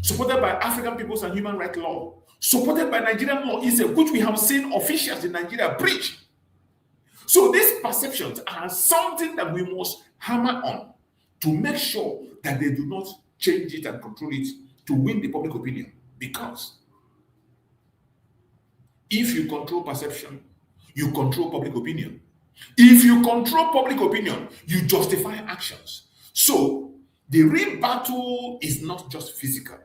supported by African peoples and human rights law, supported by Nigerian law, which we have seen officials in Nigeria preach. So these perceptions are something that we must hammer on to make sure that they do not change it and control it to win the public opinion. Because if you control perception, you control public opinion. If you control public opinion, you justify actions. So the real battle is not just physical.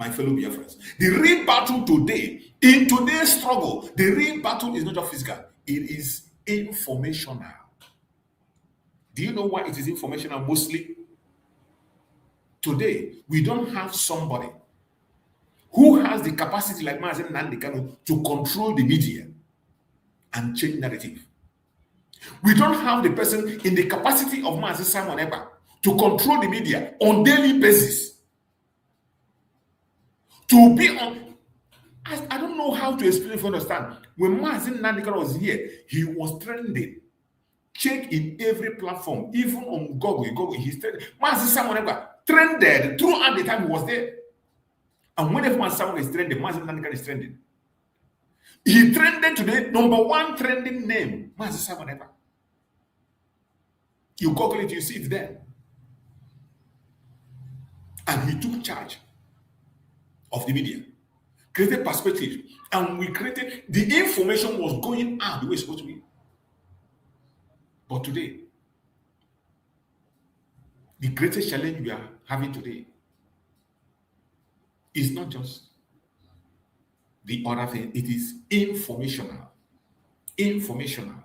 my fellow Biafrans. The real battle today, in today's struggle, the real battle is not just physical, it is informational. Do you know why it is informational mostly? Today, we don't have somebody who has the capacity like Nnamdi Kanu to control the media and change narrative. We don't have the person in the capacity of Simon Ekpa to control the media on daily basis. To be on, I don't know how to explain if you understand. When Nnamdi Kanu was here, he was trending. Check in every platform, even on Google, he's trending. Simon Ekpa trended throughout the time he was there. And whenever someone is trending, Nnamdi Kanu is trending. He trended today, number one trending name, Simon Ekpa. You Google it, you see it there. And he took charge of the media, created perspective, and we created, the information was going out the way it's supposed to be. But today, the greatest challenge we are having today is not just the other thing, it is informational. Informational.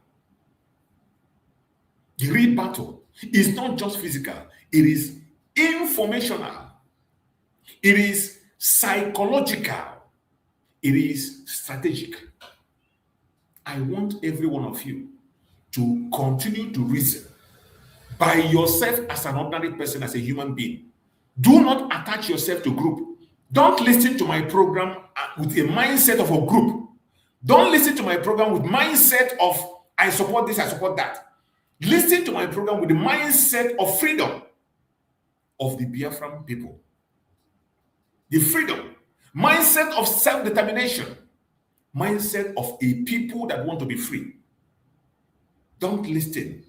The real battle is not just physical, it is informational. It is psychological. It is strategic. I want every one of you to continue to reason by yourself as an ordinary person, as a human being. Do not attach yourself to group. Don't listen to my program with a mindset of a group. Don't listen to my program with mindset of I support this, I support that. Listen to my program with the mindset of freedom of the Biafran people. The freedom, mindset of self-determination, mindset of a people that want to be free. Don't listen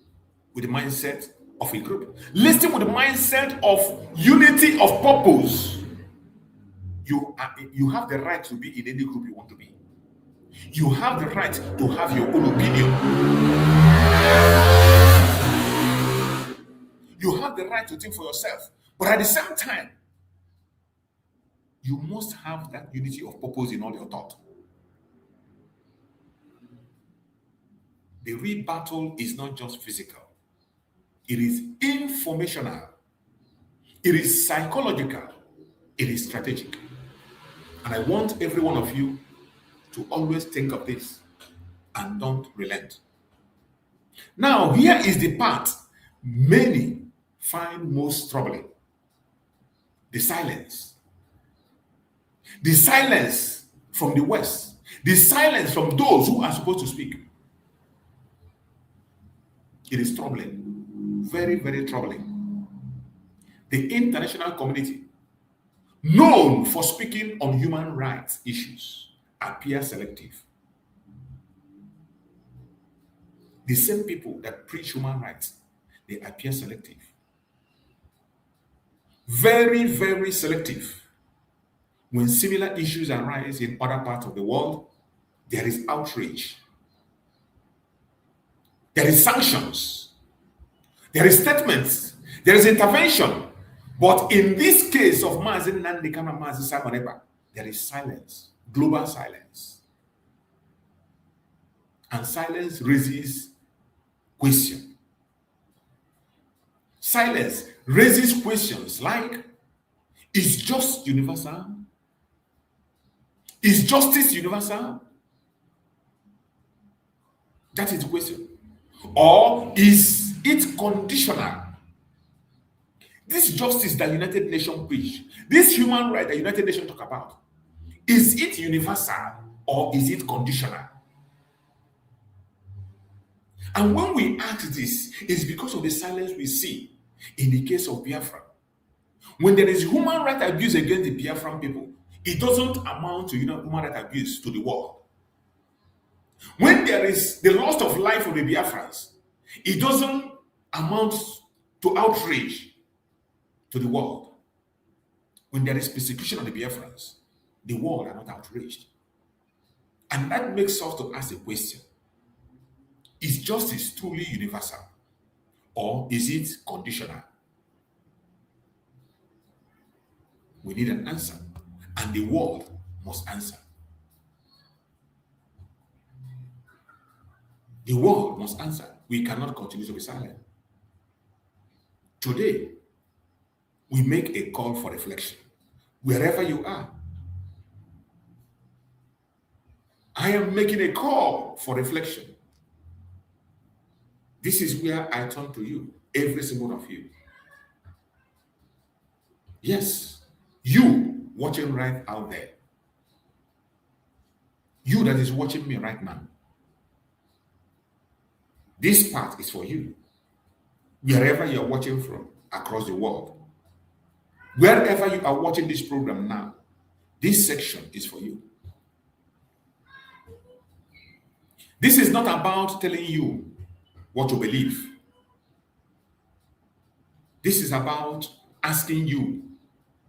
with the mindset of a group. Listen with the mindset of unity of purpose. You have the right to be in any group you want to be. You have the right to have your own opinion. You have the right to think for yourself. But at the same time, you must have that unity of purpose in all your thought. The real battle is not just physical. It is informational. It is psychological. It is strategic. And I want every one of you to always think of this and don't relent. Now, here is the part many find most troubling. The silence. The silence from the West. The silence from those who are supposed to speak. It is troubling. Very, very troubling. The international community, known for speaking on human rights issues, appear selective. The same people that preach human rights, they appear selective. Very, very selective. When similar issues arise in other parts of the world, there is outrage. There is sanctions. There is statements. There is intervention. But in this case of Nnamdi Kanu and Simon Ekpa, there is silence, global silence. And silence raises questions. Silence raises questions like, is justice universal? Is justice universal? That is the question. Or is it conditional? This justice that United Nations preach, this human right that United Nations talk about, is it universal or is it conditional? And when we ask this, it's because of the silence we see in the case of Biafra. When there is human rights abuse against the Biafran people, it doesn't amount to human rights abuse to the world. When there is the loss of life of the Biafrans, it doesn't amount to outrage to the world. When there is persecution of the Biafrans, the world are not outraged. And that makes us to ask a question. Is justice truly universal? Or is it conditional? We need an answer. And the world must answer. The world must answer. We cannot continue to be silent. Today, we make a call for reflection. Wherever you are, I am making a call for reflection. This is where I turn to you, every single one of you. Yes, you watching right out there. You that is watching me right now. This part is for you. Wherever you are watching from across the world. Wherever you are watching this program now, this section is for you. This is not about telling you what to believe. This is about asking you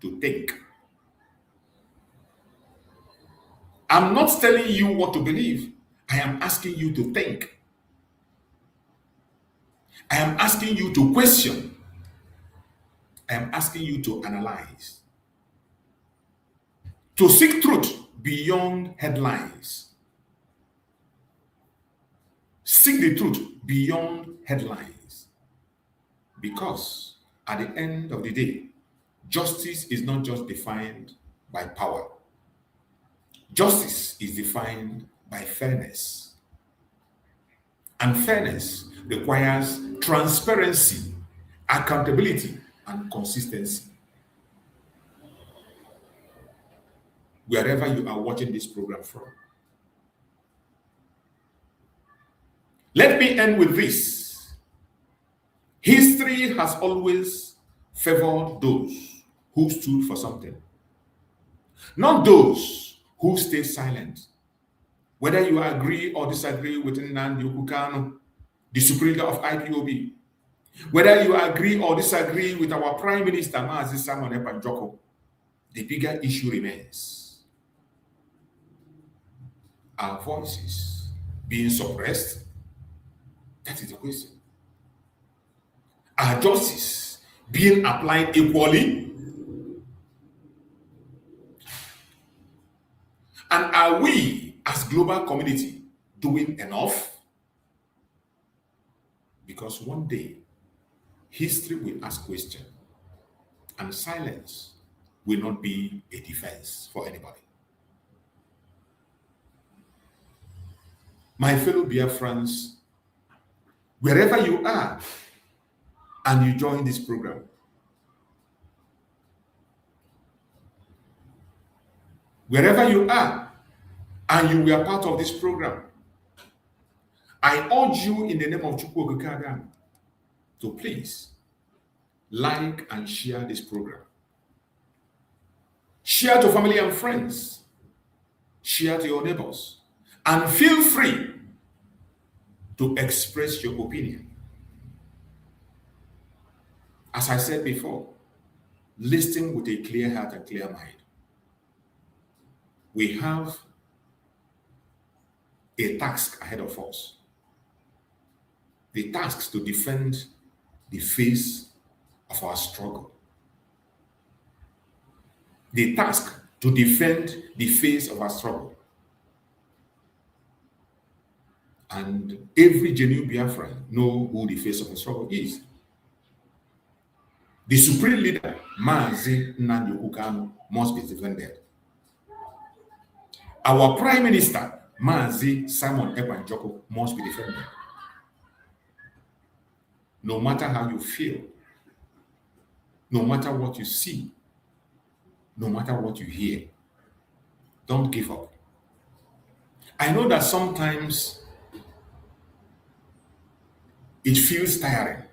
to think. I'm not telling you what to believe. I am asking you to think. I am asking you to question. I am asking you to analyze. To seek truth beyond headlines. Seek the truth beyond headlines. Because at the end of the day, justice is not just defined by power. Justice is defined by fairness. And fairness requires transparency, accountability, and consistency. Wherever you are watching this program from. Let me end with this. History has always favored those who stood for something, not those who stay silent. Whether you agree or disagree with Nnamdi Kanu, the supreme leader of IPOB, whether you agree or disagree with our Prime Minister, Mazi Simon Ekpa, the bigger issue remains. Our voices being suppressed? That is the question. Are justice being applied equally? And are we, as global community, doing enough? Because one day, history will ask questions, and silence will not be a defense for anybody. My fellow Biafrans, wherever you are, and you join this program, wherever you are, and you were part of this program, I urge you in the name of Chukwu Okike to please like and share this program. Share to family and friends. Share to your neighbors. And feel free to express your opinion. As I said before, listen with a clear heart and clear mind. We have a task ahead of us. The task to defend the face of our struggle. The task to defend the face of our struggle. And every genuine Biafran know who the face of the struggle is. The supreme leader, Mazi Nnamdi Kanu, must be defended. Our Prime Minister, Mazi Simon Ekpa, must be defended. No matter how you feel, no matter what you see, no matter what you hear, don't give up. I know that sometimes it feels tiring.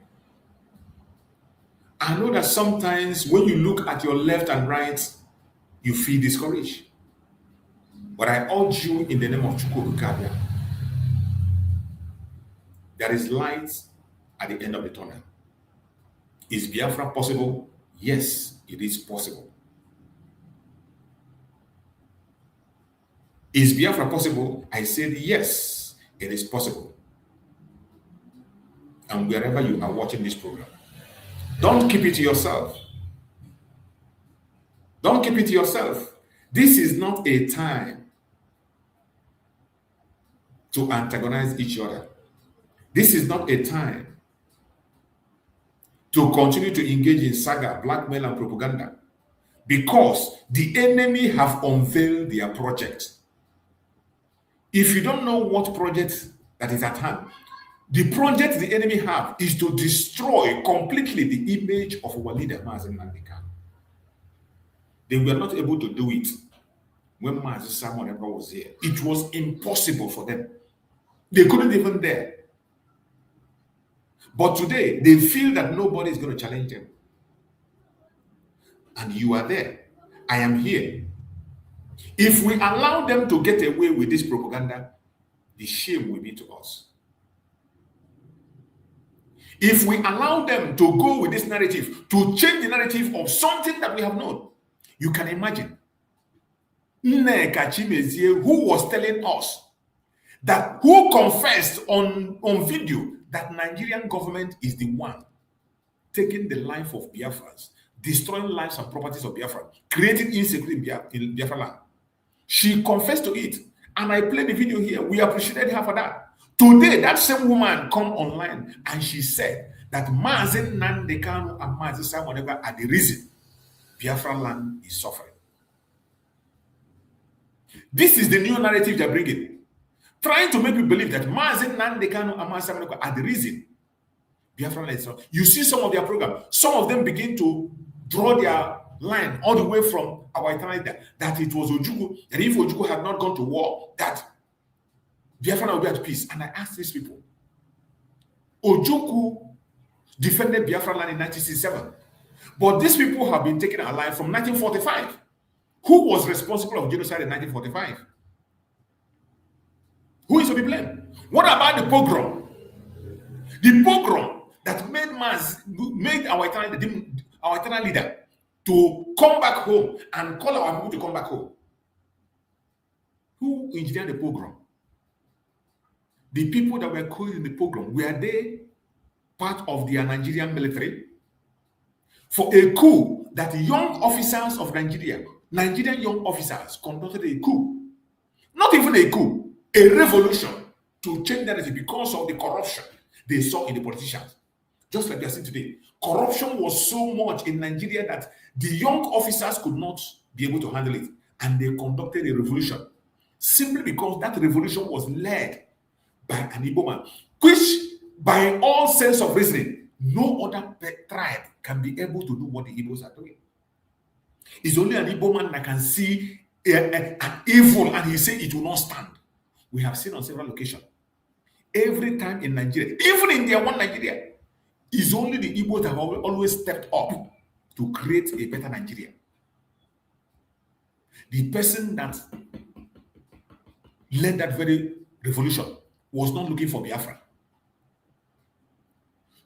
I know that sometimes when you look at your left and right, you feel discouraged. But I urge you in the name of Chukwu Okike, there is light at the end of the tunnel. Is Biafra possible? Yes, it is possible. Is Biafra possible? I said yes, it is possible. And wherever you are watching this program, don't keep it to yourself. Don't keep it to yourself. This is not a time to antagonize each other. This is not a time to continue to engage in saga, blackmail, and propaganda, because the enemy have unveiled their project. If you don't know what project that is at hand, the project the enemy have is to destroy completely the image of our leader, Nnamdi Kanu. They were not able to do it when Simon Ekpa was here. It was impossible for them. They couldn't even dare. But today, they feel that nobody is going to challenge them. And you are there. I am here. If we allow them to get away with this propaganda, the shame will be to us. If we allow them to go with this narrative, to change the narrative of something that we have known, you can imagine Nneka Chimezie, who was telling us that, who confessed on video that Nigerian government is the one taking the life of Biafrans, destroying lives and properties of Biafra, creating insecurity in Biafra land. She confessed to it, and I played the video here. We appreciated her for that. Today, that same woman come online and she said that Nnamdi Kanu and Simon Ekpa are the reason Biafra land is suffering. This is the new narrative they're bringing, trying to make you believe that Nnamdi Kanu and Simon Ekpa are the reason Biafra land is suffering. You see some of their program, some of them begin to draw their line all the way from our eternity that it was Ojukwu, and if Ojukwu had not gone to war, that Biafra will be at peace. And I asked these people, Ojukwu defended Biafra land in 1967, but these people have been taken alive from 1945. Who was responsible of genocide in 1945? Who is to be blamed? What about the pogrom? The pogrom that made our eternal leader to come back home and call our people to come back home. Who engineered the pogrom? The people that were killed in the pogrom, were they part of the Nigerian military? For a coup that young officers of Nigerian young officers conducted a coup. Not even a coup, a revolution to change that because of the corruption they saw in the politicians. Just like they are saying today, corruption was so much in Nigeria that the young officers could not be able to handle it. And they conducted a revolution simply because that revolution was led by an Igbo man, which by all sense of reasoning, no other tribe can be able to do what the Igbos are doing. It's only an Igbo man that can see an evil and he say it will not stand. We have seen on several occasions. Every time in Nigeria, even in their one Nigeria, it's only the Igbos that have always stepped up to create a better Nigeria. The person that led that very revolution was not looking for Biafra.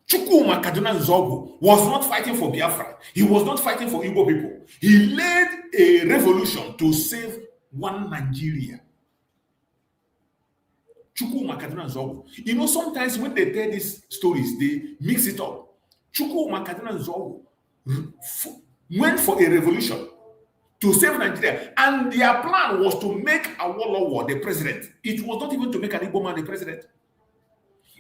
Chukwuma Kaduna Nzogwu was not fighting for Biafra. He was not fighting for Igbo people. He led a revolution to save one Nigeria. Chukwuma Kaduna Nzogwu. You know, sometimes when they tell these stories, they mix it up. Chukwuma Kaduna Nzogwu went for a revolution to save Nigeria, and their plan was to make Awolowo the president. It was not even to make an Igbo man the president.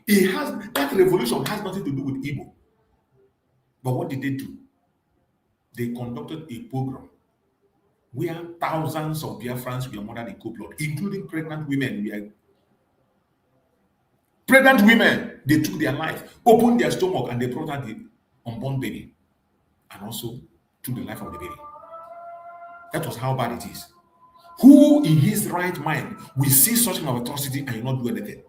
That revolution has nothing to do with Igbo. But what did they do? They conducted a pogrom where thousands of Biafrans were murdered in cold blood, including pregnant women. Pregnant women, they took their life, opened their stomach, and they brought out the unborn baby, and also took the life of the baby. That was how bad it is. Who in his right mind will see such an atrocity and will not do anything?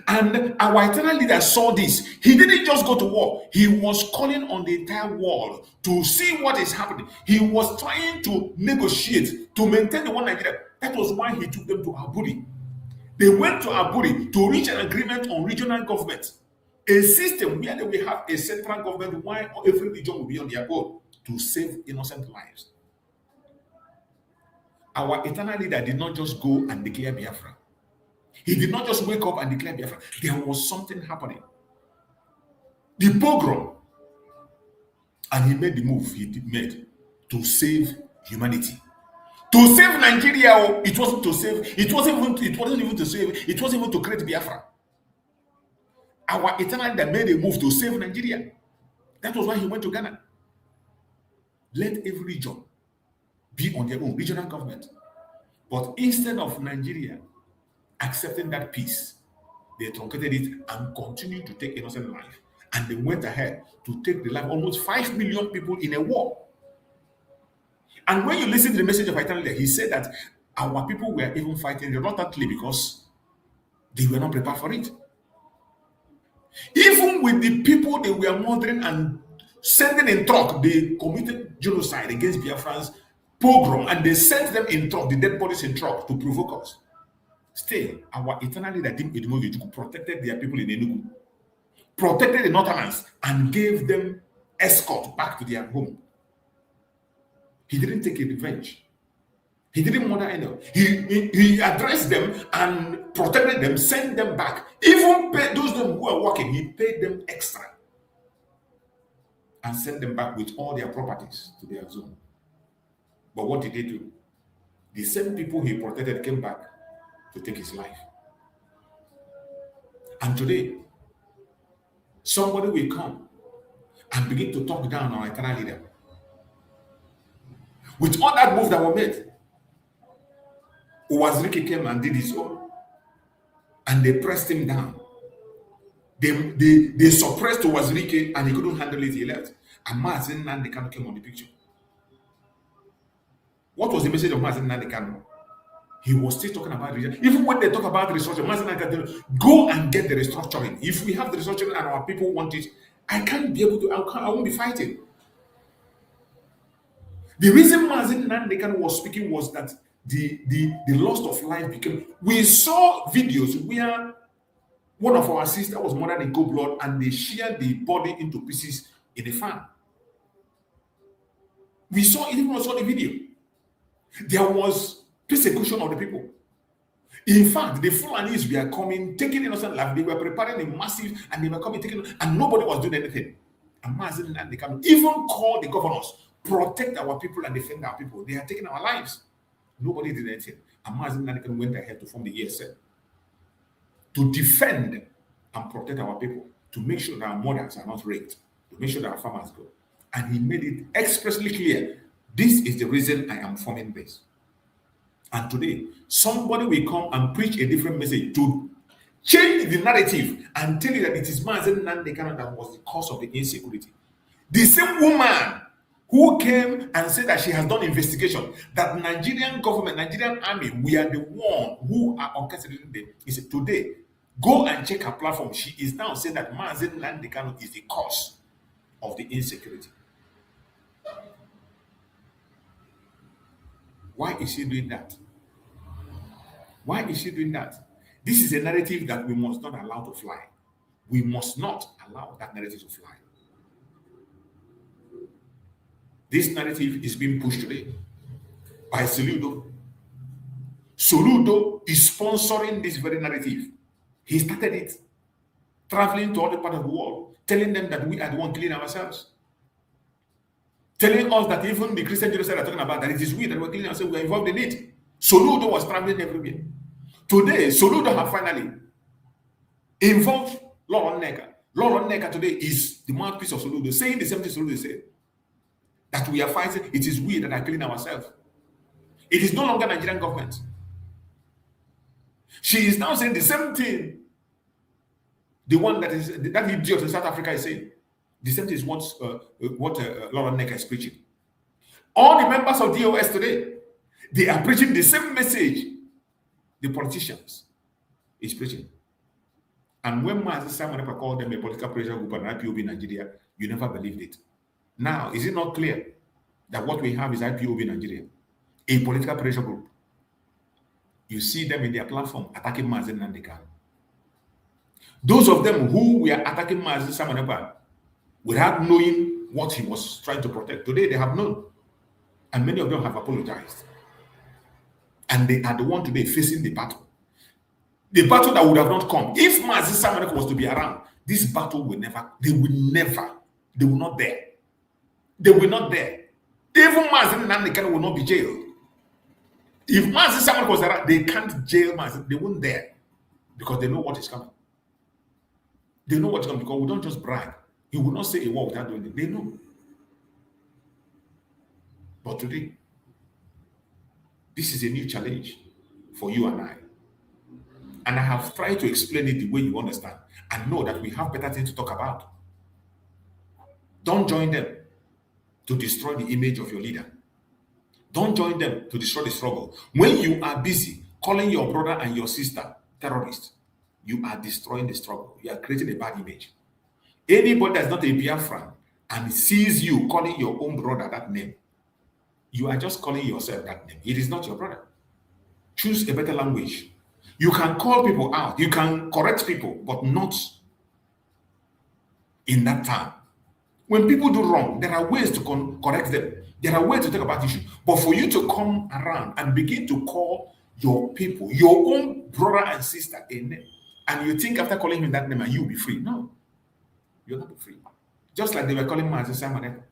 And our eternal leader saw this. He didn't just go to war. He was calling on the entire world to see what is happening. He was trying to negotiate to maintain the one Nigeria. That was why he took them to Aburi. They went to Aburi to reach an agreement on regional government, a system where they will have a central government while every region will be on their own to save innocent lives. Our eternal leader did not just go and declare Biafra. He did not just wake up and declare Biafra. There was something happening. The pogrom. And he made the move he made to save humanity. To save Nigeria, it wasn't to save, it wasn't even to save, it wasn't even to create Biafra. Our eternal that made a move to save Nigeria. That was why he went to Ghana. Let every region be on their own regional government. But instead of Nigeria accepting that peace, they truncated it and continued to take innocent life. And they went ahead to take the life of almost 5 million people in a war. And when you listen to the message of eternal life, he said that our people were even fighting reluctantly because they were not prepared for it. Even with the people they were murdering and sending in truck, they committed genocide against Biafrans, pogrom, and they sent them in truck, the dead bodies in truck, to provoke us. Still, our eternal leader protected their people in Enugu, protected the Northerners, and gave them escort back to their home. He didn't take a revenge. He didn't murder anyone. He addressed them and protected them, sent them back. Even paid those who were working, he paid them extra and sent them back with all their properties to their zone. But what did they do? The same people he protected came back to take his life. And today, somebody will come and begin to talk down on our eternal leader. With all that move that were made, Uwazirike came and did his own. And they pressed him down. They suppressed Uwazirike and he couldn't handle it, he left. And Nnamdi Kanu came on the picture. What was the message of Nnamdi Kanu? He was still talking about restructuring. Even when they talk about restructuring, Nnamdi Kanu, go and get the restructuring. If we have the restructuring and our people want it, I can't be able to, I won't be fighting. The reason Nnamdi Kanu was speaking was that the loss of life became. We saw videos where one of our sisters was murdered in cold blood and they sheared the body into pieces in a fan. We saw it, even saw the video. There was persecution of the people. In fact, the Fulanis were coming, taking innocent life. They were preparing a massive, and they were coming, taking, and nobody was doing anything. And Nnamdi Kanu even called the governors, protect our people and defend our people. They are taking our lives. Nobody did anything. And Nnamdi Kanu went ahead to form the ESL to defend and protect our people, to make sure that our mothers are not raped, to make sure that our farmers go. And he made it expressly clear, this is the reason I am forming this. And today, somebody will come and preach a different message to change the narrative and tell you that it is Nnamdi Kanu that was the cause of the insecurity. The same woman who came and said that she has done investigation, that Nigerian government, Nigerian army, we are the one who are orchestrating them. He said, today, go and check her platform. She is now saying that Nnamdi Kanu is the cause of the insecurity. Why is she doing that? Why is she doing that? This is a narrative that we must not allow to fly. We must not allow that narrative to fly. This narrative is being pushed today by Soludo. Soludo is sponsoring this very narrative. He started it, traveling to other parts of the world, telling them that we are the one killing ourselves. Telling us that even the Christian genocide are talking about, that it is we that were killing ourselves, we are involved in it. Soludo was traveling everywhere. Today, Soludo have finally involved Lauren Neka. Lauren Neka today is the mouthpiece of Soludo, saying the same thing Soludo said. That we are fighting, it is we that are killing ourselves. It is no longer Nigerian government. She is now saying the same thing. The one that idiot in South Africa is saying. The same thing is what Lauren Neka is preaching. All the members of DOS today, they are preaching the same message the politicians is preaching. And when Mazi Simon called them a political pressure group and IPOB in Nigeria, you never believed it. Now, is it not clear that what we have is IPOB in Nigeria, a political pressure group? You see them in their platform attacking Mazi Nnamdi Kanu. Those of them who were attacking Mazi Simon without knowing what he was trying to protect, today they have known. And many of them have apologized. And they are the one today facing the battle. The battle that would have not come. If Mazi Simon was to be around, this battle will never, they will not dare. They will not dare. Even Mazi Nnamdi Kanu will not be jailed. If Mazi someone was around, they can't jail Mazi. They won't dare because they know what is coming. They know what's coming because we don't just brag. He will not say a word without doing it. They know. But today, this is a new challenge for you and I. And I have tried to explain it the way you understand and know that we have better things to talk about. Don't join them to destroy the image of your leader. Don't join them to destroy the struggle. When you are busy calling your brother and your sister terrorists, you are destroying the struggle. You are creating a bad image. Anybody that's not a Biafran and sees you calling your own brother that name, you are just calling yourself that name. It is not your brother. Choose a better language. You can call people out. You can correct people, but not in that time. When people do wrong, there are ways to correct them. There are ways to talk about issues. But for you to come around and begin to call your people, your own brother and sister a name, and you think after calling him that name, you'll be free. No, you'll not be free. Just like they were calling Mazi Simon Ekpa.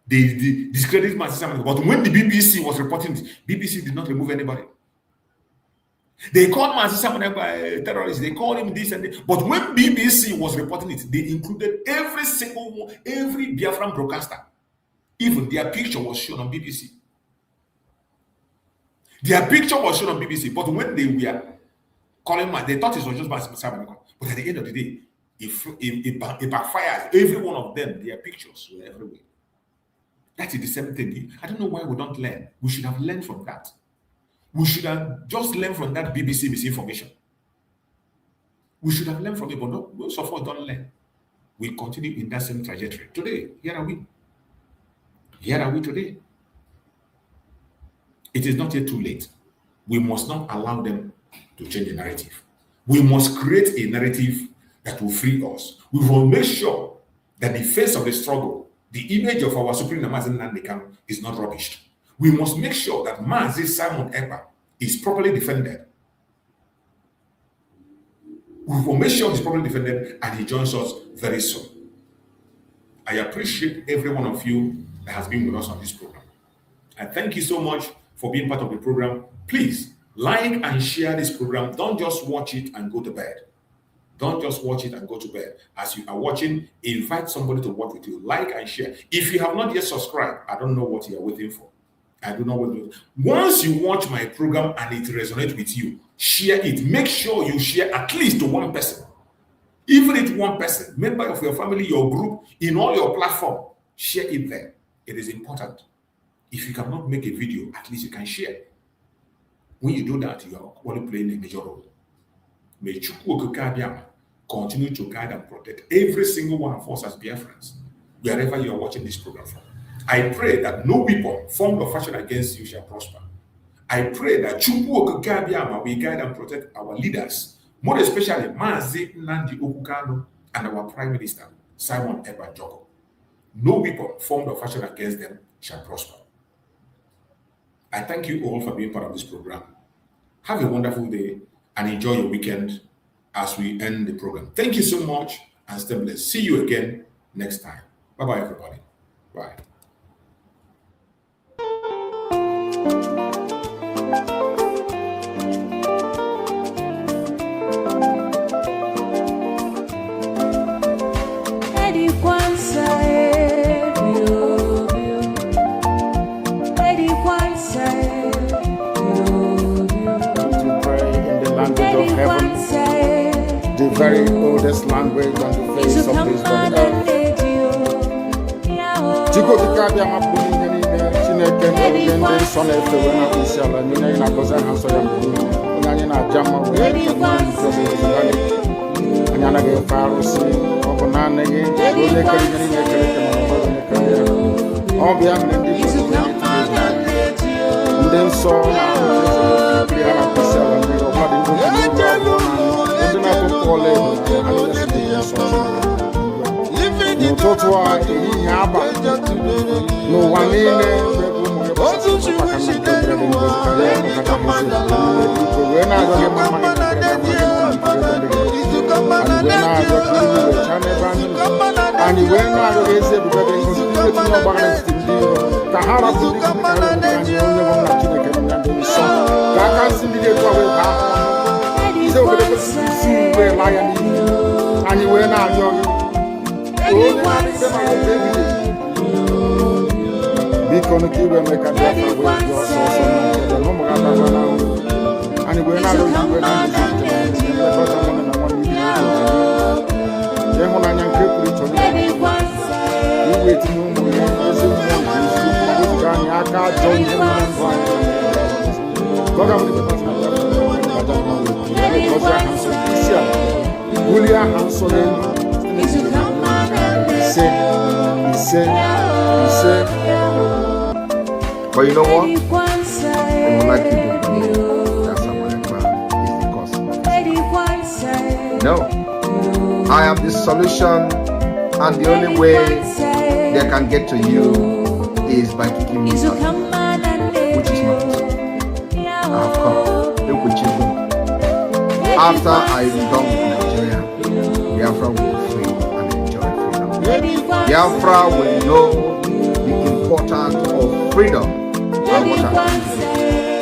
They discredited Mazi Simon Ekpa. But when the BBC was reporting this, BBC did not remove anybody. They called Mazi Simon Ekpa a terrorist. They called him this and that. But when BBC was reporting it, they included every single one, every Biafran broadcaster. Even their picture was shown on BBC. Their picture was shown on BBC. But when they were calling Mazi, they thought it was just Mazi Simon Ekpa. But at the end of the day, it backfires. Every one of them, their pictures were everywhere. That is the same thing. I don't know why we don't learn. We should have learned from that. We should have just learned from that BBC misinformation. We should have learned from it, but no, most of us don't learn. We continue in that same trajectory. Today, here are we. Here are we today. It is not yet too late. We must not allow them to change the narrative. We must create a narrative that will free us. We will make sure that the face of the struggle, the image of our Supreme Mazi Nnamdi Kanu is not rubbished. We must make sure that Mazi Simon Ekpa is properly defended. We will make sure he's properly defended and he joins us very soon. I appreciate every one of you that has been with us on this program. I thank you so much for being part of the program. Please like and share this program. Don't just watch it and go to bed. Don't just watch it and go to bed. As you are watching, invite somebody to watch with you. Like and share. If you have not yet subscribed, I don't know what you are waiting for. I do not want to. Once you watch my program and it resonates with you, share it. Make sure you share at least to one person. Even if one person, member of your family, your group, in all your platform, share it there. It is important. If you cannot make a video, at least you can share. When you do that, you are only playing a major role. May Chukwu continue to guide and protect every single one of us as Biafrans, wherever you are watching this program from. I pray that no weapon formed or fashioned against you shall prosper. I pray that Chukwu will guide and protect our leaders, more especially Mazi Nnamdi Kanu and our Prime Minister, Simon Ekpa Joko. No weapon formed or fashioned against them shall prosper. I thank you all for being part of this program. Have a wonderful day and enjoy your weekend as we end the program. Thank you so much and stay blessed. See you again next time. Bye-bye, everybody. Bye. The very oldest language on the face of this very earth. Chiko kikabia mapuni nene chineke ngende sone fewena inshallah nina ina koza hanso ya mbuni onanye na jama we anyana ge farusi okona nege ole kali nene kele kele obia mende nden so na kriya inshallah ndiro padi no one in But you know what? They would like you to believe that someone is the cause of this. No. I am the solution, and the only way they can get to you is by kicking me out, which is not possible. I have come. Look with you. After I am done with Nigeria, Biafra will be free and enjoy freedom. Biafra will know the importance of freedom and what happens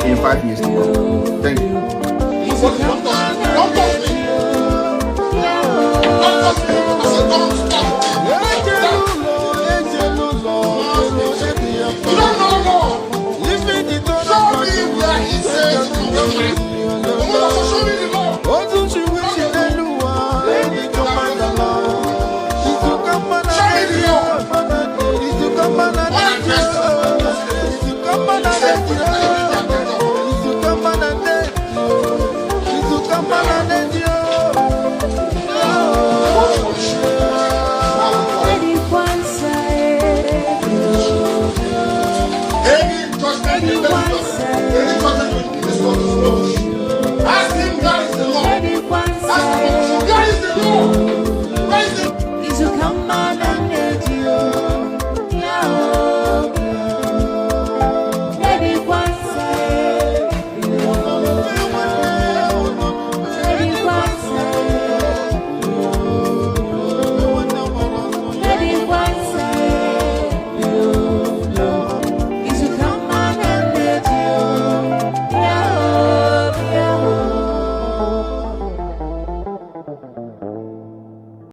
in 5 years to come. Thank you.